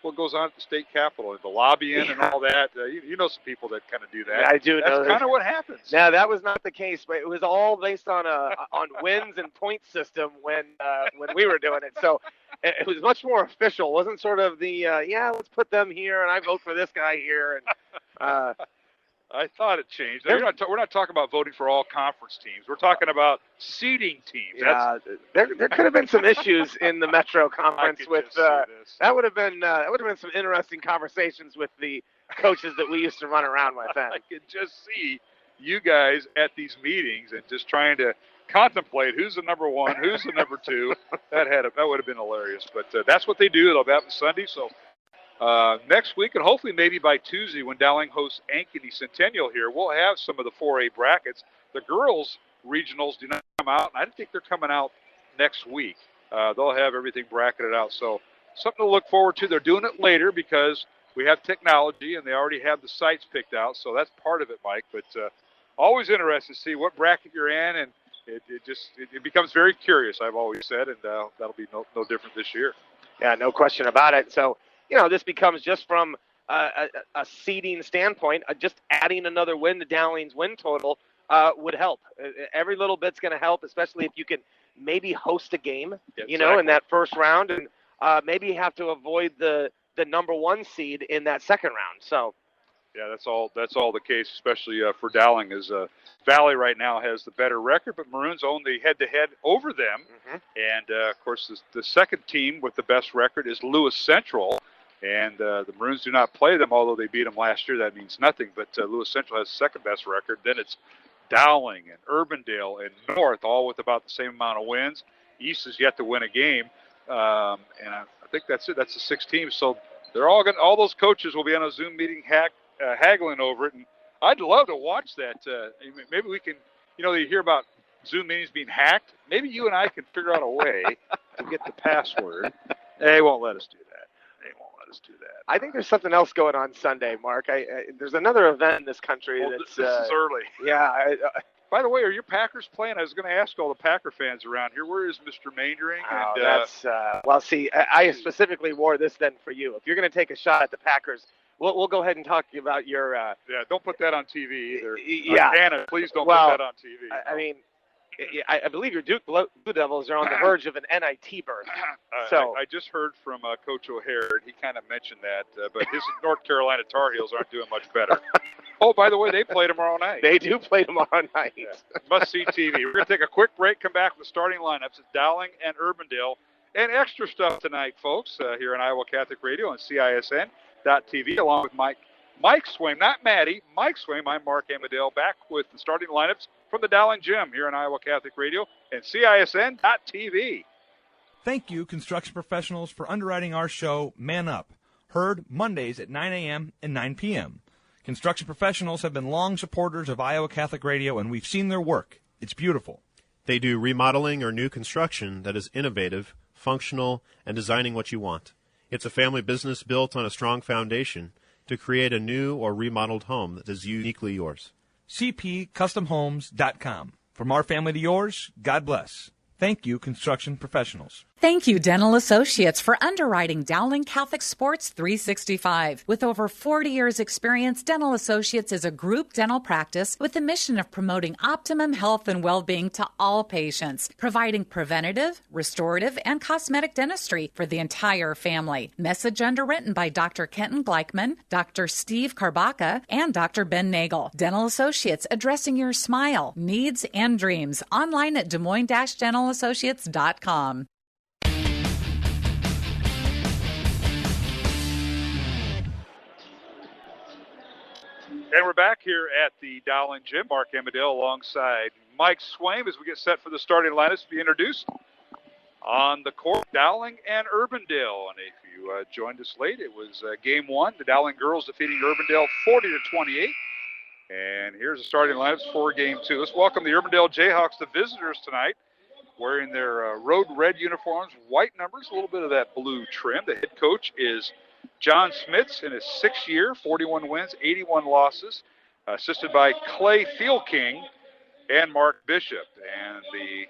what goes on at the state capitol, the lobbying and all that. You know some people that kind of do that. Yeah, I do know. That's kind of what happens. No, that was not the case, but it was all based on on wins and point system when we were doing it. So it was much more official. It wasn't sort of the let's put them here and I vote for this guy here. And I thought it changed. We're not talking about voting for all conference teams. We're talking about seeding teams. Yeah, there could have been some issues in the Metro Conference with that would have been some interesting conversations with the coaches that we used to run around with. Then I could just see you guys at these meetings and just trying to contemplate who's the number 1, who's the number 2. That would have been hilarious. But that's what they do. They'll have it Sunday. So. Next week, and hopefully maybe by Tuesday when Dowling hosts Ankeny Centennial here, we'll have some of the 4A brackets. The girls' regionals do not come out, and I don't think they're coming out next week. They'll have everything bracketed out. So something to look forward to. They're doing it later because we have technology, and they already have the sites picked out. So that's part of it, Mike. But always interested to see what bracket you're in, and it becomes very curious, I've always said, and that'll be no different this year. Yeah, no question about it. So, this becomes just from a seeding standpoint, just adding another win to Dowling's win total would help. Every little bit's going to help, especially if you can maybe host a game, in that first round, and maybe have to avoid the number 1 seed in that second round. So, yeah, that's all the case, especially for Dowling, as Valley right now has the better record, but Maroons own the head-to-head over them. Mm-hmm. And, of course, the second team with the best record is Lewis Central. And the Maroons do not play them, although they beat them last year. That means nothing. But Lewis Central has the second best record. Then it's Dowling and Urbandale and North, all with about the same amount of wins. East is yet to win a game, and I think that's it. That's the 6 teams. So they're all those coaches will be on a Zoom meeting haggling over it. And I'd love to watch that. Maybe we can, you hear about Zoom meetings being hacked. Maybe you and I can figure out a way to get the password. They won't let us do that. Do that. I think there's something else going on Sunday, Mark. There's another event in this country this is early. Yeah. By the way, are your Packers playing? I was going to ask all the Packer fans around here. Where is Mr. Maindring? Well, see, I specifically wore this then for you. If you're going to take a shot at the Packers, we'll go ahead and talk about your. Don't put that on TV either. Yeah, Anna, please don't put that on TV. I mean. I believe your Duke Blue Devils are on the verge of an NIT berth. So I just heard from Coach O'Hare, and he kind of mentioned that, but his North Carolina Tar Heels aren't doing much better. Oh, by the way, they play tomorrow night. They do play tomorrow night. Yeah. Must-see TV. We're going to take a quick break, come back with the starting lineups at Dowling and Urbandale, and extra stuff tonight, folks, here on Iowa Catholic Radio and CISN.TV, along with Mike Swaim, not Maddie, Mike Swaim. I'm Mark Amadale, back with the starting lineups from the Dowling Gym here on Iowa Catholic Radio and CISN.TV. Thank you, construction professionals, for underwriting our show, Man Up, heard Mondays at 9 a.m. and 9 p.m. Construction professionals have been long supporters of Iowa Catholic Radio, and we've seen their work. It's beautiful. They do remodeling or new construction that is innovative, functional, and designing what you want. It's a family business built on a strong foundation to create a new or remodeled home that is uniquely yours. cpcustomhomes.com. From our family to yours, God bless. Thank you, construction professionals. Thank you, Dental Associates, for underwriting Dowling Catholic Sports 365. With over 40 years' experience, Dental Associates is a group dental practice with the mission of promoting optimum health and well-being to all patients, providing preventative, restorative, and cosmetic dentistry for the entire family. Message underwritten by Dr. Kenton Gleichman, Dr. Steve Karbaka, and Dr. Ben Nagel. Dental Associates, addressing your smile, needs, and dreams. Online at DesMoines-DentalAssociates.com. And we're back here at the Dowling Gym. Mark Amadale alongside Mike Swaim as we get set for the starting lineups to be introduced. On the court, Dowling and Urbandale. And if you joined us late, it was game 1. The Dowling girls defeating Urbandale 40-28. And here's the starting lineups for game 2. Let's welcome the Urbandale Jayhawks, the visitors tonight. wearing their road red uniforms, white numbers, a little bit of that blue trim. The head coach is John Smits in his 6th year, 41 wins, 81 losses, assisted by Clay Thielking and Mark Bishop. And the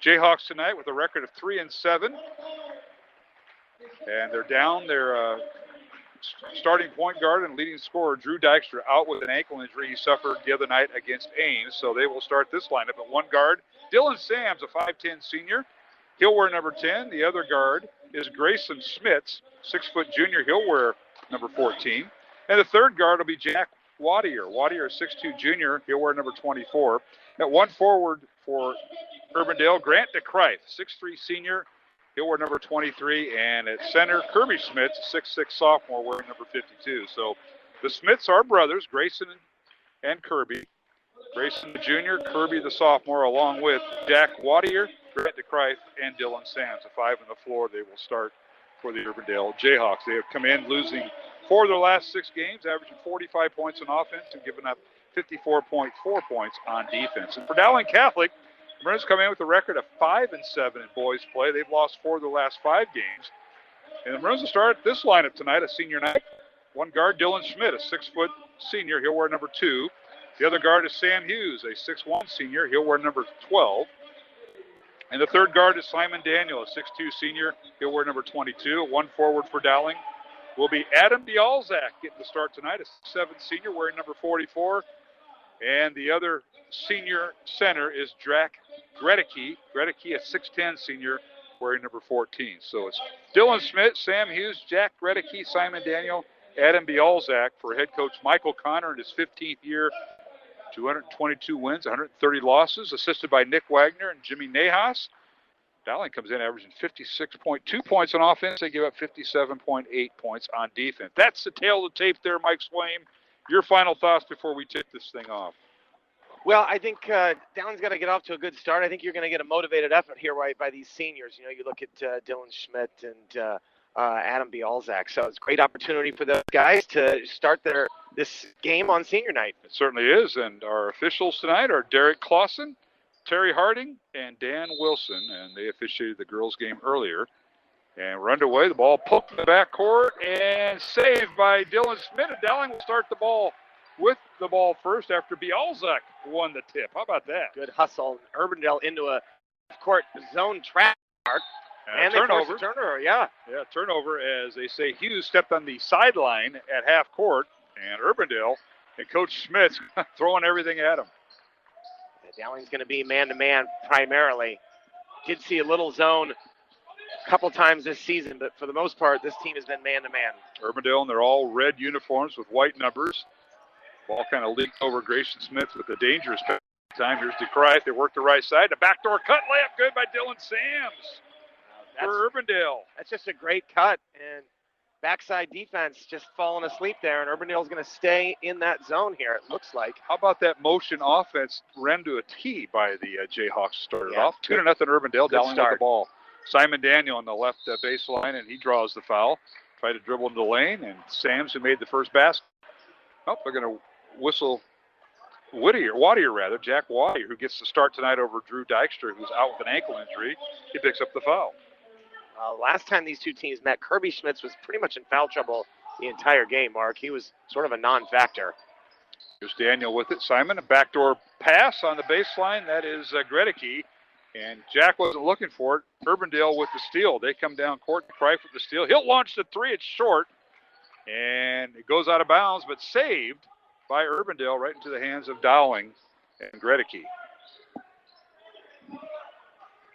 Jayhawks tonight with a record of 3-7. And they're down their starting point guard and leading scorer, Drew Dykstra, out with an ankle injury he suffered the other night against Ames. So they will start this lineup at one guard. Dylan Sams, a 5'10 senior. He'll wear number 10. The other guard is Grayson Smits, 6-foot junior. He'll wear number 14. And the third guard will be Jack Waddle. Waddle, a 6'2 junior. He'll wear number 24. At one forward for Urbandale, Grant DeCryth, 6'3 senior. He'll wear number 23. And at center, Kirby Smits, a 6'6 sophomore, wearing number 52. So the Smits are brothers, Grayson and Kirby. Grayson the junior, Kirby the sophomore, along with Jack Waddle, Grant DeCryth, and Dylan Sams. The 5 on the floor, they will start for the Urbandale Jayhawks. They have come in losing 4 of their last 6 games, averaging 45 points on offense and giving up 54.4 points on defense. And for Dowling Catholic, the Maroons come in with a record of 5-7 in boys play. They've lost 4 of their last 5 games. And the Maroons will start this lineup tonight, a senior night. One guard, Dylan Schmidt, a 6-foot senior. He'll wear number 2. The other guard is Sam Hughes, a 6'1 senior. He'll wear number 12. And the third guard is Simon Daniel, a 6'2 senior. He'll wear number 22. One forward for Dowling will be Adam Bialzak getting the start tonight, a 6'7 senior wearing number 44. And the other senior center is Drac Gregory, a 6'10 senior wearing number 14. So it's Dylan Smith, Sam Hughes, Jack Gregory, Simon Daniel, Adam Bialzak for head coach Michael Connor in his 15th year. 222 wins, 130 losses, assisted by Nick Wagner and Jimmy Nahas. Dowling comes in averaging 56.2 points on offense. They give up 57.8 points on defense. That's the tail of the tape there, Mike Swaim. Your final thoughts before we tip this thing off. Well, I think Dowling's got to get off to a good start. I think you're going to get a motivated effort here by these seniors. You know, you look at Dylan Schmidt and Adam Bialzak. So it's a great opportunity for those guys to start this game on senior night. It certainly is. And our officials tonight are Derek Clausen, Terry Harding, and Dan Wilson. And they officiated the girls' game earlier. And we're underway. The ball poked in the backcourt and saved by Dylan Schmidt. And Dowling will start the ball with the ball first after Bialzak won the tip. How about that? Good hustle. Urbandale into a court zone trap mark. And turnover. Turnover, yeah. Yeah, turnover, as they say. Hughes stepped on the sideline at half court, and Urbandale and Coach Schmitz throwing everything at him. Dowling's going to be man-to-man primarily. Did see a little zone a couple times this season, but for the most part, this team has been man-to-man. Urbandale, and they're all red uniforms with white numbers. Ball kind of leaked over Grayson Smith with a dangerous time. Here's DeCryth. They work the right side. The backdoor cut layup good by Dylan Sams. For Urbandale. That's just a great cut, and backside defense just falling asleep there, and Urbandale's going to stay in that zone here, it looks like. How about that motion offense ran to a tee by the Jayhawks started off? 2-0 Urbandale, Dowling with the ball. Simon Daniel on the left baseline, and he draws the foul. Tried to dribble into the lane, and Sams, who made the first basket. Oh, they're going to whistle Waddle, Jack Waddle, who gets the start tonight over Drew Dykstra, who's out with an ankle injury. He picks up the foul. Last time these two teams met, Kirby Schmitz was pretty much in foul trouble the entire game, Mark. He was sort of a non-factor. Here's Daniel with it. Simon, a backdoor pass on the baseline. That is Gregory. And Jack wasn't looking for it. Urbandale with the steal. They come down court. Cry with the steal. He'll launch the three. It's short. And it goes out of bounds, but saved by Urbandale right into the hands of Dowling and Gregory.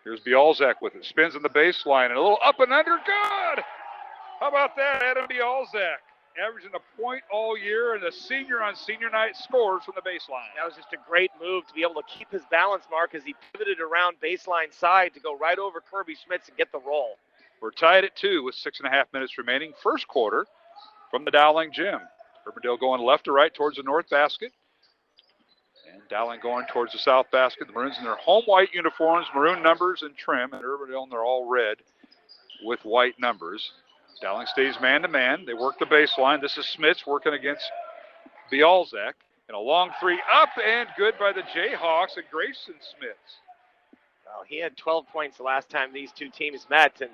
Here's Bialzak with it. Spins on the baseline. And a little up and under. Good! How about that, Adam Bialzak? Averaging a point all year, and the senior on senior night scores from the baseline. That was just a great move to be able to keep his balance, Mark, as he pivoted around baseline side to go right over Kirby Schmitz and get the roll. We're tied at 2 with 6.5 minutes remaining. First quarter from the Dowling gym. Urbandale going left to right towards the north basket. And Dowling going towards the south basket. The Maroons in their home white uniforms, maroon numbers and trim, and Urbandale, they're all red with white numbers. Dowling stays man-to-man. They work the baseline. This is Smits working against Bialzak. And a long three up and good by the Jayhawks and Grayson Smits. Well, he had 12 points the last time these two teams met, and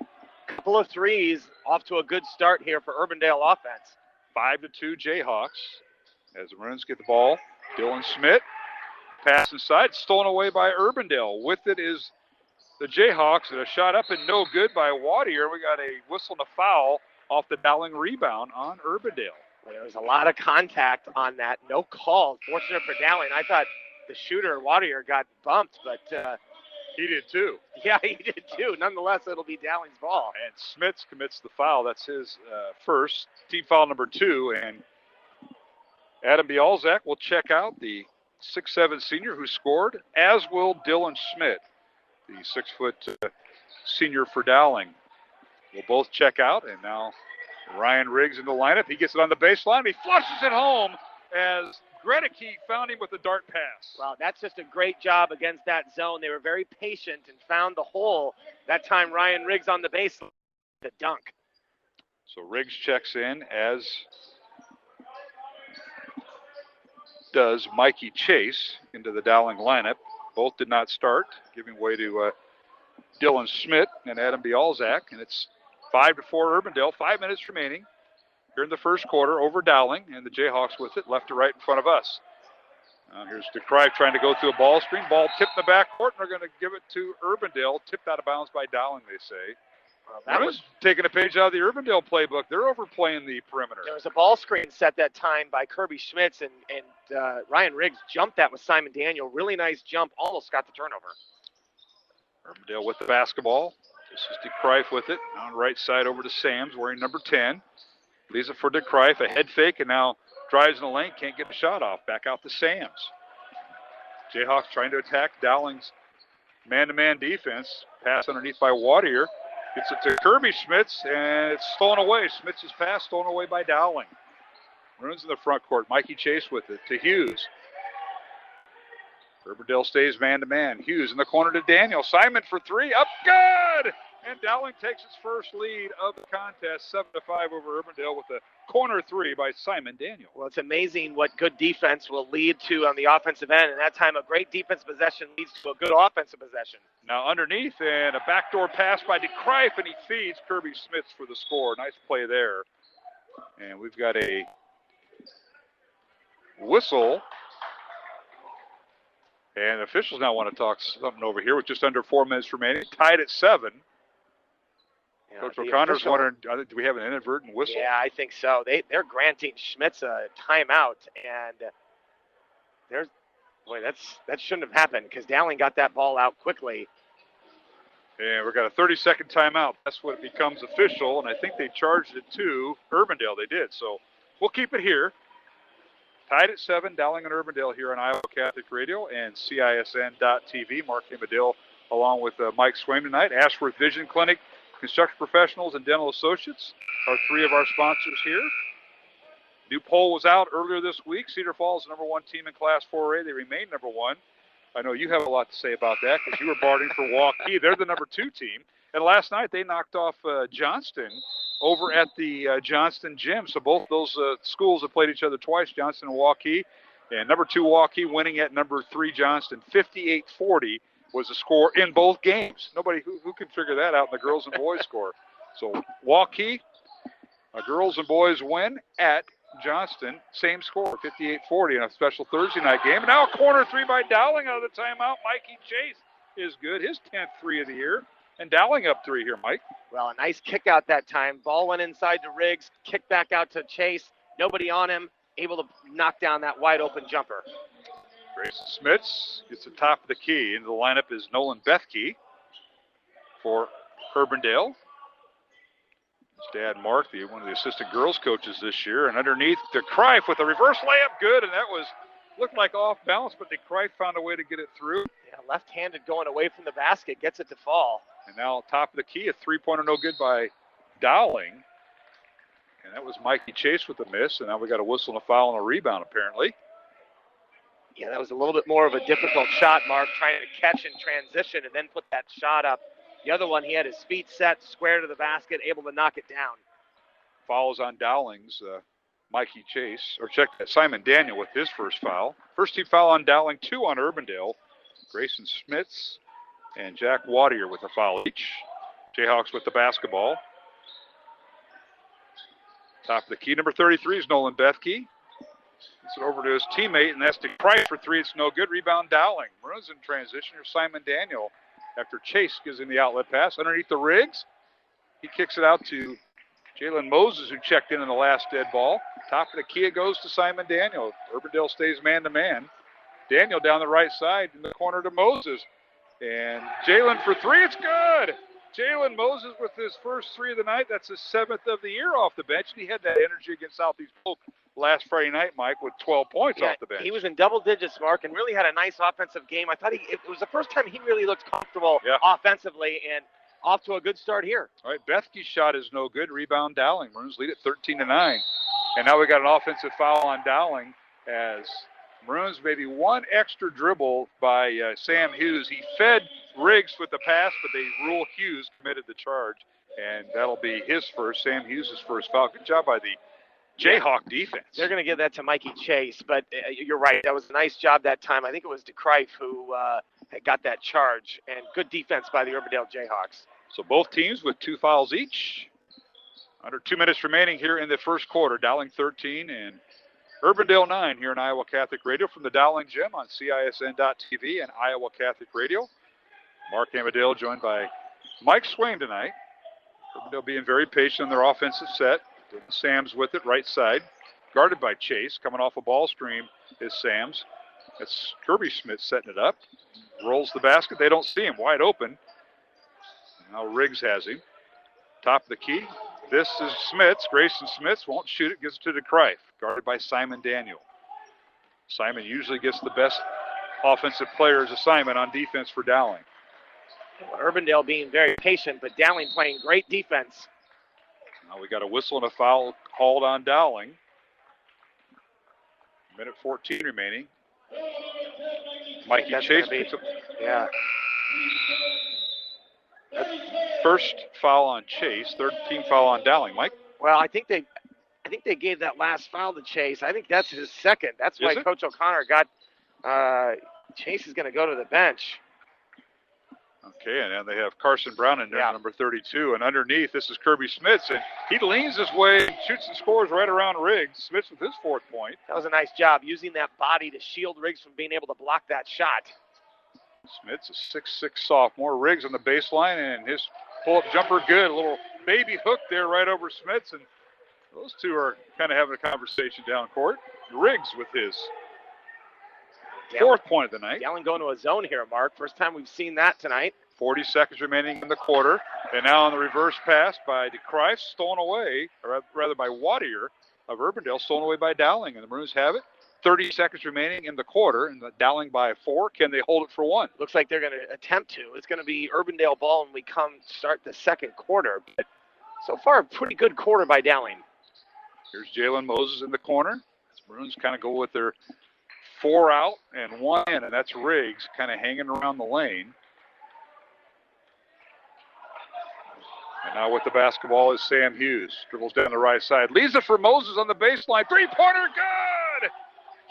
a couple of threes off to a good start here for Urbandale offense. 5-2 Jayhawks as the Maroons get the ball. Dylan Schmidt, pass inside, stolen away by Urbandale. With it is the Jayhawks, and a shot up and no good by Waddle. We got a whistle and a foul off the Dowling rebound on Urbandale. Well, there was a lot of contact on that. No call. Fortunate for Dowling. I thought the shooter, Waddle, got bumped, but he did too. Yeah, he did too. Nonetheless, it'll be Dowling's ball. And Smits commits the foul. That's his first, team foul number 2. And Adam Bialzak will check out, the 6'7" senior who scored, as will Dylan Schmidt, the 6-foot senior for Dowling. Will both check out, and now Ryan Riggs in the lineup. He gets it on the baseline. He flushes it home as Gregory found him with a dart pass. Wow, that's just a great job against that zone. They were very patient and found the hole. That time, Ryan Riggs on the baseline, the dunk. So Riggs checks in, as does Mikey Chase into the Dowling lineup. Both did not start, giving way to Dylan Schmidt and Adam Bialzak. And it's 5-4 Urbandale, 5 minutes remaining here in the first quarter over Dowling, and the Jayhawks with it left to right in front of us. Here's DeCrive trying to go through a ball screen. Ball tipped in the backcourt, and they're going to give it to Urbandale. Tipped out of bounds by Dowling, they say. That was taking a page out of the Urbandale playbook. They're overplaying the perimeter. There was a ball screen set that time by Kirby Schmitz, and Ryan Riggs jumped that with Simon Daniel. Really nice jump, almost got the turnover. Urbandale with the basketball. This is DeCrive with it. On the right side over to Sams, wearing number 10. Leaves it for DeCrive, a head fake, and now drives in the lane, can't get the shot off. Back out to Sams. Jayhawks trying to attack Dowling's man-to-man defense. Pass underneath by Waddle. Gets it to Kirby Schmitz, and it's stolen away. Schmitz's pass stolen away by Dowling. Maroons in the front court. Mikey Chase with it to Hughes. Urbandale stays man-to-man. Hughes in the corner to Daniel. Simon for 3. Up good! And Dowling takes its first lead of the contest, 7-5 over Urbandale with a corner 3 by Simon Daniel. Well, it's amazing what good defense will lead to on the offensive end. And that time, a great defensive possession leads to a good offensive possession. Now underneath, and a backdoor pass by DeCrive, and he feeds Kirby Smith for the score. Nice play there. And we've got a whistle. And officials now want to talk something over here with just under 4 minutes remaining. Tied at 7. Coach O'Connor's wondering, do we have an inadvertent whistle? Yeah, I think so. They're granting Schmitz a timeout, and that shouldn't have happened because Dowling got that ball out quickly. And we've got a 30-second timeout. That's what becomes official, and I think they charged it to Urbandale. They did, so we'll keep it here. Tied at 7, Dowling and Urbandale here on Iowa Catholic Radio and CISN.TV. Mark Amadale along with Mike Swaim tonight. Ashworth Vision Clinic, Construction Professionals, and Dental Associates are 3 of our sponsors here. New poll was out earlier this week. Cedar Falls, the #1 team in Class 4A. They remain #1. I know you have a lot to say about that because you were barring for Waukee. They're the #2 team. And last night they knocked off Johnston over at the Johnston gym. So both those schools have played each other twice, Johnston and Waukee. And #2 Waukee winning at #3 Johnston. 58-40 was the score in both games. Nobody who can figure that out in the girls and boys score. So Waukee, girls and boys win at Johnston. Same score, 58-40 in a special Thursday night game. And now a corner 3 by Dowling out of the timeout. Mikey Chase is good. His 10th 3 of the year. And Dowling up 3 here, Mike. Well, a nice kick out that time. Ball went inside to Riggs. Kick back out to Chase. Nobody on him. Able to knock down that wide open jumper. Grayson Smits gets the top of the key. Into the lineup is Nolan Bethke for Urbandale. His dad, Mark, one of the assistant girls coaches this year. And underneath, DeCrive with a reverse layup. Good, and that looked like off balance, but DeCrive found a way to get it through. Yeah, left-handed going away from the basket. Gets it to fall. And now top of the key, a 3-pointer no good by Dowling. And that was Mikey Chase with the miss. And now we got a whistle and a foul and a rebound, apparently. Yeah, that was a little bit more of a difficult shot, Mark, trying to catch in transition and then put that shot up. The other one, he had his feet set, square to the basket, able to knock it down. Fouls on Dowling's Mikey Chase, or check that, Simon Daniel with his first foul. First team foul on Dowling, 2 on Urbandale. Grayson Smits and Jack Waddle with a foul each. Jayhawks with the basketball. Top of the key, number 33 is Nolan Bethke. Gets it over to his teammate, and that's DeCrife for three. It's no good. Rebound Dowling. Maroons in transition. Here's Simon Daniel after Chase gives him the outlet pass. Underneath the Riggs. He kicks it out to Jalen Moses, who checked in the last dead ball. Top of the key, it goes to Simon Daniel. Urbandale stays man-to-man. Daniel down the right side in the corner to Moses. And Jalen for three. It's good. Jalen Moses with his first three of the night. That's his 7th of the year off the bench. And he had that energy against Southeast Polk last Friday night, Mike, with 12 points off the bench. He was in double digits, Mark, and really had a nice offensive game. I thought it was the first time he really looked comfortable offensively, and off to a good start here. All right, Bethke's shot is no good. Rebound Dowling. Maroons lead at 13-9. And now we got an offensive foul on Dowling as Maroons maybe one extra dribble by Sam Hughes. He fed Riggs with the pass, but they rule Hughes committed the charge, and that'll be his first, Sam Hughes' first foul. Good job by the Jayhawk defense. They're going to give that to Mikey Chase, but you're right. That was a nice job that time. I think it was DeCrife who had got that charge, and good defense by the Urbandale Jayhawks. So both teams with 2 fouls each. Under 2 minutes remaining here in the first quarter. Dowling 13 and Urbandale 9 here on Iowa Catholic Radio from the Dowling Gym on CISN.TV and Iowa Catholic Radio. Mark Amadale joined by Mike Swain tonight. Urbandale being very patient on their offensive set. Sam's with it, right side. Guarded by Chase. Coming off a ball screen is Sam's. That's Kirby Smith setting it up. Rolls the basket. They don't see him. Wide open. Now Riggs has him. Top of the key. This is Smits. Grayson Smits won't shoot it. Gives it to DeCrife. Guarded by Simon Daniel. Simon usually gets the best offensive player's assignment on defense for Dowling. Urbandale being very patient, but Dowling playing great defense. Now we got a whistle and a foul called on Dowling. Minute 14 remaining. Mikey Chase picks up. Yeah. First foul on Chase, third team foul on Dowling. Mike? Well, I think they gave that last foul to Chase. I think that's his second. That's why Coach O'Connor got Chase is going to go to the bench. Okay, and then they have Carson Brown in there, number 32. And underneath, this is Kirby Smits, and he leans his way, shoots and scores right around Riggs. Smits with his 4th point. That was a nice job, using that body to shield Riggs from being able to block that shot. Smits, a 6'6 sophomore. Riggs on the baseline, and his pull-up jumper good. A little baby hook there right over Smits, and those two are kind of having a conversation down court. Riggs with his 4th point of the night. Dowling going to a zone here, Mark. First time we've seen that tonight. 40 seconds remaining in the quarter. And now on the reverse pass by DeCrife, stolen away, or rather by Waddle of Urbandale, stolen away by Dowling. And the Maroons have it. 30 seconds remaining in the quarter, and the Dowling by 4. Can they hold it for 1? Looks like they're going to attempt to. It's going to be Urbandale ball when we start the second quarter. But so far, a pretty good quarter by Dowling. Here's Jalen Moses in the corner. The Maroons kind of go with their 4 out and 1 in, and that's Riggs kind of hanging around the lane. And now with the basketball is Sam Hughes. Dribbles down the right side. Leaves it for Moses on the baseline. 3-pointer, good!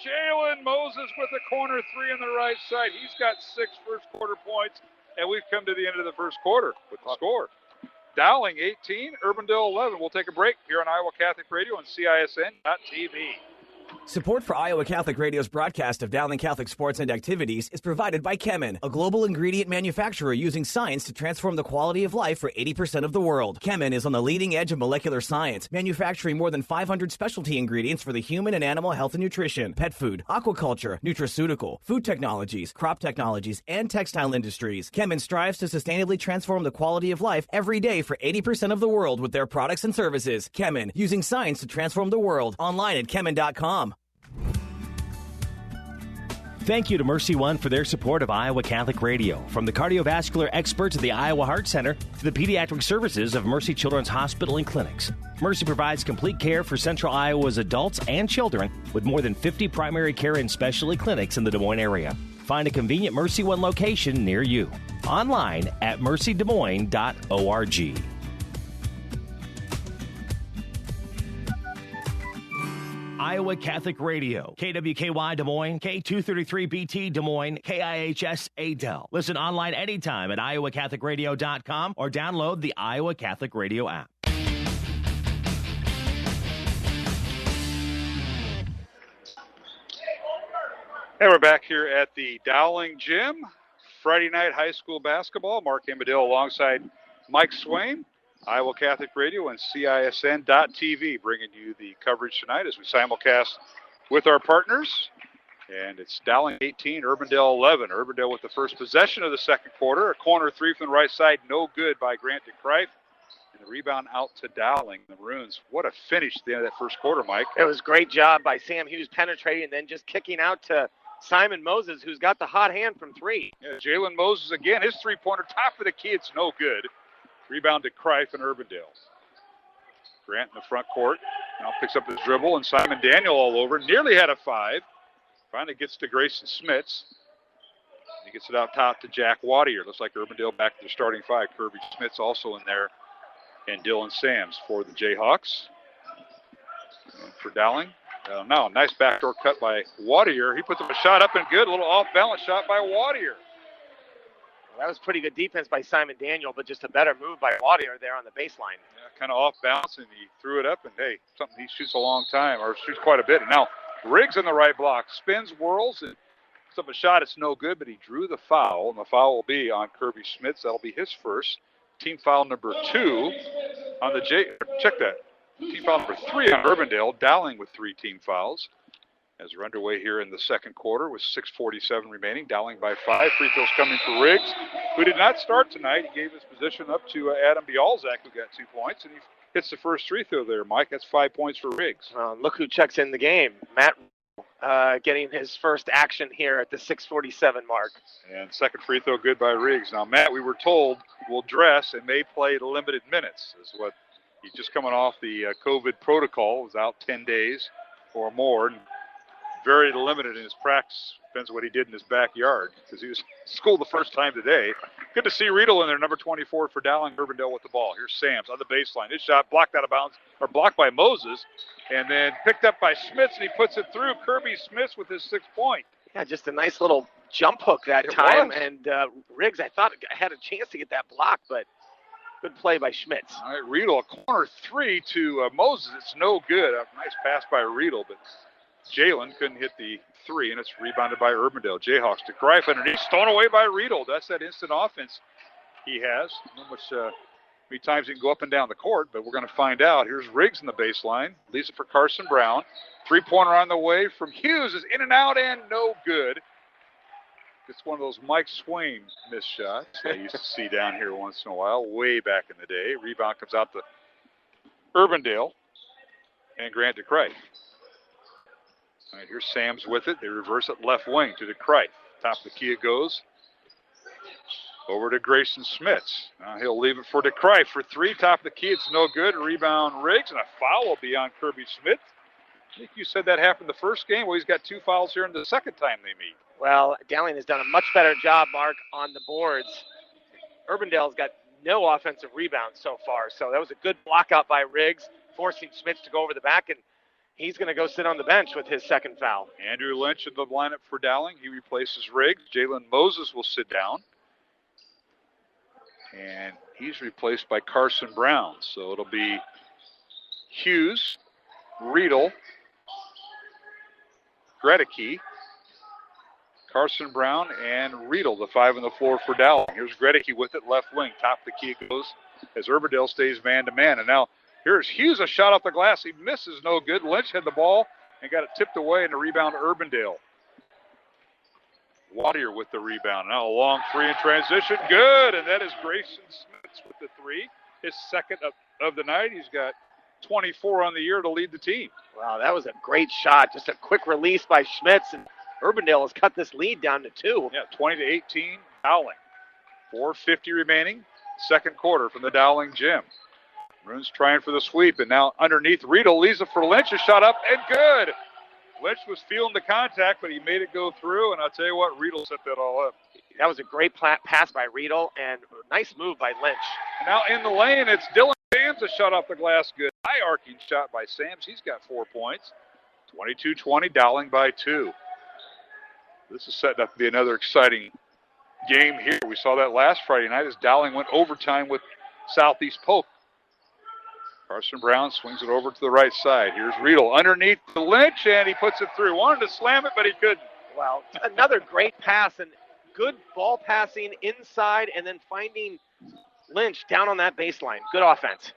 Jalen Moses with a corner 3 on the right side. He's got 6 first quarter points, and we've come to the end of the first quarter with the score. Dowling 18, Urbandale 11. We'll take a break here on Iowa Catholic Radio and CISN.TV. Support for Iowa Catholic Radio's broadcast of Dowling Catholic sports and activities is provided by Chemin, a global ingredient manufacturer using science to transform the quality of life for 80% of the world. Chemin is on the leading edge of molecular science, manufacturing more than 500 specialty ingredients for the human and animal health and nutrition, pet food, aquaculture, nutraceutical, food technologies, crop technologies, and textile industries. Chemin strives to sustainably transform the quality of life every day for 80% of the world with their products and services. Chemin, using science to transform the world. Online at chemin.com. Thank you to Mercy One for their support of Iowa Catholic Radio. From the cardiovascular experts at the Iowa Heart Center to the pediatric services of Mercy Children's Hospital and Clinics, Mercy provides complete care for Central Iowa's adults and children with more than 50 primary care and specialty clinics in the Des Moines area. Find a convenient Mercy One location near you. Online at mercydesmoines.org. Iowa Catholic Radio, KWKY Des Moines, K233BT Des Moines, KIHS Adel. Listen online anytime at iowacatholicradio.com or download the Iowa Catholic Radio app. Hey, we're back here at the Dowling Gym. Friday night high school basketball. Mark Amadale alongside Mike Swain, Iowa Catholic Radio and CISN.TV, bringing you the coverage tonight as we simulcast with our partners. And it's Dowling 18, Urbandale 11. Urbandale with the first possession of the second quarter. A corner three from the right side, no good by Grant DeCrife. And the rebound out to Dowling. The Maroons, what a finish at the end of that first quarter, Mike. It was a great job by Sam Hughes penetrating and then just kicking out to Simon Moses, who's got the hot hand from three. Yeah, Jalen Moses again, his three-pointer, top of the key, it's no good. Rebound to Crife and Urbandale. Grant in the front court, now picks up his dribble, and Simon Daniel all over. Nearly had a five. Finally gets to Grayson Smits. He gets it out top to Jack Wattier. Looks like Urbandale back to the starting five. Kirby Smits also in there, and Dylan Sams for the Jayhawks. And for Dowling. Now, nice backdoor cut by Wattier. He puts up a shot up and good. A little off-balance shot by Wattier. Well, that was pretty good defense by Simon Daniel, but just a better move by Wattier there on the baseline. Yeah, kind of off-balance, and he threw it up, and, hey, something he shoots a long time, or shoots quite a bit. And now Riggs in the right block. Spins, whirls, and puts up a shot. It's no good, but he drew the foul, and the foul will be on Kirby Smits. That'll be his first. Team foul number 2 on the check that. Team foul number 3 on Urbandale. Dowling with 3 team fouls. As we're underway here in the second quarter with 6:47 remaining. Dowling by 5. Free throws coming for Riggs, who did not start tonight. He gave his position up to Adam Bialzak, who got 2 points, and he hits the first free throw there, Mike. That's 5 points for Riggs. Look who checks in the game. Matt getting his first action here at the 6:47 mark. And second free throw good by Riggs. Now, Matt, we were told, will dress and may play limited minutes, is what he's just coming off the COVID protocol. Was out 10 days or more. And very limited in his practice. Depends on what he did in his backyard, because he was schooled the first time today. Good to see Riedel in there, number 24 for Dowling. Urbandale with the ball. Here's Sams on the baseline. His shot blocked out of bounds, or blocked by Moses, and then picked up by Smits, and he puts it through. Kirby Smits with his 6th point. Yeah, just a nice little jump hook that time. And Riggs, I thought, had a chance to get that block, but good play by Schmitz. All right, Riedel, a corner 3 to Moses. It's no good. A nice pass by Riedel, but Jalen couldn't hit the 3, and it's rebounded by Urbandale. Jayhawks to Greif underneath, stolen away by Riedel. That's that instant offense he has. Not much, many times he can go up and down the court, but we're going to find out. Here's Riggs in the baseline. Leaves it for Carson Brown. 3-pointer on the way from Hughes is in and out and no good. It's one of those Mike Swain missed shots I used to see down here once in a while, way back in the day. Rebound comes out to Urbandale and Grant DeCrife. All right, here's Sams with it. They reverse it left wing to DeCrife. Top of the key it goes. Over to Grayson Smits. Now he'll leave it for DeCrife for 3. Top of the key, it's no good. Rebound Riggs, and a foul will be on Kirby Smits. I think you said that happened the first game. Well, he's got 2 fouls here in the second time they meet. Well, Dowling has done a much better job, Mark, on the boards. Urbandale's got no offensive rebounds so far, so that was a good block out by Riggs, forcing Smits to go over the back, and he's going to go sit on the bench with his 2nd foul. Andrew Lynch in the lineup for Dowling. He replaces Riggs. Jalen Moses will sit down. And he's replaced by Carson Brown. So it'll be Hughes, Riedel, Gredicke, Carson Brown, and Riedel, the 5 on the floor for Dowling. Here's Gredicke with it, left wing. Top of the key it goes as Urbandale stays man-to-man. And now here's Hughes, a shot off the glass. He misses, no good. Lynch had the ball and got it tipped away, and the rebound to Urbandale. Wattier with the rebound. Now a long 3 in transition. Good, and that is Grayson Smits with the 3. His 2nd of the night. He's got 24 on the year to lead the team. Wow, that was a great shot. Just a quick release by Schmitz, and Urbandale has cut this lead down to 2. Yeah, 20-18, Dowling. 4:50 remaining, second quarter from the Dowling gym. Maroons trying for the sweep, and now underneath Riedel leaves it for Lynch. A shot up and good. Lynch was feeling the contact, but he made it go through, and I'll tell you what, Riedel set that all up. That was a great pass by Riedel, and nice move by Lynch. And now in the lane, it's Dylan Sams, a shot off the glass, good. High arcing shot by Sams. He's got 4 points. 22-20, Dowling by 2. This is setting up to be another exciting game here. We saw that last Friday night as Dowling went overtime with Southeast Polk. Carson Brown swings it over to the right side. Here's Riedel underneath the Lynch, and he puts it through. Wanted to slam it, but he couldn't. Well, another great pass and good ball passing inside and then finding Lynch down on that baseline. Good offense.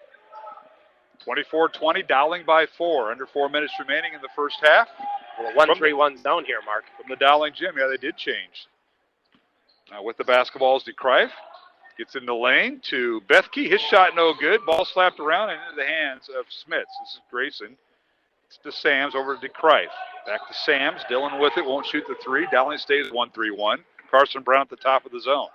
24-20, Dowling by 4. Under 4 minutes remaining in the first half. Well, a 1-3-1 zone here, Mark. From the Dowling gym, yeah, they did change. Now with the basketball is DeCrive. Gets in the lane to Bethke. His shot no good. Ball slapped around and into the hands of Smits. This is Grayson. It's to Sams over to DeCrive. Back to Sams. Dillon with it. Won't shoot the 3. Dowling stays 1-3-1. Carson Brown at the top of the zone.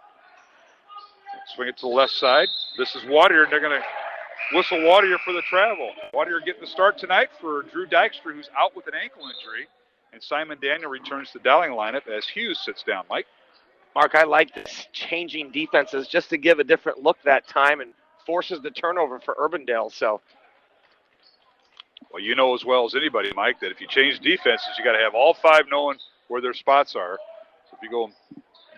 Swing it to the left side. This is Wadier, and they're going to whistle Wadier for the travel. Wadier getting the start tonight for Drew Dykstra, who's out with an ankle injury. And Simon Daniel returns to the Dowling lineup as Hughes sits down. Mike? Mark, I like this changing defenses just to give a different look that time and forces the turnover for Urbandale. So, well, you know as well as anybody, Mike, that if you change defenses, you got to have all 5 knowing where their spots are. So if you go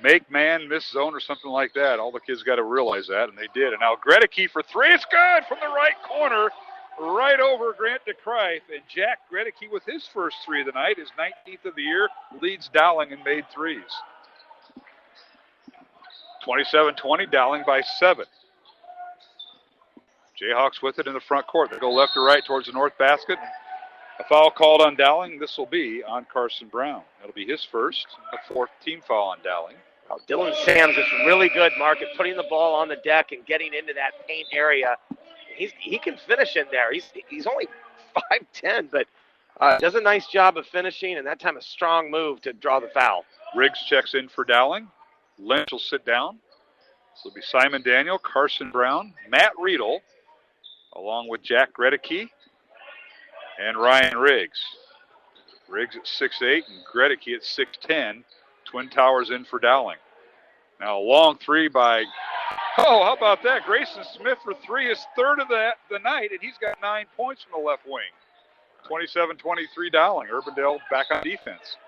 make man, miss zone or something like that, all the kids got to realize that, and they did. And now Gredecky for 3. It's good from the right corner, right over Grant DeCrive. And Jack Gredecky with his first 3 of the night, his 19th of the year, leads Dowling in made threes. 27-20, Dowling by 7. Jayhawks with it in the front court. They go left to right towards the north basket. A foul called on Dowling. This will be on Carson Brown. That'll be his first, the 4th team foul on Dowling. Well, Dylan Sams is really good, Mark, at putting the ball on the deck and getting into that paint area. He can finish in there. He's only 5'10", but does a nice job of finishing, and that time a strong move to draw the foul. Riggs checks in for Dowling. Lynch will sit down. So it'll be Simon Daniel, Carson Brown, Matt Riedel, along with Jack Gredecky and Ryan Riggs. Riggs at 6'8", and Gredecky at 6'10". Twin Towers in for Dowling. Now a long 3 by, how about that? Grayson Smith for 3, his 3rd of the night, and he's got 9 points from the left wing. 27-23 Dowling. Urbandale back on defense.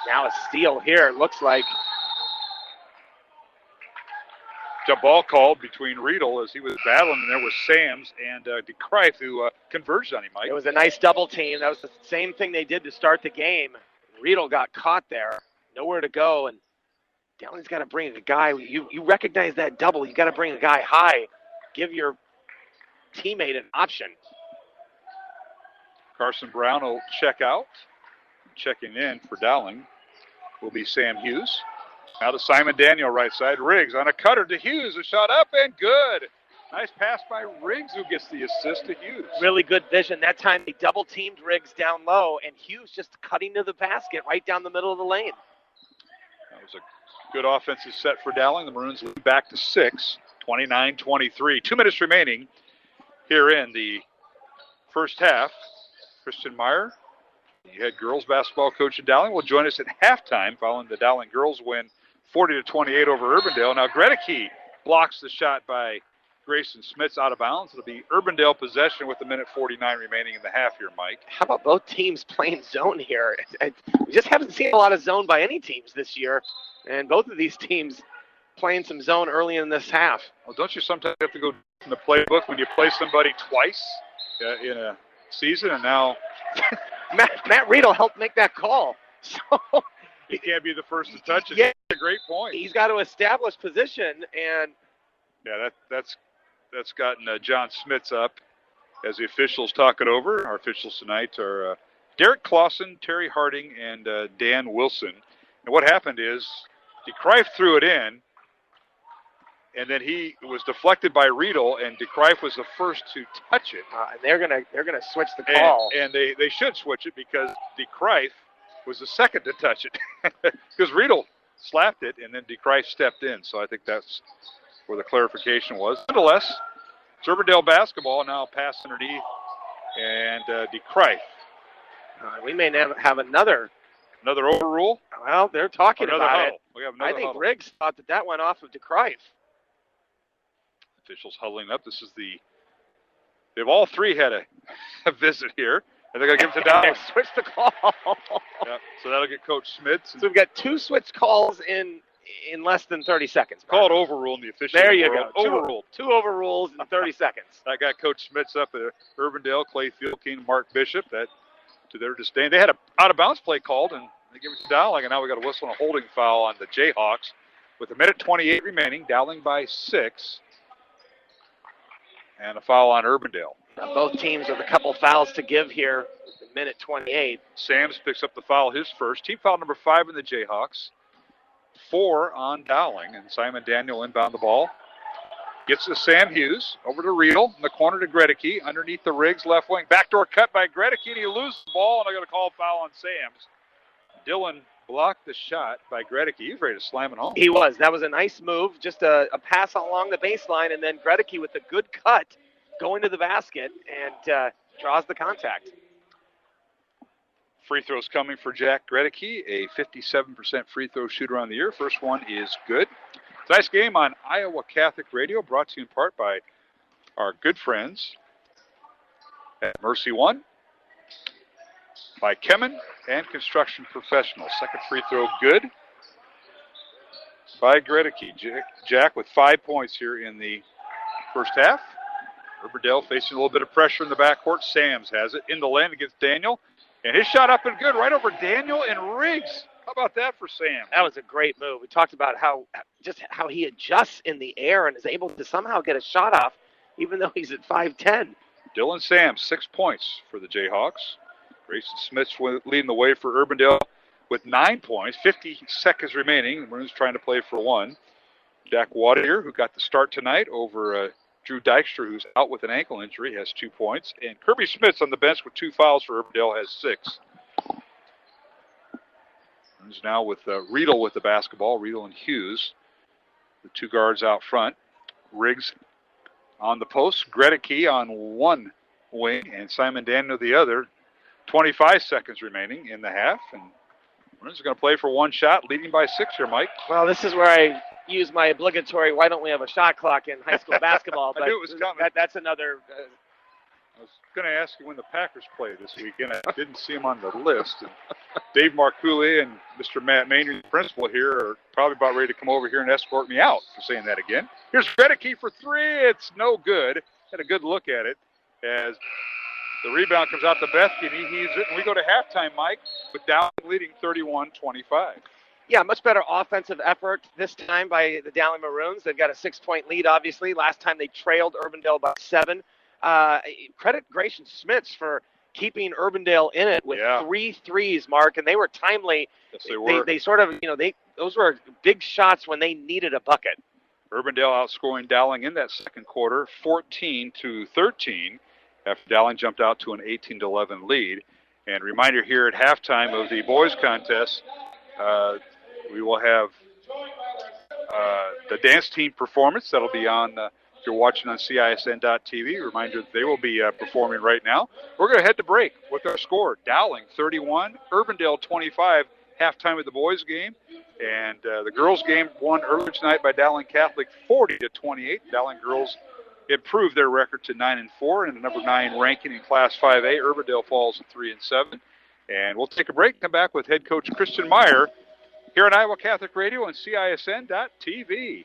Now a steal here, it looks like. Jump ball called between Riedel as he was battling, and there was Sams and DeCrive who converged on him, Mike. It was a nice double team. That was the same thing they did to start the game. Riedel got caught there, nowhere to go, and Dowling's got to bring a guy. You recognize that double. You got to bring a guy high. Give your teammate an option. Carson Brown will check out. Checking in for Dowling will be Sam Hughes. Now to Simon Daniel, right side. Riggs on a cutter to Hughes. A shot up and good. Nice pass by Riggs, who gets the assist to Hughes. Really good vision. That time they double-teamed Riggs down low, and Hughes just cutting to the basket right down the middle of the lane. That was a good offensive set for Dowling. The Maroons lead back to 6, 29-23. 2 minutes remaining here in the first half. Christian Meyer, the head girls basketball coach at Dowling, will join us at halftime following the Dowling girls win 40-28 over Urbandale. Now Gredecky blocks the shot by Grayson Smits out of bounds. It'll be Urbandale possession with 1:49 remaining in the half here, Mike. How about both teams playing zone here? We just haven't seen a lot of zone by any teams this year, and both of these teams playing some zone early in this half. Well, don't you sometimes have to go in the playbook when you play somebody twice in a season, and now Matt Riedel helped make that call. So he can't be the first to touch it. Yeah, that's a great point. He's got to establish position, and yeah, that's gotten John Smits up as the officials talk it over. Our officials tonight are Derek Clausen, Terry Harding, and Dan Wilson. And what happened is DeCrive threw it in, and then he was deflected by Riedel, and DeCrive was the first to touch it. And they're gonna switch the call. And they should switch it because DeCrive was the second to touch it because Riedel slapped it, and then DeCrive stepped in. So I think that's where the clarification was. Nonetheless, it's Urbandale basketball now. Pass underneath, and DeCrive. We may have another overrule. Well, they're talking about huddle. it. We have I think huddle. Riggs thought that went off of DeCrive. Officials huddling up. They've all three had a visit here. And they're going to give it to Dowling. Switch the call. Yep. So that'll get Coach Smits. So we've got 2 switch calls in less than 30 seconds. Call it overrule in the official There you world. go. Overruled. 2 overrules in 30 seconds. I got Coach Smits up at Urbandale, Clay Fieldking, Mark Bishop. That, to their disdain. They had an out-of-bounds play called, and they give it to Dowling, and now we got a whistle and a holding foul on the Jayhawks. With 1:28 remaining, Dowling by 6. And a foul on Urbandale. Both teams with a couple fouls to give here. 1:28. Sams picks up the foul, his first. Team foul number 5 in the Jayhawks. 4 on Dowling, and Simon Daniel inbound the ball. Gets to Sam Hughes, over to Riedel, in the corner to Gregory, underneath the Riggs, left wing. Backdoor cut by Gregory, and he loses the ball, and I got to call a foul on Sams. Dylan blocked the shot by Gregory. He was ready to slam it home. He was. That was a nice move, just a pass along the baseline, and then Gregory with a good cut going to the basket and draws the contact. Free throws coming for Jack Gregory, a 57% free throw shooter on the year. First one is good. Tonight's game on Iowa Catholic Radio, brought to you in part by our good friends at Mercy One, by Kemen and Construction Professionals. Second free throw good by Gregory. Jack with 5 points here in the first half. Urbandale facing a little bit of pressure in the backcourt. Sams has it in the lane against Daniel. And his shot up and good right over Daniel and Riggs. How about that for Sam? That was a great move. We talked about how he adjusts in the air and is able to somehow get a shot off, even though he's at 5'10". Dylan Sams, 6 points for the Jayhawks. Grayson Smith's leading the way for Urbandale with 9 points. 50 seconds remaining. The Maroons trying to play for 1. Jack Waddle, who got the start tonight over Drew Dykstra, who's out with an ankle injury, has 2 points. And Kirby Smith's on the bench with 2 fouls for Urbandale, has 6. He's now with Riedel with the basketball. Riedel and Hughes, the 2 guards out front. Riggs on the post. Gregory on one wing and Simon Daniel the other. 25 seconds remaining in the half. And Maroons are going to play for 1 shot, leading by 6 here, Mike. Well, this is where I use my obligatory, why don't we have a shot clock in high school basketball? But I knew it was coming. That's another... I was going to ask you when the Packers play this weekend. I didn't see them on the list. And Dave Marcouli and Mr. Matt Maynard, the principal here, are probably about ready to come over here and escort me out for saying that again. Here's Gregory for 3. It's no good. Had a good look at it as the rebound comes out to Bethke, and he heaves it. And we go to halftime, Mike, with Dowling leading 31-25. Yeah, much better offensive effort this time by the Dowling Maroons. They've got a 6-point lead, obviously. Last time they trailed Urbandale by 7. Credit Grayson Smits for keeping Urbandale in it with 3 threes, Mark, and they were timely. Yes, they were. They sort of, those were big shots when they needed a bucket. Urbandale outscoring Dowling in that second quarter, 14-13, after Dowling jumped out to an 18-11 lead. And reminder here at halftime of the boys contest, we will have the dance team performance. That'll be on... If you're watching on CISN.TV, reminder that they will be performing right now. We're going to head to break with our score. Dowling 31, Urbandale 25, halftime of the boys game. And the girls game won earlier tonight by Dowling Catholic 40-28. Dowling girls improved their record to 9-4 and the number 9 ranking in Class 5A. Urbandale falls to 3-7. And we'll take a break and come back with head coach Christian Meyer here on Iowa Catholic Radio and CISN.TV.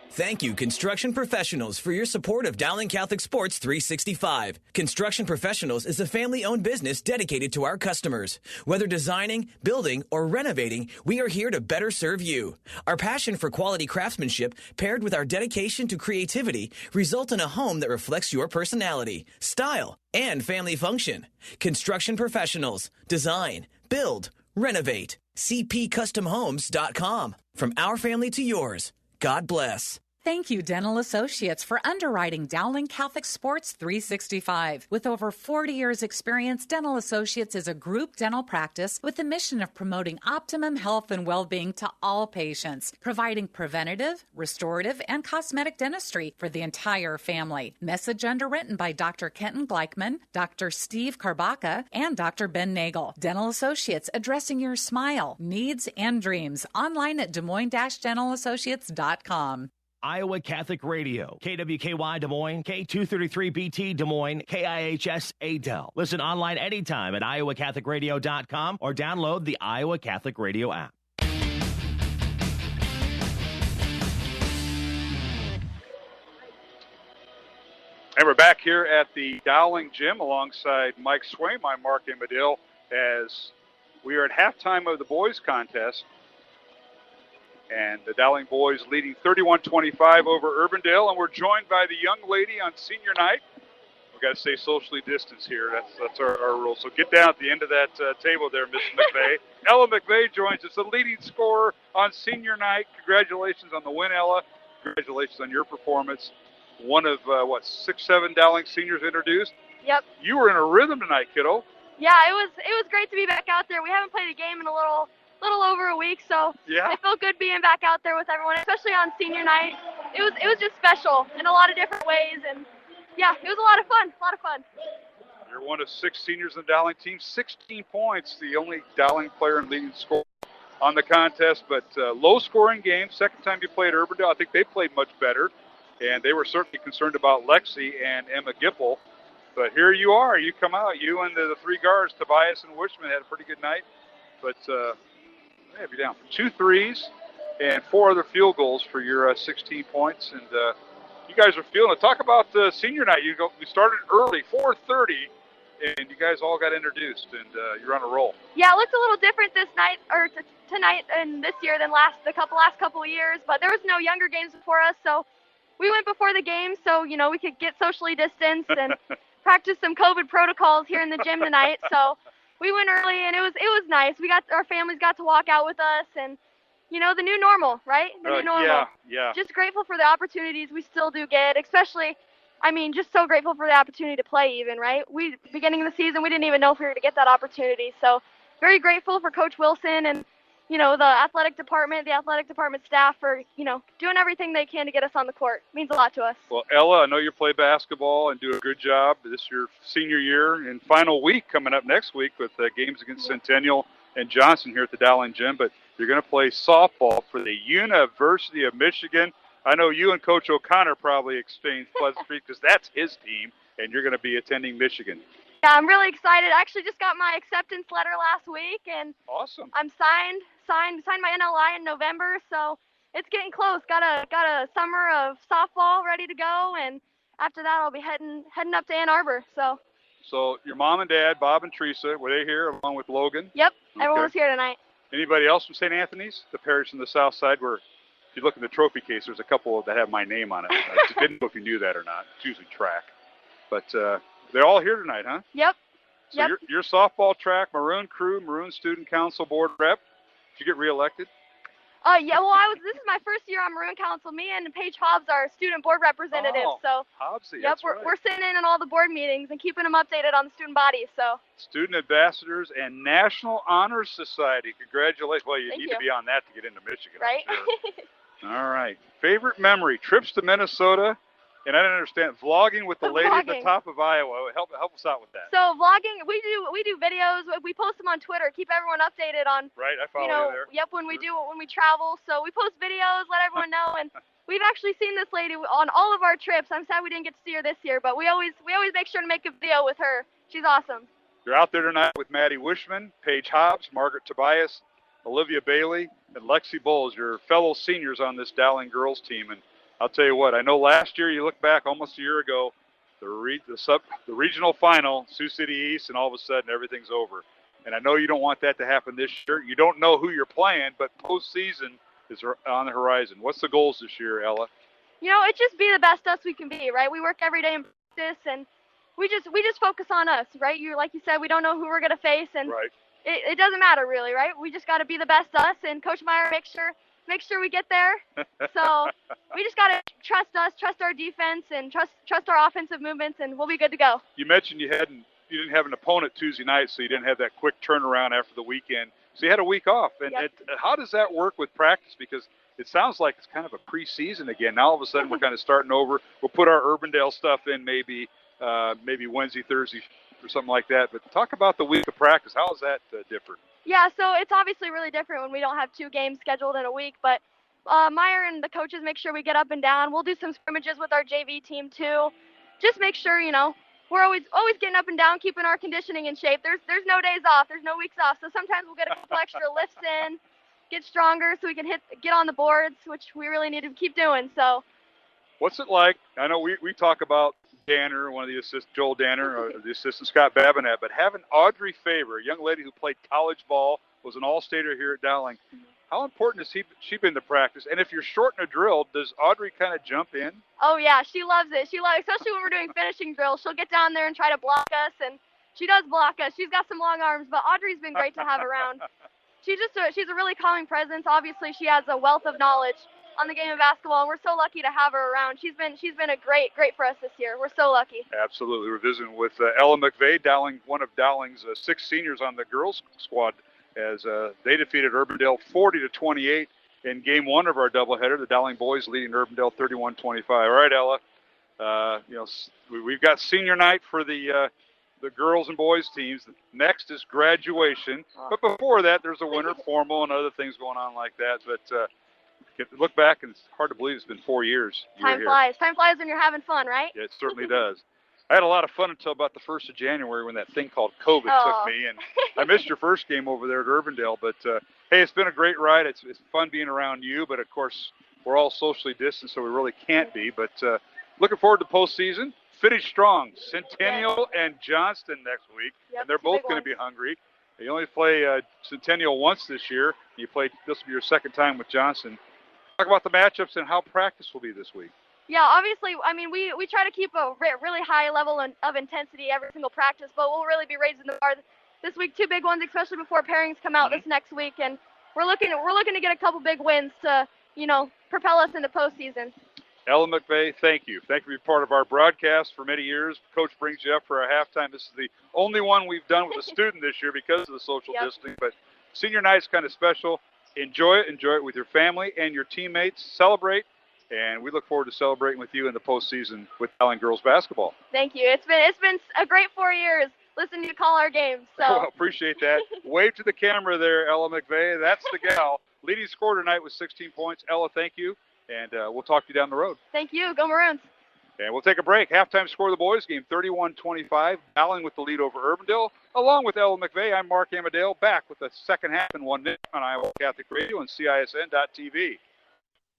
Thank you, Construction Professionals, for your support of Dowling Catholic Sports 365. Construction Professionals is a family-owned business dedicated to our customers. Whether designing, building, or renovating, we are here to better serve you. Our passion for quality craftsmanship, paired with our dedication to creativity, result in a home that reflects your personality, style, and family function. Construction Professionals. Design, build, renovate. CPCustomHomes.com. From our family to yours. God bless. Thank you, Dental Associates, for underwriting Dowling Catholic Sports 365. With over 40 years' experience, Dental Associates is a group dental practice with the mission of promoting optimum health and well-being to all patients, providing preventative, restorative, and cosmetic dentistry for the entire family. Message underwritten by Dr. Kenton Gleichman, Dr. Steve Karbaka, and Dr. Ben Nagel. Dental Associates, addressing your smile, needs, and dreams. Online at Des Moines-DentalAssociates.com. Iowa Catholic Radio, KWKY Des Moines, K233BT Des Moines, KIHS Adel. Listen online anytime at iowacatholicradio.com or download the Iowa Catholic Radio app. And we're back here at the Dowling Gym alongside Mike Swaim. I'm Mark Amadil as we are at halftime of the boys contest. And the Dowling boys leading 31-25 over Urbandale. And we're joined by the young lady on senior night. We've got to stay socially distanced here. That's our rule. So get down at the end of that table there, Miss McVeigh. Ella McVeigh joins us, the leading scorer on senior night. Congratulations on the win, Ella. Congratulations on your performance. One of, 6-7 Dowling seniors introduced. Yep. You were in a rhythm tonight, kiddo. Yeah, it was great to be back out there. We haven't played a game in a little over a week, so yeah. It felt good being back out there with everyone, especially on senior night. It was just special in a lot of different ways, and yeah, it was a lot of fun. You're one of 6 seniors in the Dowling team, 16 points, the only Dowling player in leading score on the contest, but low-scoring game. Second time you played Urbandale, I think they played much better, and they were certainly concerned about Lexi and Emma Gipple. But here you are. You come out. You and the 3 guards, Tobias and Wishman, had a pretty good night. But they have you down for 2 threes and 4 other field goals for your 16 points. And you guys are feeling it. Talk about senior night. You started early, 4:30, and you guys all got introduced, and you're on a roll. Yeah, it looked a little different this night, or tonight and this year than last couple of years. But there was no younger games before us, so we went before the game, so we could get socially distanced and practice some COVID protocols here in the gym tonight. So we went early, and it was nice. Our families got to walk out with us, and the new normal, right? The new normal. Yeah. Just grateful for the opportunities we still do get, especially, just so grateful for the opportunity to play even, right? Beginning of the season, we didn't even know if we were going to get that opportunity. So very grateful for Coach Wilson and, the athletic department staff for, doing everything they can to get us on the court. It means a lot to us. Well, Ella, I know you play basketball and do a good job. This is your senior year and final week coming up next week with games against Centennial and Johnson here at the Dowling Gym. But you're going to play softball for the University of Michigan. I know you and Coach O'Connor probably exchanged pleasantries because that's his team, and you're going to be attending Michigan. Yeah, I'm really excited. I actually just got my acceptance letter last week, and awesome. I'm signed my NLI in November, so it's getting close. Got a summer of softball ready to go, and after that I'll be heading up to Ann Arbor. So your mom and dad, Bob and Theresa, were they here along with Logan? Yep, okay. Everyone was here tonight. Anybody else from St. Anthony's, the parish in the south side, where if you look in the trophy case, there's a couple that have my name on it. I just didn't know if you knew that or not. It's usually track. But they're all here tonight, huh? Yep. So your softball track, Maroon Crew, Maroon Student Council Board Rep. Did you get reelected? Yeah, well, this is my first year on Maroon Council. Me and Paige Hobbs are student board representatives. So Hobbsy, yep, we're sitting in on all the board meetings and keeping them updated on the student body. So student ambassadors and National Honor Society. Congratulations. Well, you Thank need you. to be on that to get into Michigan. Right. Sure. All right. Favorite memory, trips to Minnesota. And I didn't understand vlogging with the lady at the top of Iowa. Help us out with that. So vlogging, we do videos. We post them on Twitter. Keep everyone updated on. Right, I follow you there. Yep, when we travel. So we post videos, let everyone know. And we've actually seen this lady on all of our trips. I'm sad we didn't get to see her this year, but we always make sure to make a video with her. She's awesome. You're out there tonight with Maddie Wishman, Paige Hobbs, Margaret Tobias, Olivia Bailey, and Lexi Bowles, your fellow seniors on this Dowling girls team. And I'll tell you what, I know last year, you look back almost a year ago, the regional final, Sioux City East, and all of a sudden everything's over. And I know you don't want that to happen this year. You don't know who you're playing, but postseason is on the horizon. What's the goals this year, Ella? It's just be the best us we can be, right? We work every day in practice, and we just focus on us, right? Like you said, we don't know who we're going to face, and right. It doesn't matter really, right? We just got to be the best us, and Coach Meyer make sure we get there. So we just got to trust us, trust our defense, and trust our offensive movements, and we'll be good to go. You mentioned you didn't have an opponent Tuesday night, so you didn't have that quick turnaround after the weekend. So you had a week off. And yep. How does that work with practice? Because it sounds like it's kind of a preseason again. Now all of a sudden we're kind of starting over. We'll put our Urbandale stuff in maybe Wednesday, Thursday, or something like that. But talk about the week of practice. How is that different? Yeah, so it's obviously really different when we don't have 2 games scheduled in a week, but Meyer and the coaches make sure we get up and down. We'll do some scrimmages with our JV team too. Just make sure, we're always getting up and down, keeping our conditioning in shape. There's no days off. There's no weeks off. So sometimes we'll get a couple extra lifts in, get stronger so we can get on the boards, which we really need to keep doing. So what's it like? I know we talk about Danner, one of the assistants, Joel Danner, or the assistant Scott Babinet, but having Audrey Faber, a young lady who played college ball, was an all-stater here at Dowling, how important has she been to practice? And if you're short in a drill, does Audrey kind of jump in? Oh, yeah, she loves it. Especially when we're doing finishing drills. She'll get down there and try to block us, and she does block us. She's got some long arms, but Audrey's been great to have around. She's a really calming presence. Obviously, she has a wealth of knowledge on the game of basketball, and we're so lucky to have her around. She's been a great for us this year. We're so lucky. Absolutely. We're visiting with Ella McVeigh, Dowling, one of Dowling's 6 seniors on the girls squad, as they defeated Urbandale 40-28 in Game 1 of our doubleheader. The Dowling boys leading Urbandale 31-25. All right, Ella. We've got senior night for the girls and boys teams. Next is graduation, but before that, there's a winter formal and other things going on like that. But look back, and it's hard to believe it's been 4 years. Time flies. Time flies when you're having fun, right? Yeah, it certainly does. I had a lot of fun until about the 1st of January when that thing called COVID took me, and I missed your first game over there at Urbandale. But, hey, it's been a great ride. It's fun being around you, but, of course, we're all socially distanced, so we really can't be. But looking forward to postseason. Finish strong. Centennial and Johnston next week, and they're both going to be hungry. You only play Centennial once this year. This will be your second time with Johnston. Talk about the matchups and how practice will be this week. Yeah, obviously, we try to keep a really high level of intensity every single practice, but we'll really be raising the bar this week. 2 big ones, especially before pairings come out this next week, and we're looking to get a couple big wins to, propel us into postseason. Ella McVeigh, thank you. Thank you for being part of our broadcast for many years. Coach brings you up for our halftime. This is the only one we've done with a student this year because of the social distancing, but senior night's kind of special. Enjoy it with your family and your teammates. Celebrate. And we look forward to celebrating with you in the postseason with Dowling girls basketball. Thank you. It's been a great 4 years listening to you call our games. So well, appreciate that. Wave to the camera there, Ella McVeigh. That's the gal. Leading scorer tonight with 16 points. Ella, thank you. And we'll talk to you down the road. Thank you. Go Maroons. And we'll take a break. Halftime score of the boys game 31-25. Dowling with the lead over Urbandale. Along with Ella McVeigh, I'm Mark Amadale, back with the second half in 1 minute on Iowa Catholic Radio and CISN.TV.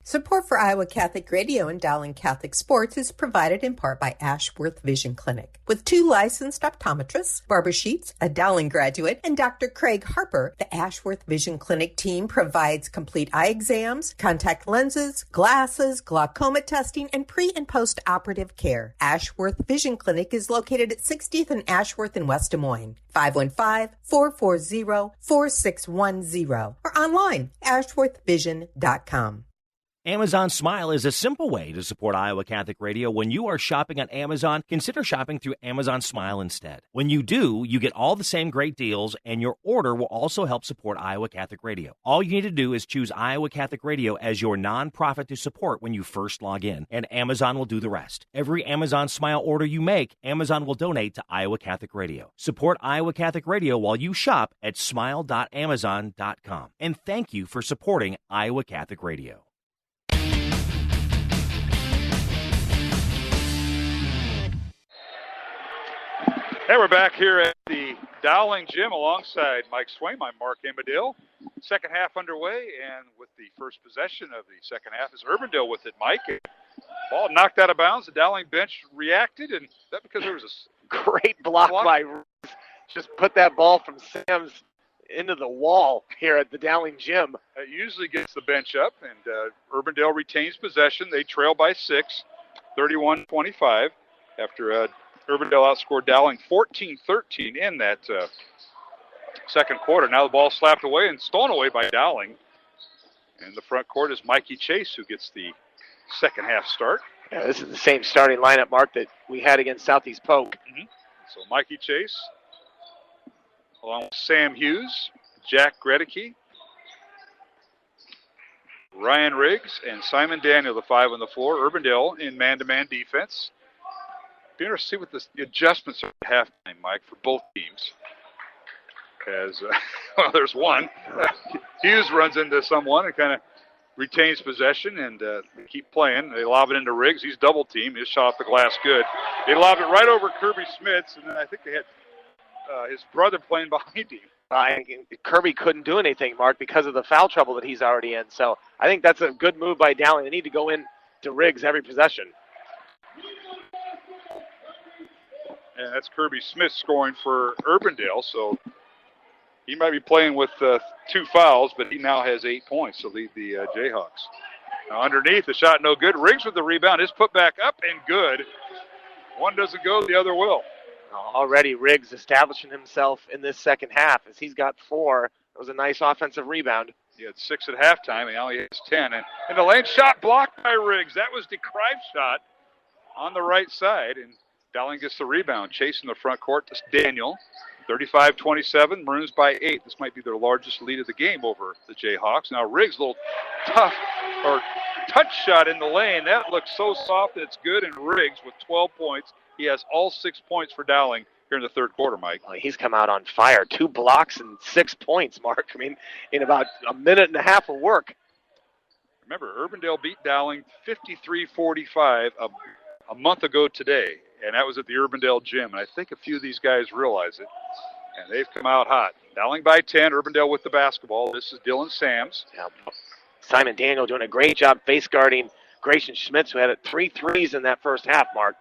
Support for Iowa Catholic Radio and Dowling Catholic Sports is provided in part by Ashworth Vision Clinic. With 2 licensed optometrists, Barbara Sheets, a Dowling graduate, and Dr. Craig Harper, the Ashworth Vision Clinic team provides complete eye exams, contact lenses, glasses, glaucoma testing, and pre- and post-operative care. Ashworth Vision Clinic is located at 60th and Ashworth in West Des Moines. 515-440-4610 or online, ashworthvision.com. Amazon Smile is a simple way to support Iowa Catholic Radio. When you are shopping on Amazon, consider shopping through Amazon Smile instead. When you do, you get all the same great deals, and your order will also help support Iowa Catholic Radio. All you need to do is choose Iowa Catholic Radio as your nonprofit to support when you first log in, and Amazon will do the rest. Every Amazon Smile order you make, Amazon will donate to Iowa Catholic Radio. Support Iowa Catholic Radio while you shop at smile.amazon.com. And thank you for supporting Iowa Catholic Radio. Hey, we're back here at the Dowling Gym alongside Mike Swaim. I'm Mark Amadale. Second half underway, and with the first possession of the second half is Urbandale with it, Mike. Ball knocked out of bounds. The Dowling bench reacted, and that because there was a great block by Riebe. Just put that ball from Sam's into the wall here at the Dowling Gym. It usually gets the bench up, and Urbandale retains possession. They trail by 6, 31-25, after Urbandale outscored Dowling 14-13 in that second quarter. Now the ball slapped away and stolen away by Dowling. And the front court is Mikey Chase, who gets the second half start. Yeah, this is the same starting lineup, Mark, that we had against Southeast Polk. Mm-hmm. So Mikey Chase, along with Sam Hughes, Jack Gredicke, Ryan Riggs, and Simon Daniel, the 5 on the floor. Urbandale in man-to-man defense. Be interested to see what the adjustments are at halftime, Mike, for both teams. As well, there's one. Hughes runs into someone and kind of retains possession and they keep playing. They lob it into Riggs. He's double teamed. His shot off the glass good. They lob it right over Kirby Smits, and then I think they had his brother playing behind him. Kirby couldn't do anything, Mark, because of the foul trouble that he's already in. So I think that's a good move by Dowling. They need to go in to Riggs every possession. And that's Kirby Smith scoring for Urbandale, so he might be playing with 2 fouls, but he now has 8 points to lead the Jayhawks. Now underneath, the shot no good. Riggs with the rebound. His put back up and good. One doesn't go, the other will. Already Riggs establishing himself in this second half as he's got 4. It was a nice offensive rebound. He had 6 at halftime, and now he has 10. And the lane shot blocked by Riggs. That was the DeKreif shot on the right side, and Dowling gets the rebound. Chasing the front court to Daniel. 35-27, Maroons by 8. This might be their largest lead of the game over the Jayhawks. Now Riggs, a little tough or touch shot in the lane. That looks so soft that it's good, and Riggs with 12 points. He has all 6 points for Dowling here in the third quarter, Mike. Well, he's come out on fire. 2 blocks and 6 points, Mark. I mean, in about a minute and a half of work. Remember, Urbandale beat Dowling 53-45 a month ago today, and that was at the Urbandale gym. And I think a few of these guys realize it, and they've come out hot. Dowling by 10, Urbandale with the basketball. This is Dylan Sams. Yeah. Simon Daniel doing a great job face guarding Grayson Schmitz, who had 3 threes in that first half, Mark.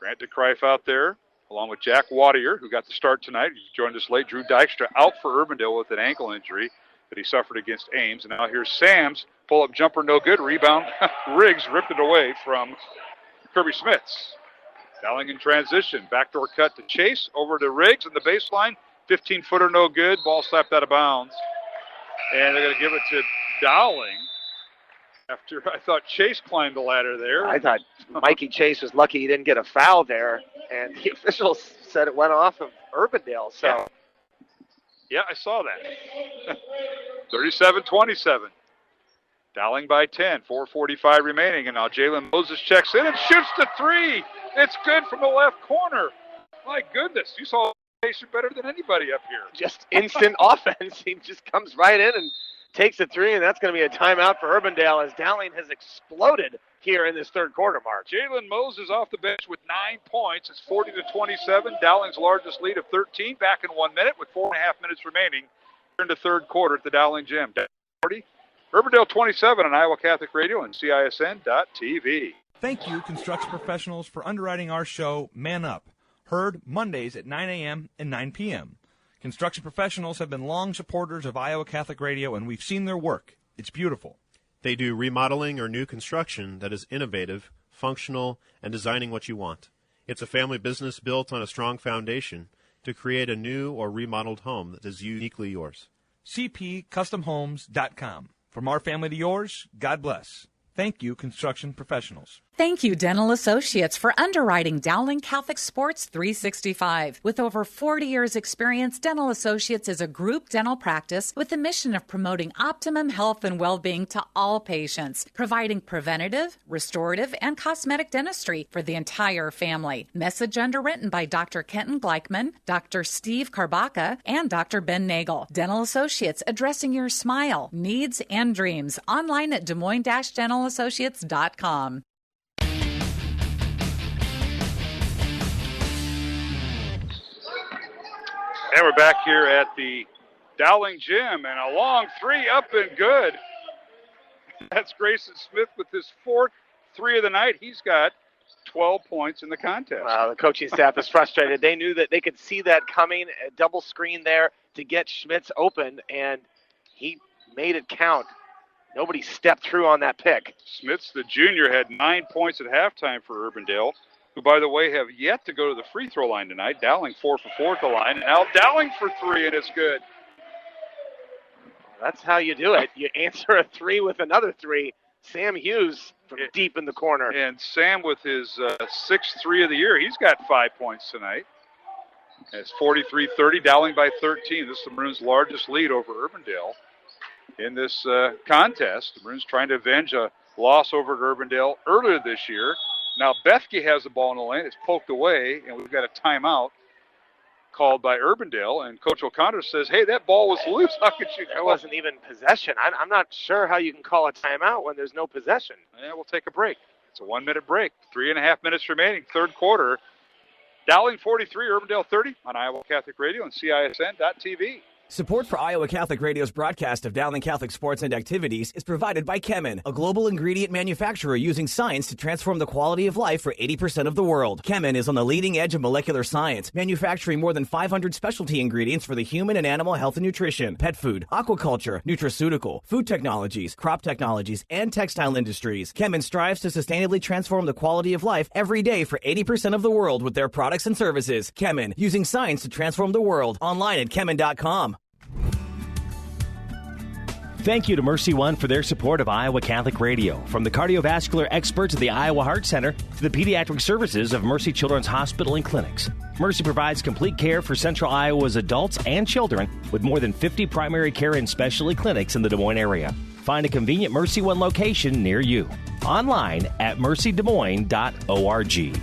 Grant DeKreif out there, along with Jack Wattier, who got the start tonight. He joined us late. Drew Dykstra out for Urbandale with an ankle injury that he suffered against Ames. And now here's Sams. Pull-up jumper, no good. Rebound. Riggs ripped it away from Kirby Smits. Dowling in transition. Backdoor cut to Chase. Over to Riggs in the baseline. 15-footer, no good. Ball slapped out of bounds. And they're going to give it to Dowling. After I thought Chase climbed the ladder there. I thought Mikey Chase was lucky he didn't get a foul there. And the officials said it went off of Urbandale. So, yeah, I saw that. 37-27. Dowling by 10. 4:45 remaining. And now Jalen Moses checks in and shoots the 3. It's good from the left corner. My goodness. You saw Chase better than anybody up here. Just instant offense. He just comes right in and takes a 3, and that's going to be a timeout for Urbandale as Dowling has exploded here in this third quarter, Mark. Jalen Moses off the bench with 9 points. It's 40-27. Dowling's largest lead of 13. Back in 1 minute with 4.5 minutes remaining in the third quarter at the Dowling Gym. 40, Urbandale 27 on Iowa Catholic Radio and CISN.TV. Thank you, construction professionals, for underwriting our show, Man Up. Heard Mondays at 9 a.m. and 9 p.m. Construction professionals have been long supporters of Iowa Catholic Radio, and we've seen their work. It's beautiful. They do remodeling or new construction that is innovative, functional, and designing what you want. It's a family business built on a strong foundation to create a new or remodeled home that is uniquely yours. CPCustomHomes.com. From our family to yours, God bless. Thank you, construction professionals. Thank you, Dental Associates, for underwriting Dowling Catholic Sports 365. With over 40 years' experience, Dental Associates is a group dental practice with the mission of promoting optimum health and well-being to all patients, providing preventative, restorative, and cosmetic dentistry for the entire family. Message underwritten by Dr. Kenton Gleichman, Dr. Steve Karbaka, and Dr. Ben Nagel. Dental Associates, addressing your smile, needs, and dreams. Online at DesMoines-DentalAssociates.com. And we're back here at the Dowling Gym, and a long 3 up and good. That's Grayson Smith with his 4th 3 of the night. He's got 12 points in the contest. The coaching staff is frustrated. They knew that they could see that coming, a double screen there to get Schmitz open, and he made it count. Nobody stepped through on that pick. Schmitz, the junior, had 9 points at halftime for Urbandale, who, by the way, have yet to go to the free throw line tonight. Dowling 4 for 4 at the line. And now Dowling for 3, and it's good. That's how you do it. You answer a 3 with another 3. Sam Hughes from deep in the corner. And Sam with his 6th 3 of the year, he's got 5 points tonight. And it's 43-30, Dowling by 13. This is the Maroons' largest lead over Urbandale in this contest. The Maroons trying to avenge a loss over Urbandale earlier this year. Now Bethke has the ball in the lane. It's poked away, and we've got a timeout called by Urbandale, and Coach O'Connor says, hey, that ball was loose. How could you? There wasn't even possession. I'm not sure how you can call a timeout when there's no possession. Yeah, we'll take a break. It's a 1-minute break. 3.5 minutes remaining, third quarter. Dowling 43, Urbandale 30 on Iowa Catholic Radio and CISN.TV. Support for Iowa Catholic Radio's broadcast of Dowling Catholic sports and activities is provided by Chemin, a global ingredient manufacturer using science to transform the quality of life for 80% of the world. Chemin is on the leading edge of molecular science, manufacturing more than 500 specialty ingredients for the human and animal health and nutrition, pet food, aquaculture, nutraceutical, food technologies, crop technologies, and textile industries. Chemin strives to sustainably transform the quality of life every day for 80% of the world with their products and services. Chemin, using science to transform the world. Online at chemin.com. Thank you to Mercy One for their support of Iowa Catholic Radio. From the cardiovascular experts at the Iowa Heart Center to the pediatric services of Mercy Children's Hospital and Clinics, Mercy provides complete care for Central Iowa's adults and children with more than 50 primary care and specialty clinics in the Des Moines area. Find a convenient Mercy One location near you. Online at mercydesmoines.org.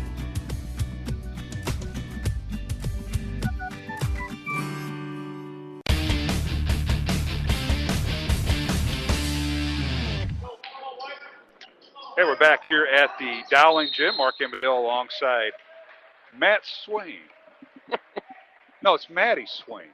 Hey, we're back here at the Dowling Gym. Mark Emmerdale alongside Matt Swain. No, it's Maddie Swain.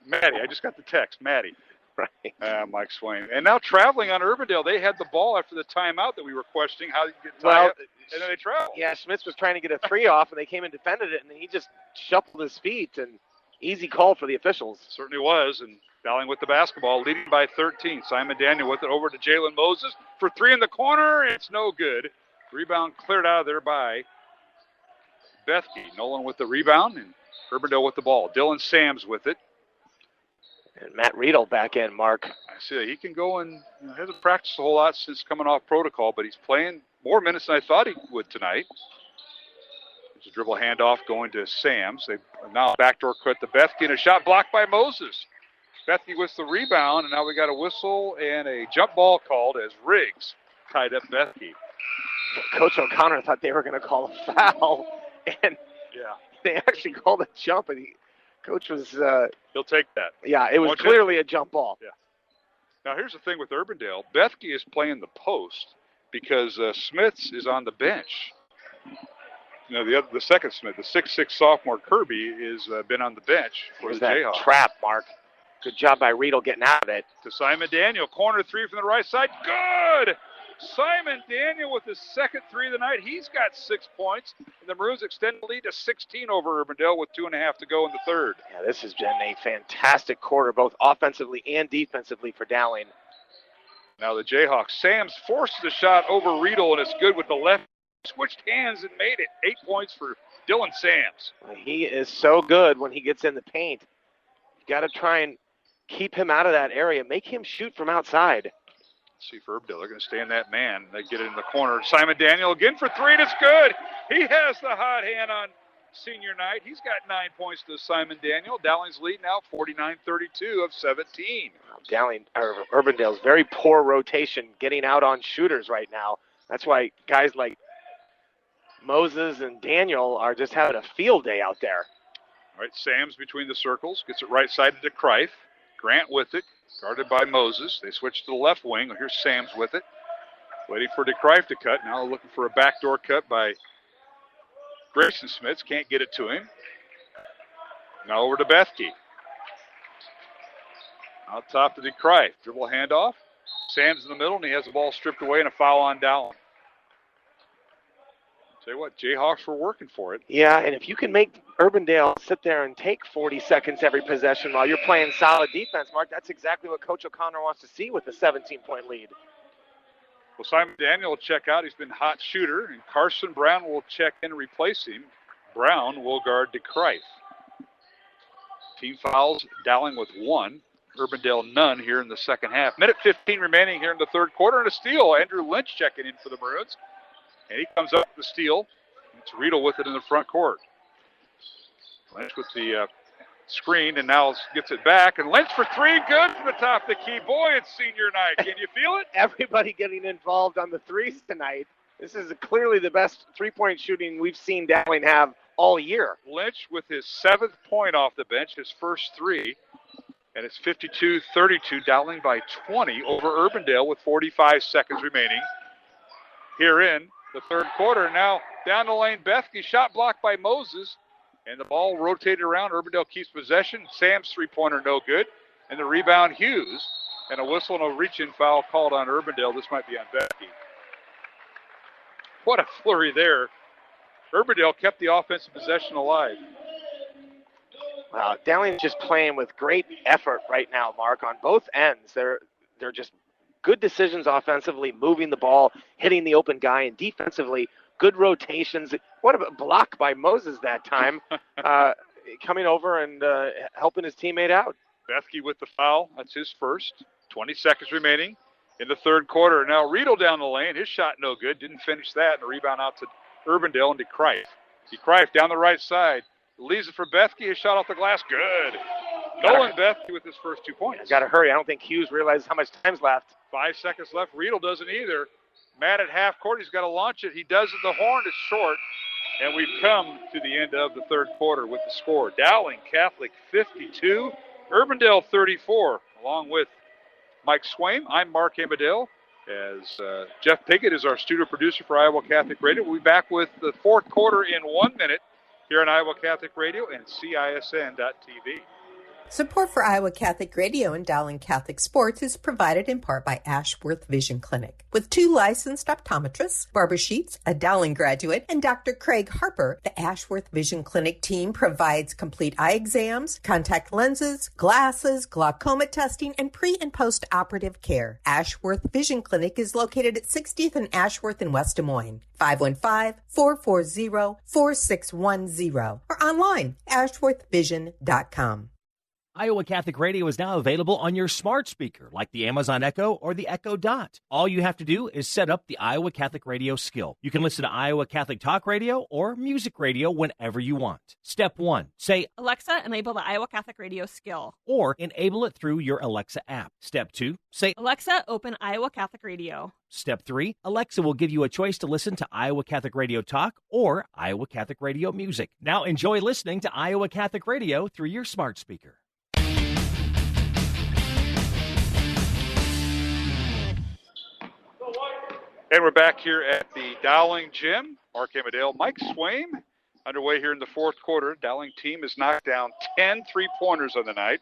Maddie, I just got the text. Maddie. Right. Mike Swain. And now traveling on Urbandale, they had the ball after the timeout that we were questioning how you get tied up, and then they traveled. Yeah, Schmitz was trying to get a 3 off, and they came and defended it, and then he just shuffled his feet, and easy call for the officials. Certainly was, and Dowling with the basketball, leading by 13. Simon Daniel with it over to Jalen Moses for 3 in the corner. It's no good. Rebound cleared out of there by Bethke. Nolan with the rebound, and Urbandale with the ball. Dylan Sams with it. And Matt Riedel back in, Mark. I see he can go and hasn't practiced a whole lot since coming off protocol, but he's playing more minutes than I thought he would tonight. There's a dribble handoff going to Sams. They now backdoor cut to Bethke, and a shot blocked by Moses. Bethke with the rebound, and now we got a whistle and a jump ball called as Riggs tied up Bethke. Coach O'Connor thought they were going to call a foul, and yeah, they actually called a jump, and Coach was... he'll take that. Yeah, it was clearly a jump ball. Yeah. Now, here's the thing with Urbandale. Bethke is playing the post because Smiths is on the bench. You know, the second Smith, the 6'6 sophomore Kirby, is been on the bench for the Jayhawks. Trap, Mark. Good job by Riedel getting out of it. To Simon Daniel, corner 3 from the right side. Good! Simon Daniel with his second 3 of the night. He's got 6 points. And the Maroons extend the lead to 16 over Urbandale with 2.5 to go in the third. Yeah, this has been a fantastic quarter, both offensively and defensively for Dowling. Now the Jayhawks. Sams forces a shot over Riedel, and it's good with the left. Switched hands and made it. 8 points for Dylan Sams. He is so good when he gets in the paint. You got to try and keep him out of that area. Make him shoot from outside. Let's see for Urbandale. They're going to stay in that man. They get it in the corner. Simon Daniel again for 3, and it's good. He has the hot hand on senior night. He's got 9 points to Simon Daniel. Dowling's lead now 49-32 of 17. Urbandale's very poor rotation getting out on shooters right now. That's why guys like Moses and Daniel are just having a field day out there. All right, Sams between the circles. Gets it right-sided to Kreif. Grant with it. Guarded by Moses. They switch to the left wing. Here's Sams with it. Waiting for DeCreif to cut. Now looking for a backdoor cut by Grayson Smith. Can't get it to him. Now over to Bethke. Out top to DeCreif. Dribble handoff. Sams in the middle, and he has the ball stripped away and a foul on Dowling. Tell you what, Jayhawks were working for it. Yeah, and if you can make Urbandale sit there and take 40 seconds every possession while you're playing solid defense, Mark, that's exactly what Coach O'Connor wants to see with a 17-point lead. Well, Simon Daniel will check out. He's been hot shooter, and Carson Brown will check in and replace him. Brown will guard DeCreif. Team fouls, Dowling with 1. Urbandale none here in the second half. Minute 15 remaining here in the third quarter, and a steal. Andrew Lynch checking in for the Maroons. And he comes up with the steal. It's Riedel with it in the front court. Lynch with the screen, and now gets it back. And Lynch for 3, good from the top of the key. Boy, it's senior night. Can you feel it? Everybody getting involved on the threes tonight. This is clearly the best three-point shooting we've seen Dowling have all year. Lynch with his 7th point off the bench, his first 3. And it's 52-32, Dowling by 20 over Urbandale with 45 seconds remaining here in the third quarter. Now down the lane, Bethke, shot blocked by Moses, and the ball rotated around. Urbandale keeps possession. Sam's 3-pointer no good, and the rebound Hughes, and a whistle and a reach-in foul called on Urbandale. This might be on Bethke. What a flurry there. Urbandale kept the offensive possession alive. Wow, Dowling's just playing with great effort right now, Mark, on both ends. They're just good decisions offensively, moving the ball, hitting the open guy, and defensively, good rotations. What a block by Moses that time, coming over and helping his teammate out. Bethke with the foul. That's his first. 20 seconds remaining in the third quarter. Now Riedel down the lane. His shot no good. Didn't finish that. And the rebound out to Urbandale and DeCreif. DeCreif down the right side. Leaves it for Bethke. His shot off the glass. Good. Nolan Bethke with his first 2 points. Got to hurry. I don't think Hughes realizes how much time's left. 5 seconds left. Riedel doesn't either. Matt at half court. He's got to launch it. He does it. The horn is short. And we've come to the end of the third quarter with the score. Dowling Catholic 52, Urbandale 34. Along with Mike Swaim, I'm Mark Amadale. As Jeff Piggott is our studio producer for Iowa Catholic Radio. We'll be back with the fourth quarter in 1 minute here on Iowa Catholic Radio and CISN.TV. Support for Iowa Catholic Radio and Dowling Catholic Sports is provided in part by Ashworth Vision Clinic. With 2 licensed optometrists, Barbara Sheets, a Dowling graduate, and Dr. Craig Harper, the Ashworth Vision Clinic team provides complete eye exams, contact lenses, glasses, glaucoma testing, and pre- and post-operative care. Ashworth Vision Clinic is located at 60th and Ashworth in West Des Moines. 515-440-4610 or online, ashworthvision.com. Iowa Catholic Radio is now available on your smart speaker, like the Amazon Echo or the Echo Dot. All you have to do is set up the Iowa Catholic Radio skill. You can listen to Iowa Catholic Talk Radio or Music Radio whenever you want. Step 1, say, Alexa, enable the Iowa Catholic Radio skill. Or enable it through your Alexa app. Step 2, say, Alexa, open Iowa Catholic Radio. Step 3, Alexa will give you a choice to listen to Iowa Catholic Radio Talk or Iowa Catholic Radio Music. Now enjoy listening to Iowa Catholic Radio through your smart speaker. And we're back here at the Dowling Gym. Mark Amadale, Mike Swaim, underway here in the fourth quarter. Dowling team has knocked down 10 3-pointers on the night.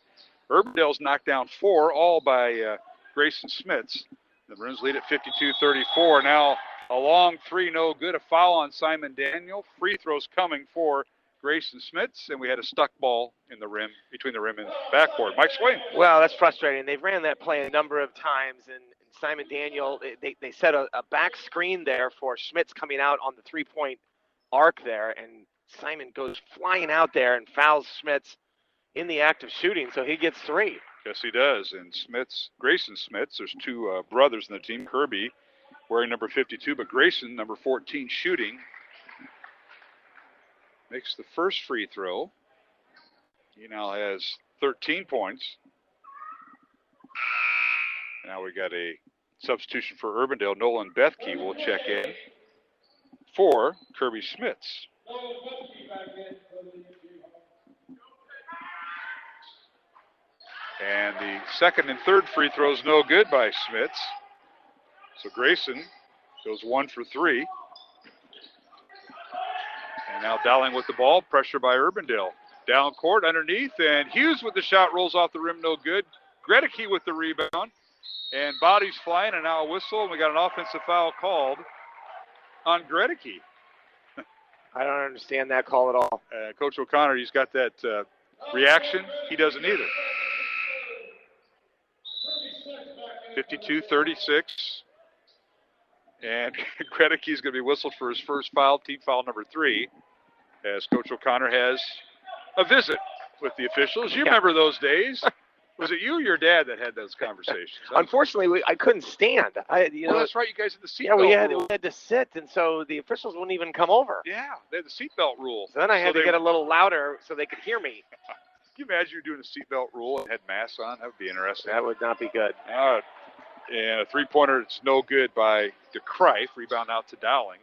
Urbandale's knocked down 4, all by Grayson Smits. The Maroons lead at 52-34. Now a long 3, no good. A foul on Simon Daniel. Free throws coming for Grayson Smits, and we had a stuck ball in the rim, between the rim and backboard. Mike Swaim. Well, that's frustrating. They've ran that play a number of times, and Simon Daniel, they set a back screen there for Schmitz coming out on the 3-point arc there, and Simon goes flying out there and fouls Schmitz in the act of shooting, so he gets 3. Yes, he does. And Grayson Smits, there's 2 brothers in the team. Kirby wearing number 52, but Grayson, number 14, shooting. Makes the first free throw. He now has 13 points. Now we got a substitution for Urbandale. Nolan Bethke will check in for Kirby Smits. And the second and third free throws no good by Smits. So Grayson goes 1 for 3. And now Dowling with the ball. Pressure by Urbandale. Down court underneath. And Hughes with the shot. Rolls off the rim. No good. Gregory with the rebound. And bodies flying. And now a whistle. And we got an offensive foul called on Gregory. I don't understand that call at all. Coach O'Connor, he's got that reaction. He doesn't either. 52-36. And Gregory's going to be whistled for his first foul, team foul number 3, as Coach O'Connor has a visit with the officials. You remember those days. Was it you or your dad that had those conversations? Unfortunately, I couldn't stand. That's right. You guys had the seatbelt rule. Yeah, we had to sit, and so the officials wouldn't even come over. Yeah, they had the seatbelt rule. So then I had to get a little louder so they could hear me. Can you imagine you doing a seatbelt rule and had masks on? That would be interesting. That would not be good. And a 3-pointer, it's no good by DeCreif. Rebound out to Dowling.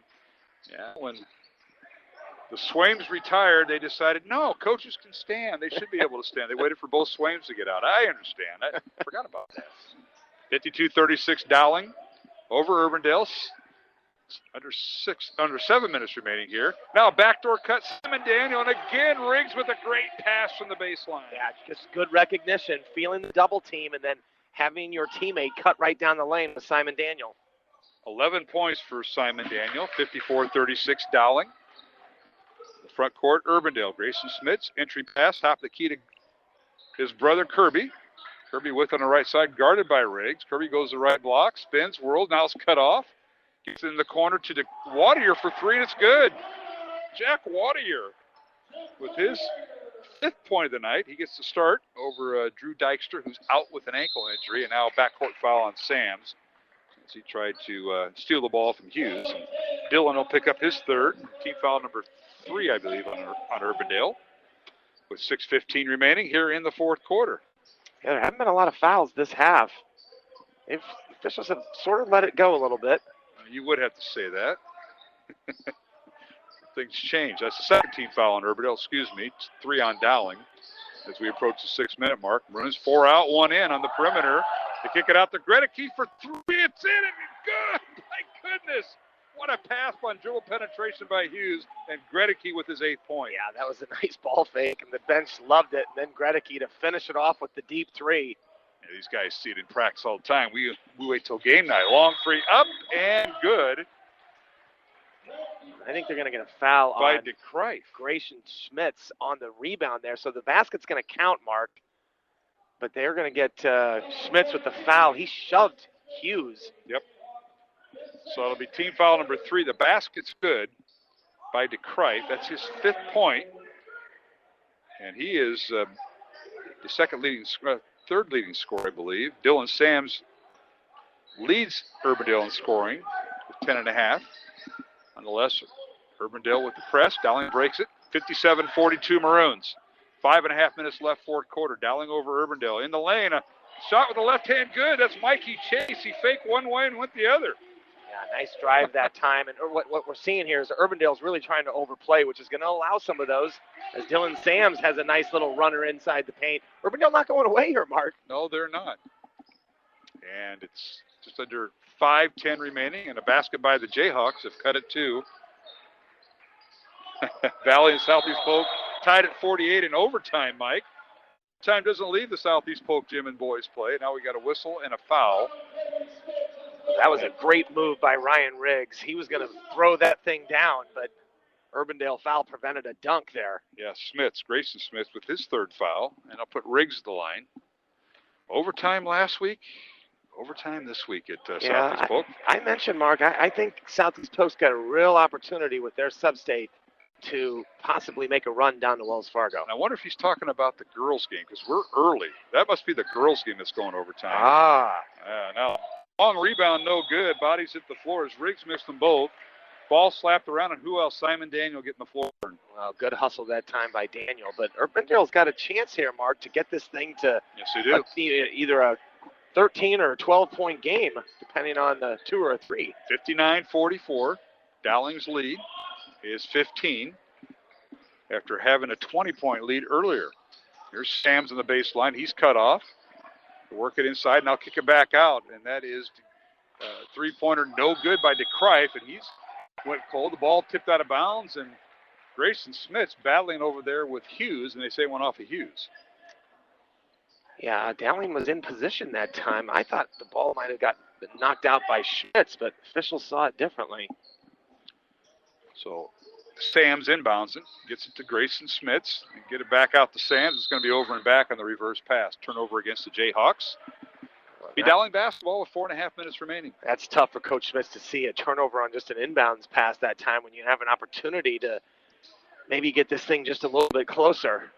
Yeah, when The Swains retired. They decided, no, coaches can stand. They should be able to stand. They waited for both Swains to get out. I understand. I forgot about that. 52-36 Dowling over Urbandale. Under 7 minutes remaining here. Now backdoor cut, Simon Daniel, and again Riggs with a great pass from the baseline. Yeah, just good recognition, feeling the double team, and then having your teammate cut right down the lane with Simon Daniel. 11 points for Simon Daniel, 54-36 Dowling. The front court, Urbandale. Grayson Smits, entry pass, top of the key to his brother Kirby. Kirby with on the right side, guarded by Riggs. Kirby goes the right block, spins, whirls, now it's cut off. Gets in the corner to Waddle for three, and it's good. Jack Waddle with his 5th point of the night. He gets to start over Drew Dykstra, who's out with an ankle injury, and now a backcourt foul on Sams as he tried to steal the ball from Hughes. And Dillon will pick up his 3rd, team foul number 3, I believe, on Urbandale, with 6:15 remaining here in the 4th quarter. Yeah, there haven't been a lot of fouls this half. Officials have sort of let it go a little bit. You would have to say that. Things change. That's the 2nd team foul on Urbandale. Excuse me. It's 3 on Dowling as we approach the 6-minute mark. Maroons 4 out, 1 in on the perimeter. They kick it out to Gregory for 3. It's in and good. My goodness. What a pass on dribble penetration by Hughes, and Gregory with his 8th point. Yeah, that was a nice ball fake, and the bench loved it. And then Gregory to finish it off with the deep 3. Yeah, these guys see it in practice all the time. We wait till game night. Long free, up and good. I think they're going to get a foul by on DeCrife. Grayson Schmitz on the rebound there. So the basket's going to count, Mark. But they're going to get Schmitz with the foul. He shoved Hughes. Yep. So it'll be team foul number 3. The basket's good by DeCrife. That's his 5th point. And he is the third leading scorer, I believe. Dylan Sams leads Urbandale in scoring with 10.5. Nonetheless, Urbandale with the press. Dowling breaks it. 57-42 Maroons. 5.5 minutes left, 4th quarter. Dowling over Urbandale. In the lane, a shot with the left hand, good. That's Mikey Chase. He faked one way and went the other. Yeah, nice drive that time. And what we're seeing here is Urbandale's really trying to overplay, which is going to allow some of those, as Dylan Sams has a nice little runner inside the paint. Urbandale not going away here, Mark. No, they're not. And it's just under 5:10 remaining, and a basket by the Jayhawks have cut it to Valley and Southeast Polk tied at 48 in overtime, Mike. Time doesn't leave the Southeast Polk gym and boys play. Now we got a whistle and a foul. That was a great move by Ryan Riggs. He was going to throw that thing down, but Urbandale foul prevented a dunk there. Yeah, Grayson Smith with his 3rd foul, and I'll put Riggs at the line. Overtime last week, overtime this week at Southeast Polk. I mentioned, Mark, I think Southeast Polk's got a real opportunity with their sub-state to possibly make a run down to Wells Fargo. And I wonder if he's talking about the girls' game, because we're early. That must be the girls' game that's going overtime. Now, long rebound, no good. Bodies hit the floor as Riggs missed them both. Ball slapped around, and who else? Simon Daniel getting the floor. Well, good hustle that time by Daniel. But Urbandale's got a chance here, Mark, to get this thing to either a 13 or a 12-point game, depending on the 2 or a 3. 59-44. Dowling's lead is 15 after having a 20-point lead earlier. Here's Sams on the baseline. He's cut off. Work it inside, and I'll kick it back out. And that is three-pointer no good by DeCrife, and he's went cold. The ball tipped out of bounds, and Grayson Smith's battling over there with Hughes, and they say it went off of Hughes. Yeah, Dowling was in position that time. I thought the ball might have got knocked out by Schmitz, but officials saw it differently. So Sams inbounds it, gets it to Grayson Smiths, and get it back out to Sams. It's going to be over and back on the reverse pass. Turnover against the Jayhawks. Be Dowling basketball with 4.5 minutes remaining. That's tough for Coach Smith to see a turnover on just an inbounds pass that time when you have an opportunity to maybe get this thing just a little bit closer.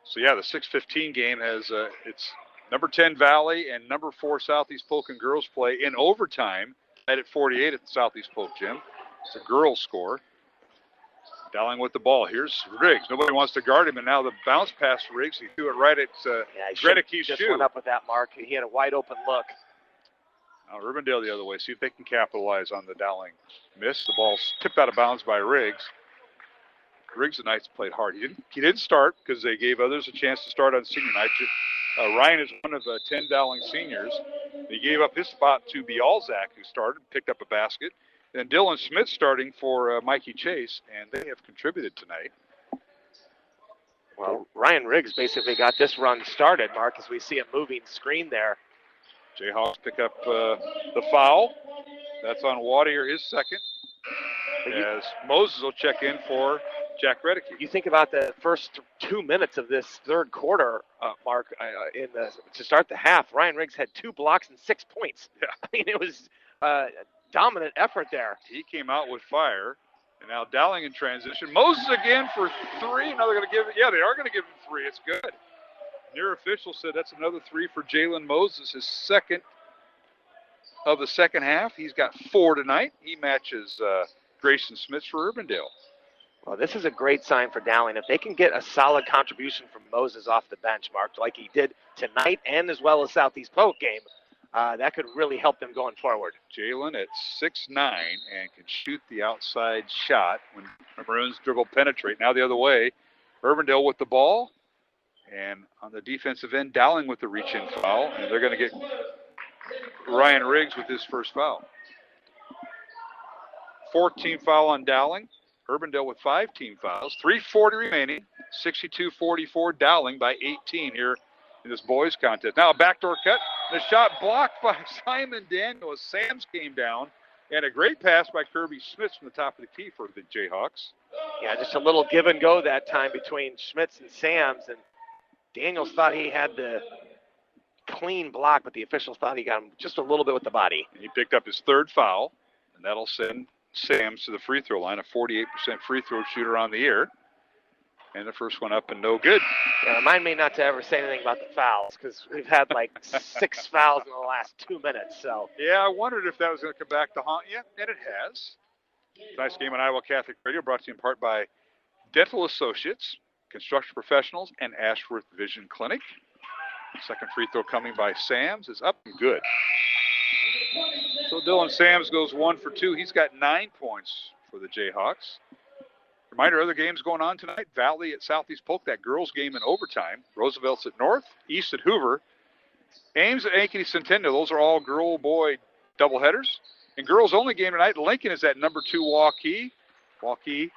So, yeah, the 6:15 game has it's number 10 Valley and number 4 Southeast Polk and girls play in overtime at 48 at the Southeast Polk gym. It's a girls score. Dowling with the ball. Here's Riggs. Nobody wants to guard him, and now the bounce pass to Riggs. He threw it right at Gredeke's shoe. Just went up with that mark. He had a wide open look. Now Urbandale the other way. See if they can capitalize on the Dowling miss. The ball's tipped out of bounds by Riggs. Riggs tonight's played hard. He didn't start because they gave others a chance to start on senior night. Ryan is one of 10 Dowling seniors. He gave up his spot to Bialzak, who started, picked up a basket. Then Dylan Smith starting for Mikey Chase, and they have contributed tonight. Well, Ryan Riggs basically got this run started, Mark, as we see a moving screen there. Jayhawks pick up the foul. That's on Waddle, his second. As Moses will check in for Jack Reddick. You think about the first 2 minutes of this third quarter, Mark, to start the half, Ryan Riggs had 2 blocks and 6 points. Yeah. I mean, it was a dominant effort there. He came out with fire. And now Dowling in transition. Moses again for 3. Now they're going to give it. Yeah, they are going to give him 3. It's good. Near official said that's another 3 for Jalen Moses, his second of the second half. He's got 4 tonight. He matches Grayson Smith for Urbandale. Well, this is a great sign for Dowling. If they can get a solid contribution from Moses off the bench, Mark, like he did tonight and as well as Southeast Polk game, that could really help them going forward. Jalen at 6'9" and can shoot the outside shot when Maroons dribble penetrate. Now the other way, Urbandale with the ball. And on the defensive end, Dowling with the reach-in foul. And they're going to get Ryan Riggs with his first foul. 14 foul on Dowling. Urbandale with 5 team fouls. 3:40 remaining. 62-44 Dowling by 18 here in this boys contest. Now a backdoor cut. The shot blocked by Simon Daniel as Sams came down. And a great pass by Kirby Schmitz from the top of the key for the Jayhawks. Yeah, just a little give and go that time between Schmitz and Sams. And Daniels thought he had the clean block, but the officials thought he got him just a little bit with the body. And he picked up his 3rd foul, and that'll send Sams to the free throw line, a 48% free throw shooter on the year. And the first one up and no good. Yeah, remind me not to ever say anything about the fouls because we've had like 6 fouls in the last 2 minutes. So yeah, I wondered if that was going to come back to haunt you, and it has. Nice game on Iowa Catholic Radio, brought to you in part by Dental Associates, Construction Professionals, and Ashworth Vision Clinic. Second free throw coming by Sams is up and good. So Dylan Sams goes 1 for 2. He's got 9 points for the Jayhawks. Reminder, other games going on tonight. Valley at Southeast Polk, that girls game in overtime. Roosevelt's at North, East at Hoover. Ames at Ankeny Centennial. Those are all girl-boy doubleheaders. And girls only game tonight, Lincoln is at number 2 Waukee. Waukee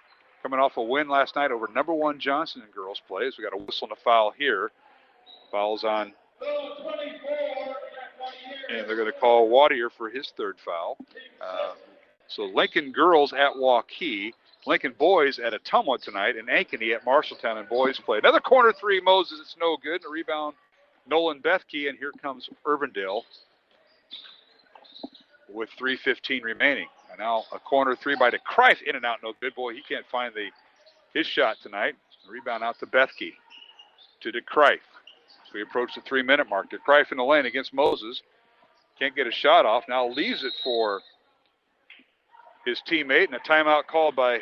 coming off a win last night over number 1 Johnson in girls play. So we got a whistle and a foul here. Foul's on. And they're going to call Waddle for his 3rd foul. So Lincoln girls at Waukee. Lincoln boys at Ottumwa tonight, and Ankeny at Marshalltown in boys play. Another corner 3, Moses, it's no good. And a rebound, Nolan Bethke, and here comes Urbandale with 3:15 remaining. And now a corner 3 by DeCrife, in and out, no good. Boy, he can't find his shot tonight. Rebound out to Bethke, to DeCrife. So we approach the 3-minute mark. DeCrife in the lane against Moses. Can't get a shot off. Now leaves it for his teammate, and a timeout called by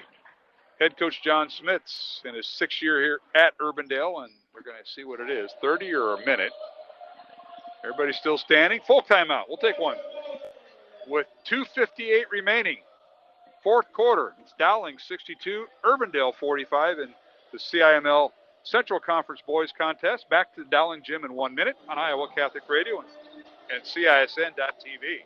head coach John Smits in his 6th year here at Urbandale, and we're going to see what it is, 30 or a minute. Everybody's still standing. Full timeout. We'll take one. With 2:58 remaining, 4th quarter, it's Dowling 62, Urbandale 45, and the CIML Central Conference Boys Contest. Back to the Dowling Gym in 1 minute on Iowa Catholic Radio and CISN.TV.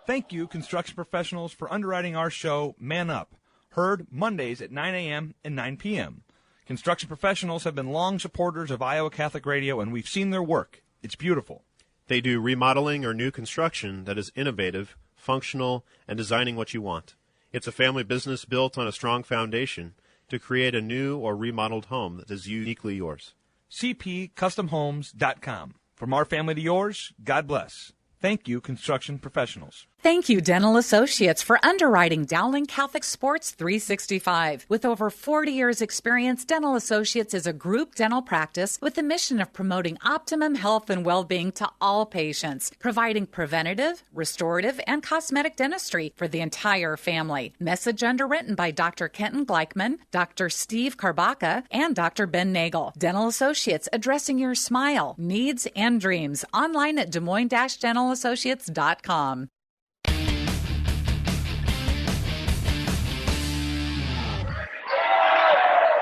Thank you, construction professionals, for underwriting our show, Man Up, heard Mondays at 9 a.m. and 9 p.m. Construction professionals have been long supporters of Iowa Catholic Radio, and we've seen their work. It's beautiful. They do remodeling or new construction that is innovative, functional, and designing what you want. It's a family business built on a strong foundation to create a new or remodeled home that is uniquely yours. cpcustomhomes.com. From our family to yours, God bless. Thank you, construction professionals. Thank you, Dental Associates, for underwriting Dowling Catholic Sports 365. With over 40 years' experience, Dental Associates is a group dental practice with the mission of promoting optimum health and well-being to all patients, providing preventative, restorative, and cosmetic dentistry for the entire family. Message underwritten by Dr. Kenton Gleichman, Dr. Steve Karbaka, and Dr. Ben Nagel. Dental Associates, addressing your smile, needs, and dreams. Online at DesMoines-DentalAssociates.com.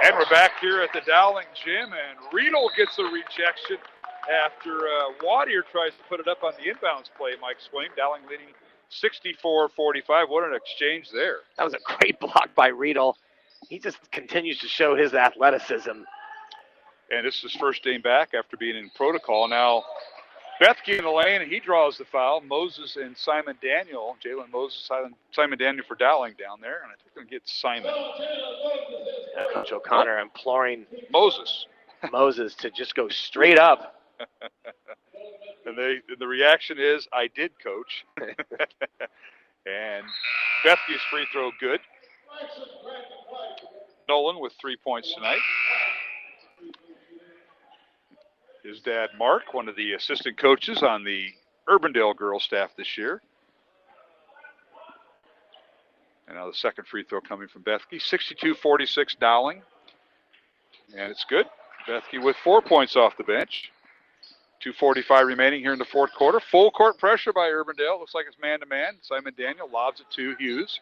And we're back here at the Dowling Gym, and Riedel gets a rejection after Waddle tries to put it up on the inbounds play, Mike Swain. Dowling leading 64-45. What an exchange there. That was a great block by Riedel. He just continues to show his athleticism. And this is his first game back after being in protocol. Now, Bethke in the lane, and he draws the foul. Moses and Simon Daniel. Jalen Moses, Simon Daniel for Dowling down there. And I think they're going to get Simon. Coach O'Connor imploring Moses to just go straight up. And the reaction is, I did, Coach. And Bethke's free throw good. Nolan with 3 points tonight. His dad, Mark, one of the assistant coaches on the Urbandale girls staff this year. And now the second free throw coming from Bethke. 62-46 Dowling. And it's good. Bethke with 4 points off the bench. 2:45 remaining here in the fourth quarter. Full court pressure by Urbandale. Looks like it's man-to-man. Simon Daniel lobs it to Hughes.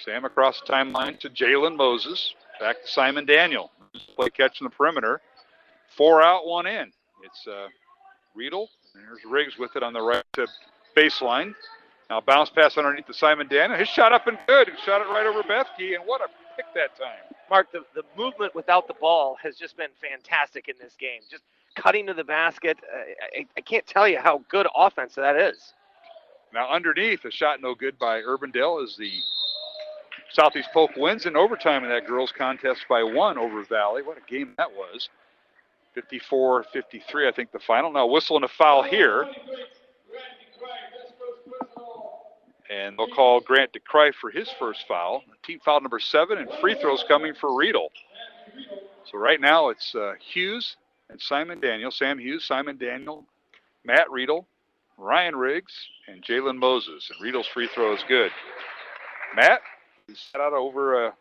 Sam across the timeline to Jalen Moses. Back to Simon Daniel. Play catch in the perimeter. 4 out, 1 in. It's Riedel. There's Riggs with it on the right baseline. Now bounce pass underneath to Simon Daniel. His shot up and good. He shot it right over Bethke, and what a pick that time. Mark, the movement without the ball has just been fantastic in this game. Just cutting to the basket. I can't tell you how good offense that is. Now underneath, a shot no good by Urbandale as the Southeast Polk wins in overtime in that girls contest by 1 over Valley. What a game that was. 54-53, I think, the final. Now whistling a foul here. And they'll call Grant DeCry for his first foul. Team foul number 7, and free throws coming for Riedel. So right now it's Hughes and Simon Daniel. Sam Hughes, Simon Daniel, Matt Riedel, Ryan Riggs, and Jalen Moses. And Riedel's free throw is good. Matt, he's sat out over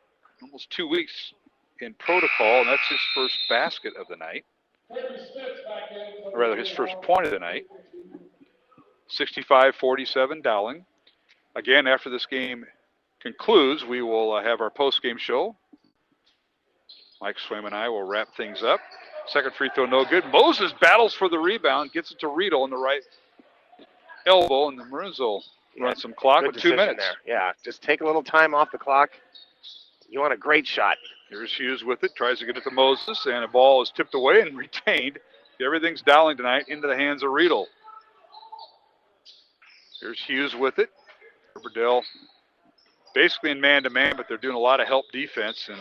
almost 2 weeks in protocol, and that's his first basket of the night. Or rather, his first point of the night. 65-47 Dowling. Again, after this game concludes, we will have our post-game show. Mike Swim and I will wrap things up. Second free throw, no good. Moses battles for the rebound, gets it to Riedel in the right elbow, and the Maroons will run some clock with 2 minutes. There. Yeah, just take a little time off the clock. You want a great shot. Here's Hughes with it, tries to get it to Moses, and a ball is tipped away and retained. Everything's Dowling tonight into the hands of Riedel. Here's Hughes with it. Urbandale basically in man-to-man, but they're doing a lot of help defense and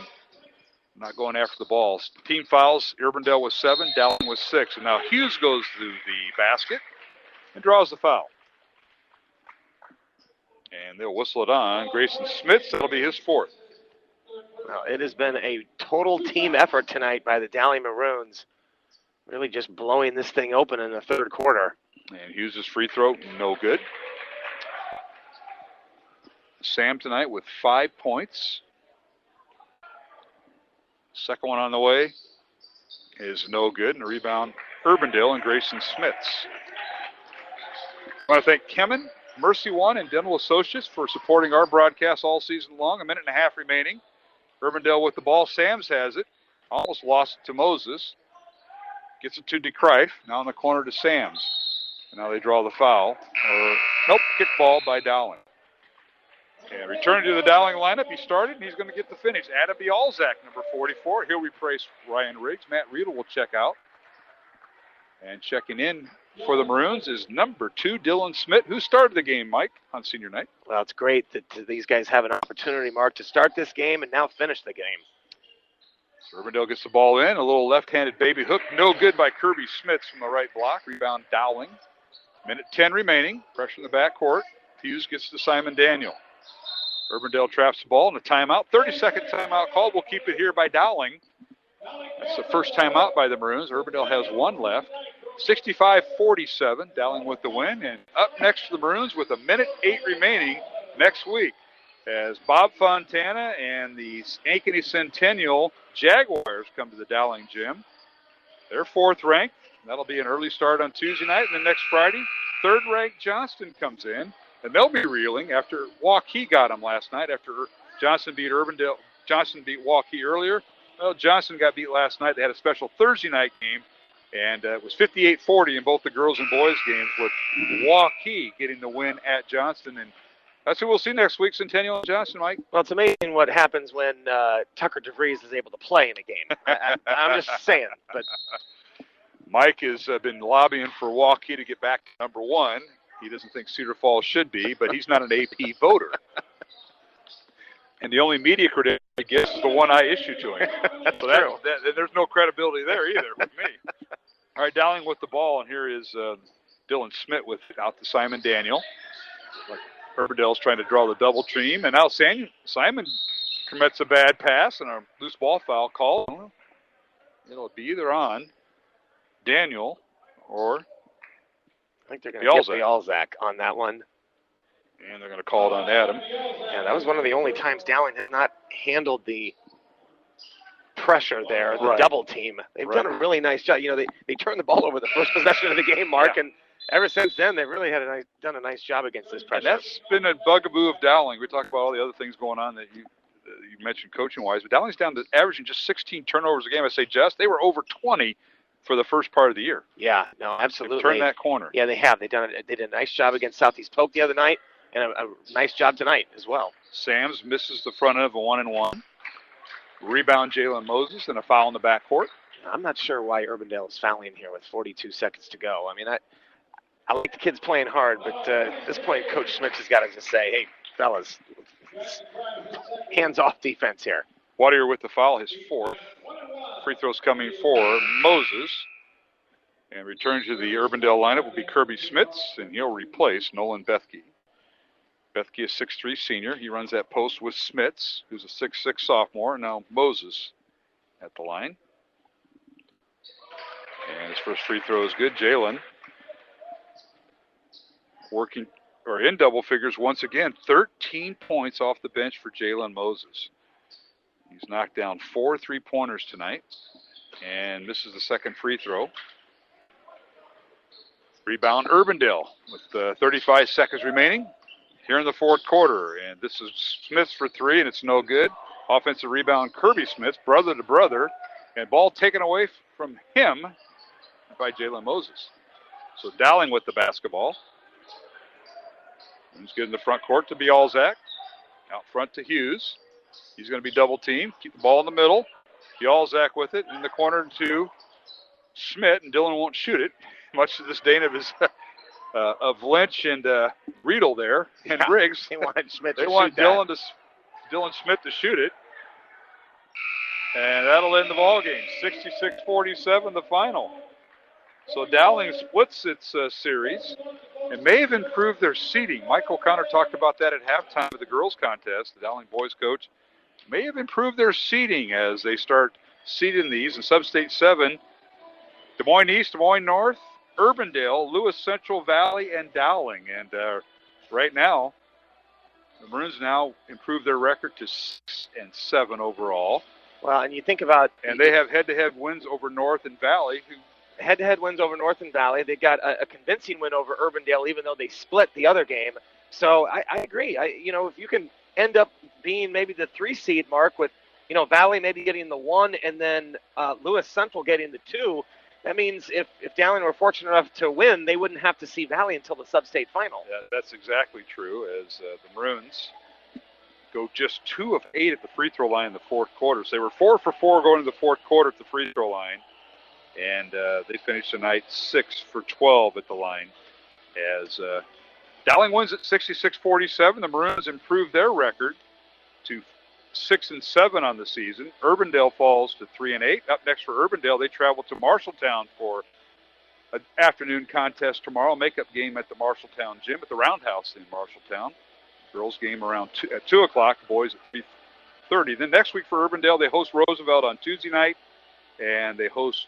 not going after the balls. Team fouls, Urbandale with 7, Dowling with 6. And now Hughes goes to the basket and draws the foul. And they'll whistle it on. Grayson Smith, that'll be his 4th. Well, it has been a total team effort tonight by the Dowling Maroons. Really just blowing this thing open in the third quarter. And Hughes' free throw, no good. Sam tonight with 5 points. Second one on the way is no good. And a rebound, Urbandale and Grayson Smiths. I want to thank Kemen, Mercy One, and Dental Associates for supporting our broadcast all season long. 1.5 minutes remaining. Urbandale with the ball. Sams has it. Almost lost it to Moses. Gets it to DeCrife. Now in the corner to Sams. And now they draw the foul. Nope, kick ball by Dowling. And returning to the Dowling lineup, he started, and he's going to get the finish. Adam Bialzak, number 44. He'll replace Ryan Riggs. Matt Riedel will check out. And checking in for the Maroons is number 2, Dylan Smith, who started the game, Mike, on senior night. Well, it's great that these guys have an opportunity, Mark, to start this game and now finish the game. So Urbandale gets the ball in. A little left-handed baby hook. No good by Kirby Smits from the right block. Rebound Dowling. 1:10 remaining. Pressure in the backcourt. Hughes gets to Simon Daniel. Urbandale traps the ball in a timeout. 30-second timeout called. We'll keep it here by Dowling. That's the first timeout by the Maroons. Urbandale has 1 left. 65-47. Dowling with the win. And up next for the Maroons with 1:08 remaining next week as Bob Fontana and the Ankeny Centennial Jaguars come to the Dowling Gym. They're 4th ranked. That'll be an early start on Tuesday night. And then next Friday, 3rd ranked Johnston comes in. And they'll be reeling after Waukee got them last night. After Johnston beat Waukee earlier, Well, Johnson got beat last night. They had a special Thursday night game, and it was 58-40 in both the girls and boys games, with Waukee getting the win at Johnston. And that's who we'll see next week, Centennial and Johnston, Mike. Well, it's amazing what happens when Tucker DeVries is able to play in a game. I'm just saying. But Mike has been lobbying for Waukee to get back to number 1. He doesn't think Cedar Falls should be, but he's not an AP voter. And the only media credential he gets is the one I issue to him. That's so true. There's no credibility there either with me. All right, Dowling with the ball, and here is Dylan Schmidt with out to Simon Daniel. Urbandale's trying to draw the double team, and now Simon commits a bad pass and a loose ball foul call. It'll be either on Daniel or I think they're going to get the Alzak on that one. And they're going to call it on Adam. Yeah, that was one of the only times Dowling has not handled the pressure there, the double team. They've done a really nice job. You know, they turned the ball over the first possession of the game, Mark, and ever since then they've really done a nice job against this pressure. And that's been a bugaboo of Dowling. We talked about all the other things going on that you mentioned coaching-wise, but Dowling's down to averaging just 16 turnovers a game. I say just. They were over 20 for the first part of the year. Yeah, no, absolutely. They've turned that corner. Yeah, they have. They did a nice job against Southeast Polk the other night, and a nice job tonight as well. Sams misses the front end of a 1-and-1. Rebound Jalen Moses and a foul in the backcourt. I'm not sure why Urbandale is fouling here with 42 seconds to go. I mean, I like the kids playing hard, but at this point, Coach Schmitz has got to just say, hey, fellas, hands off defense here. Waddle with the foul, his 4th. Free throws coming for Moses. And returning to the Urbandale lineup will be Kirby Smits, and he'll replace Nolan Bethke. Bethke is 6'3" senior. He runs that post with Smits, who's a 6'6" sophomore. And now Moses at the line. And his first free throw is good. Jalen working or in double figures once again. 13 points off the bench for Jalen Moses. He's knocked down 4 3-pointers tonight and misses the second free throw. Rebound Urbandale with 35 seconds remaining here in the fourth quarter. And this is Smith for 3, and it's no good. Offensive rebound, Kirby Smith, brother to brother. And ball taken away from him by Jalen Moses. So Dowling with the basketball. He's good in the front court to Bialzak. Out front to Hughes. He's going to be double teamed. Keep the ball in the middle. Bialzak with it in the corner to Schmidt, and Dylan won't shoot it, much to the disdain of his of Lynch and Riedel there and Briggs. They want Schmidt. They want Dylan Schmidt to shoot it, and that'll end the ball game. 66-47, the final. So Dowling splits its series and may have improved their seeding. Mike O'Connor talked about that at halftime of the girls' contest. The Dowling boys coach may have improved their seeding as they start seeding these in Sub-State 7. Des Moines East, Des Moines North, Urbandale, Lewis Central Valley, and Dowling. And right now, the Maroons now improve their record to 6-7 overall. Well, and you think about... And they have head-to-head wins over North and Valley. Head-to-head wins over North and Valley. They got a convincing win over Urbandale, even though they split the other game. So I agree. If you can end up being maybe the 3 seed, Mark, with Valley maybe getting the 1 and then Lewis Central getting the 2, that means if Dowling were fortunate enough to win, they wouldn't have to see Valley until the sub-state final. Yeah, that's exactly true, as the Maroons go just 2 of 8 at the free throw line in the fourth quarter. So they were 4 for 4 going to the fourth quarter at the free throw line. And they finished tonight 6 for 12 at the line. As Dowling wins at 66-47, the Maroons improve their record to 6-7 on the season. Urbandale falls to 3-8. Up next for Urbandale, they travel to Marshalltown for an afternoon contest tomorrow. Makeup game at the Marshalltown gym at the Roundhouse in Marshalltown. Girls game around at 2 o'clock. Boys at 3:30. Then next week for Urbandale, they host Roosevelt on Tuesday night, and they host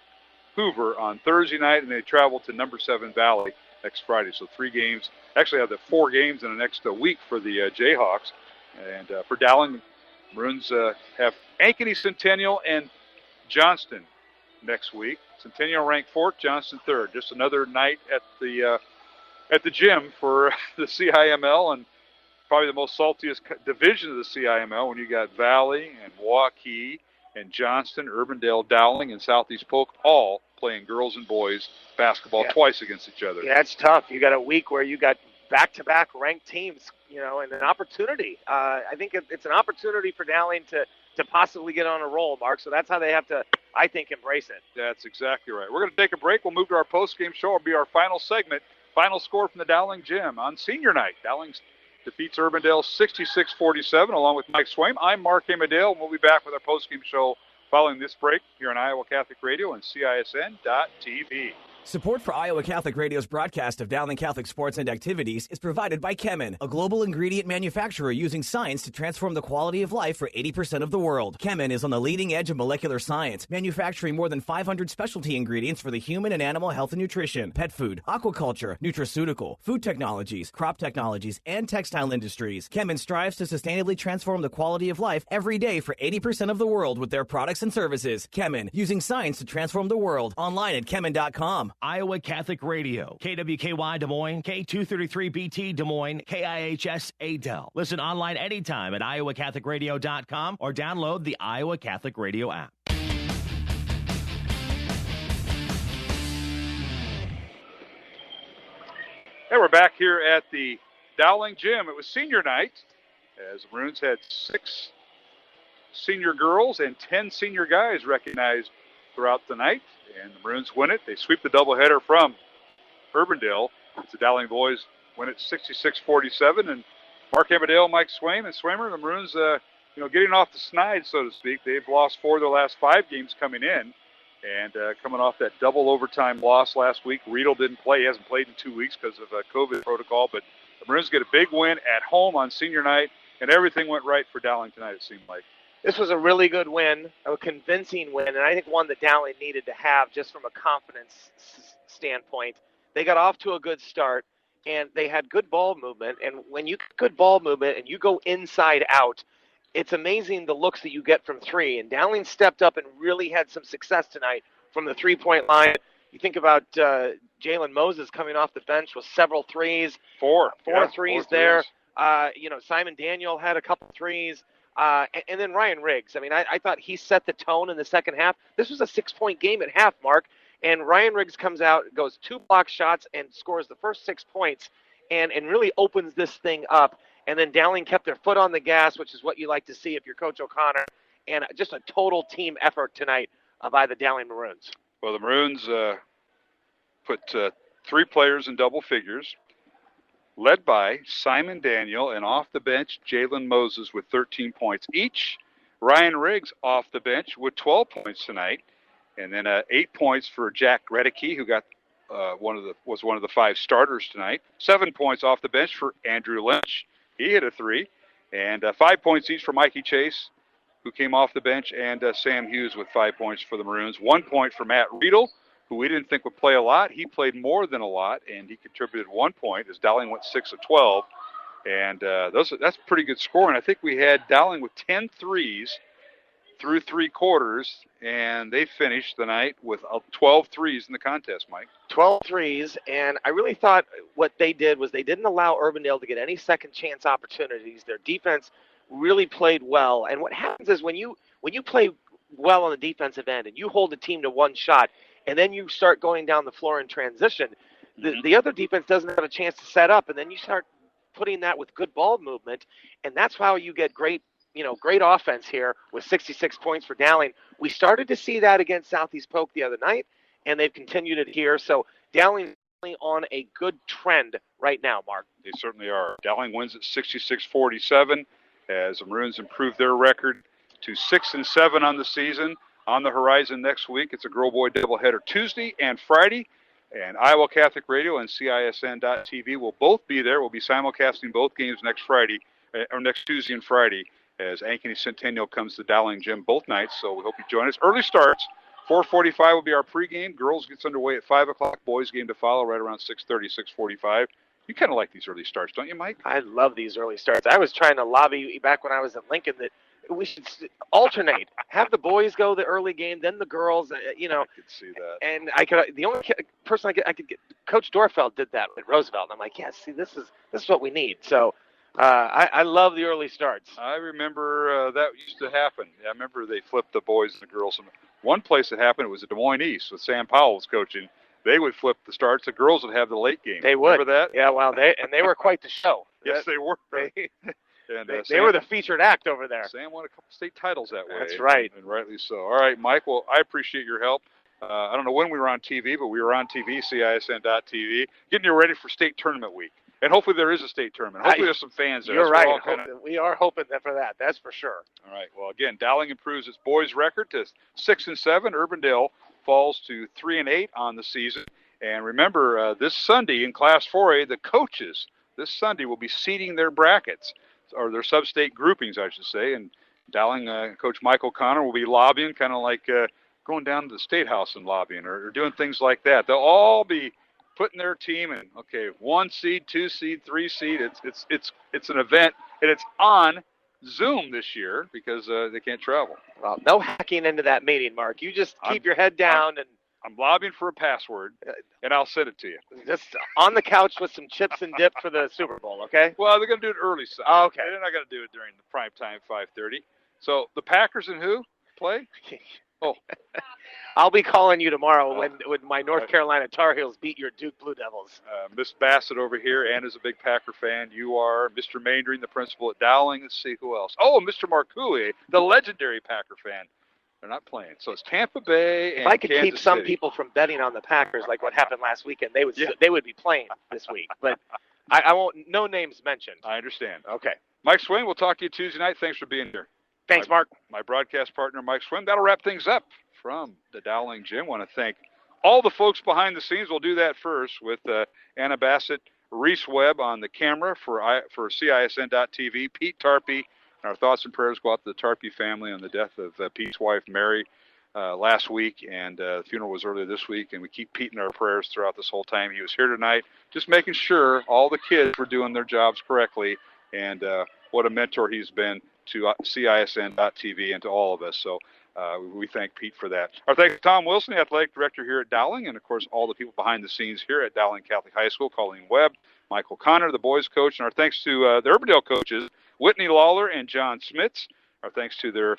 Hoover on Thursday night, and they travel to number 7 Valley next Friday. So 3 games. Actually have the 4 games in the next week for the Jayhawks. And for Dowling, Maroons have Ankeny, Centennial, and Johnston next week. Centennial ranked 4th, Johnston 3rd. Just another night at the gym for the CIML, and probably the most saltiest division of the CIML when you got Valley and Waukee and Johnston, Urbandale, Dowling, and Southeast Polk all playing girls and boys basketball twice against each other. Yeah, it's tough. You got a week where you got back-to-back ranked teams, and an opportunity. I think it's an opportunity for Dowling to possibly get on a roll, Mark. So that's how they have to, I think, embrace it. That's exactly right. We're going to take a break. We'll move to our post-game show. It'll be our final segment. Final score from the Dowling Gym on senior night. Dowling defeats Urbandale 66-47 along with Mike Swaim. I'm Mark Amadale, and we'll be back with our post-game show following this break here on Iowa Catholic Radio and CISN.TV. Support for Iowa Catholic Radio's broadcast of Dowling Catholic sports and activities is provided by Kemin, a global ingredient manufacturer using science to transform the quality of life for 80% of the world. Kemin is on the leading edge of molecular science, manufacturing more than 500 specialty ingredients for the human and animal health and nutrition, pet food, aquaculture, nutraceutical, food technologies, crop technologies, and textile industries. Kemin strives to sustainably transform the quality of life every day for 80% of the world with their products and services. Kemin, using science to transform the world. Online at kemin.com. Iowa Catholic Radio, KWKY Des Moines, K233BT Des Moines, KIHS Adel. Listen online anytime at iowacatholicradio.com or download the Iowa Catholic Radio app. And we're back here at the Dowling Gym. It was senior night as the Maroons had 6 senior girls and 10 senior guys recognized throughout the night. And the Maroons win it. They sweep the doubleheader from Urbandale. The Dowling boys win it 66-47. And Mark Amadale, Mike Swaim, and Swimmer, the Maroons, getting off the snide, so to speak. They've lost 4 of their last 5 games coming in. And coming off that double overtime loss last week, Riedel didn't play. He hasn't played in 2 weeks because of COVID protocol. But the Maroons get a big win at home on senior night, and everything went right for Dowling tonight, it seemed like. This was a really good win, a convincing win, and I think one that Dowling needed to have just from a confidence standpoint. They got off to a good start, and they had good ball movement. And when you get good ball movement and you go inside out, it's amazing the looks that you get from 3. And Dowling stepped up and really had some success tonight from the 3-point line. You think about Jalen Moses coming off the bench with several threes. 4 threes there. Simon Daniel had a couple threes. And then Ryan Riggs. I mean, I thought he set the tone in the second half. This was a 6-point game at half, Mark. And Ryan Riggs comes out, goes 2 block shots, and scores the first 6 points and really opens this thing up. And then Dowling kept their foot on the gas, which is what you like to see if you're Coach O'Connor. And just a total team effort tonight by the Dowling Maroons. Well, the Maroons put 3 players in double figures, led by Simon Daniel, and off the bench, Jalen Moses with 13 points each. Ryan Riggs off the bench with 12 points tonight. And then 8 points for Jack Redicke, who got was one of the 5 starters tonight. 7 points off the bench for Andrew Lynch. He hit a 3. And 5 points each for Mikey Chase, who came off the bench, and Sam Hughes with 5 points for the Maroons. 1 point for Matt Riedel, who we didn't think would play a lot. He played more than a lot, and he contributed 1 point as Dowling went 6 of 12. And that's pretty good scoring. I think we had Dowling with 10 threes through 3 quarters, and they finished the night with 12 threes in the contest, Mike. 12 threes, and I really thought what they did was they didn't allow Urbandale to get any second chance opportunities. Their defense really played well. And what happens is when you play well on the defensive end and you hold a team to 1 shot, and then you start going down the floor in transition, the other defense doesn't have a chance to set up, and then you start putting that with good ball movement, and that's how you get great offense here with 66 points for Dowling. We started to see that against Southeast Polk the other night, and they've continued it here. So Dowling's on a good trend right now, Mark. They certainly are. Dowling wins at 66-47 as the Maroons improve their record to 6-7 on the season. On the horizon next week, it's a girl-boy doubleheader Tuesday and Friday. And Iowa Catholic Radio and CISN.TV will both be there. We'll be simulcasting both games next Tuesday and Friday as Ankeny Centennial comes to Dowling Gym both nights. So we hope you join us. Early starts, 4:45 will be our pregame. Girls gets underway at 5 o'clock. Boys game to follow right around 6:30, 6:45. You kind of like these early starts, don't you, Mike? I love these early starts. I was trying to lobby back when I was at Lincoln that we should alternate. Have the boys go the early game, then the girls. I could see that. And the only person I could get, Coach Dorfeld did that at Roosevelt. And I'm like, yeah, see, this is what we need. So I love the early starts. I remember that used to happen. I remember they flipped the boys and the girls. And one place that happened, it was at Des Moines East with Sam Powell was coaching. They would flip the starts. The girls would have the late game. They would. Remember that? Yeah, well, they were quite the show. Yes, they were. They were the featured act over there. Sam won a couple state titles that way. That's right. And rightly so. All right, Mike, well, I appreciate your help. I don't know when we were on TV, but we were on TV, CISN.TV, getting you ready for state tournament week. And hopefully there is a state tournament. Hopefully there's some fans there. You're right. We are hoping for that. That's for sure. All right. Well, again, Dowling improves its boys' record to 6-7. Urbandale falls to 3-8 on the season. And remember, this Sunday in Class 4A, the coaches this Sunday will be seeding their brackets, or their sub-state groupings, I should say. And Dowling Coach Michael Connor will be lobbying, kind of like going down to the State House and lobbying, or doing things like that. They'll all be putting their team in, 1 seed, 2 seed, 3 seed. It's an event, and it's on Zoom this year because they can't travel. Well, no hacking into that meeting, Mark. You just keep your head down and. I'm lobbying for a password, and I'll send it to you. Just on the couch with some chips and dip for the Super Bowl, okay? Well, they're going to do it early Sunday. Oh, okay. They're not going to do it during the prime time, 5:30. So the Packers and who play? Oh. I'll be calling you tomorrow when my North Carolina Tar Heels beat your Duke Blue Devils. Miss Bassett over here, Anna's a big Packer fan. You are. Mr. Maindring, the principal at Dowling. Let's see who else. Oh, Mr. Marcoux, the legendary Packer fan. They're not playing. So it's Tampa Bay and if I could Kansas keep some City. people from betting on the Packers like what happened last weekend, they would be playing this week. But I won't. No names mentioned. I understand. Okay. Mike Swain, we'll talk to you Tuesday night. Thanks for being here. Thanks, Mark. My broadcast partner, Mike Swain. That'll wrap things up from the Dowling Gym. Want to thank all the folks behind the scenes. We'll do that first with Anna Bassett, Reese Webb on the camera for CISN.TV, Pete Tarpey. Our thoughts and prayers go out to the Tarpey family on the death of Pete's wife, Mary, last week, and the funeral was earlier this week, and we keep Pete in our prayers throughout this whole time. He was here tonight just making sure all the kids were doing their jobs correctly, and what a mentor he's been to CISN.TV and to all of us. So we thank Pete for that. Our thanks to Tom Wilson, the athletic director here at Dowling, and, of course, all the people behind the scenes here at Dowling Catholic High School, Colleen Webb, Michael Connor, the boys coach, and our thanks to the Urbandale coaches, Whitney Lawler and John Smits. Our thanks to their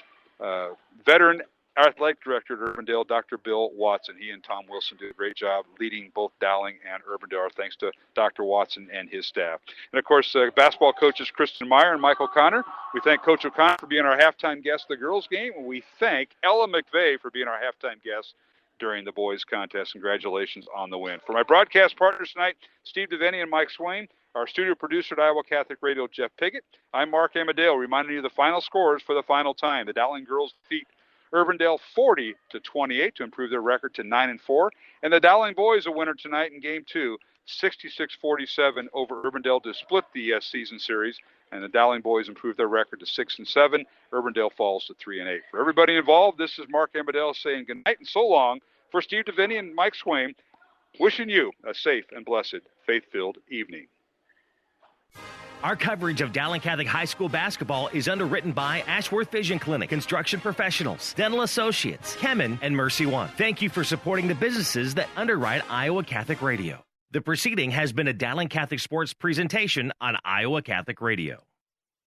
veteran athletic director at Urbandale, Dr. Bill Watson. He and Tom Wilson did a great job leading both Dowling and Urbandale. Our thanks to Dr. Watson and his staff. And, of course, basketball coaches Kristen Meyer and Michael Connor. We thank Coach O'Connor for being our halftime guest of the girls' game. And we thank Ella McVeigh for being our halftime guest during the boys' contest. Congratulations on the win. For my broadcast partners tonight, Steve Devaney and Mike Swain, our studio producer at Iowa Catholic Radio, Jeff Piggott, I'm Mark Amadale, reminding you of the final scores for the final time. The Dowling girls defeat Urbandale 40-28 to improve their record to 9-4. And the Dowling boys a winner tonight in Game 2, 66-47 over Urbandale to split the season series. And the Dowling boys improved their record to 6-7. Urbandale falls to 3-8. For everybody involved, this is Mark Amadale saying good night and so long. For Steve Devaney and Mike Swain, wishing you a safe and blessed, faith-filled evening. Our coverage of Dowling Catholic High School basketball is underwritten by Ashworth Vision Clinic, Construction Professionals, Dental Associates, Kemen, and Mercy One. Thank you for supporting the businesses that underwrite Iowa Catholic Radio. The proceeding has been a Dowling Catholic Sports presentation on Iowa Catholic Radio.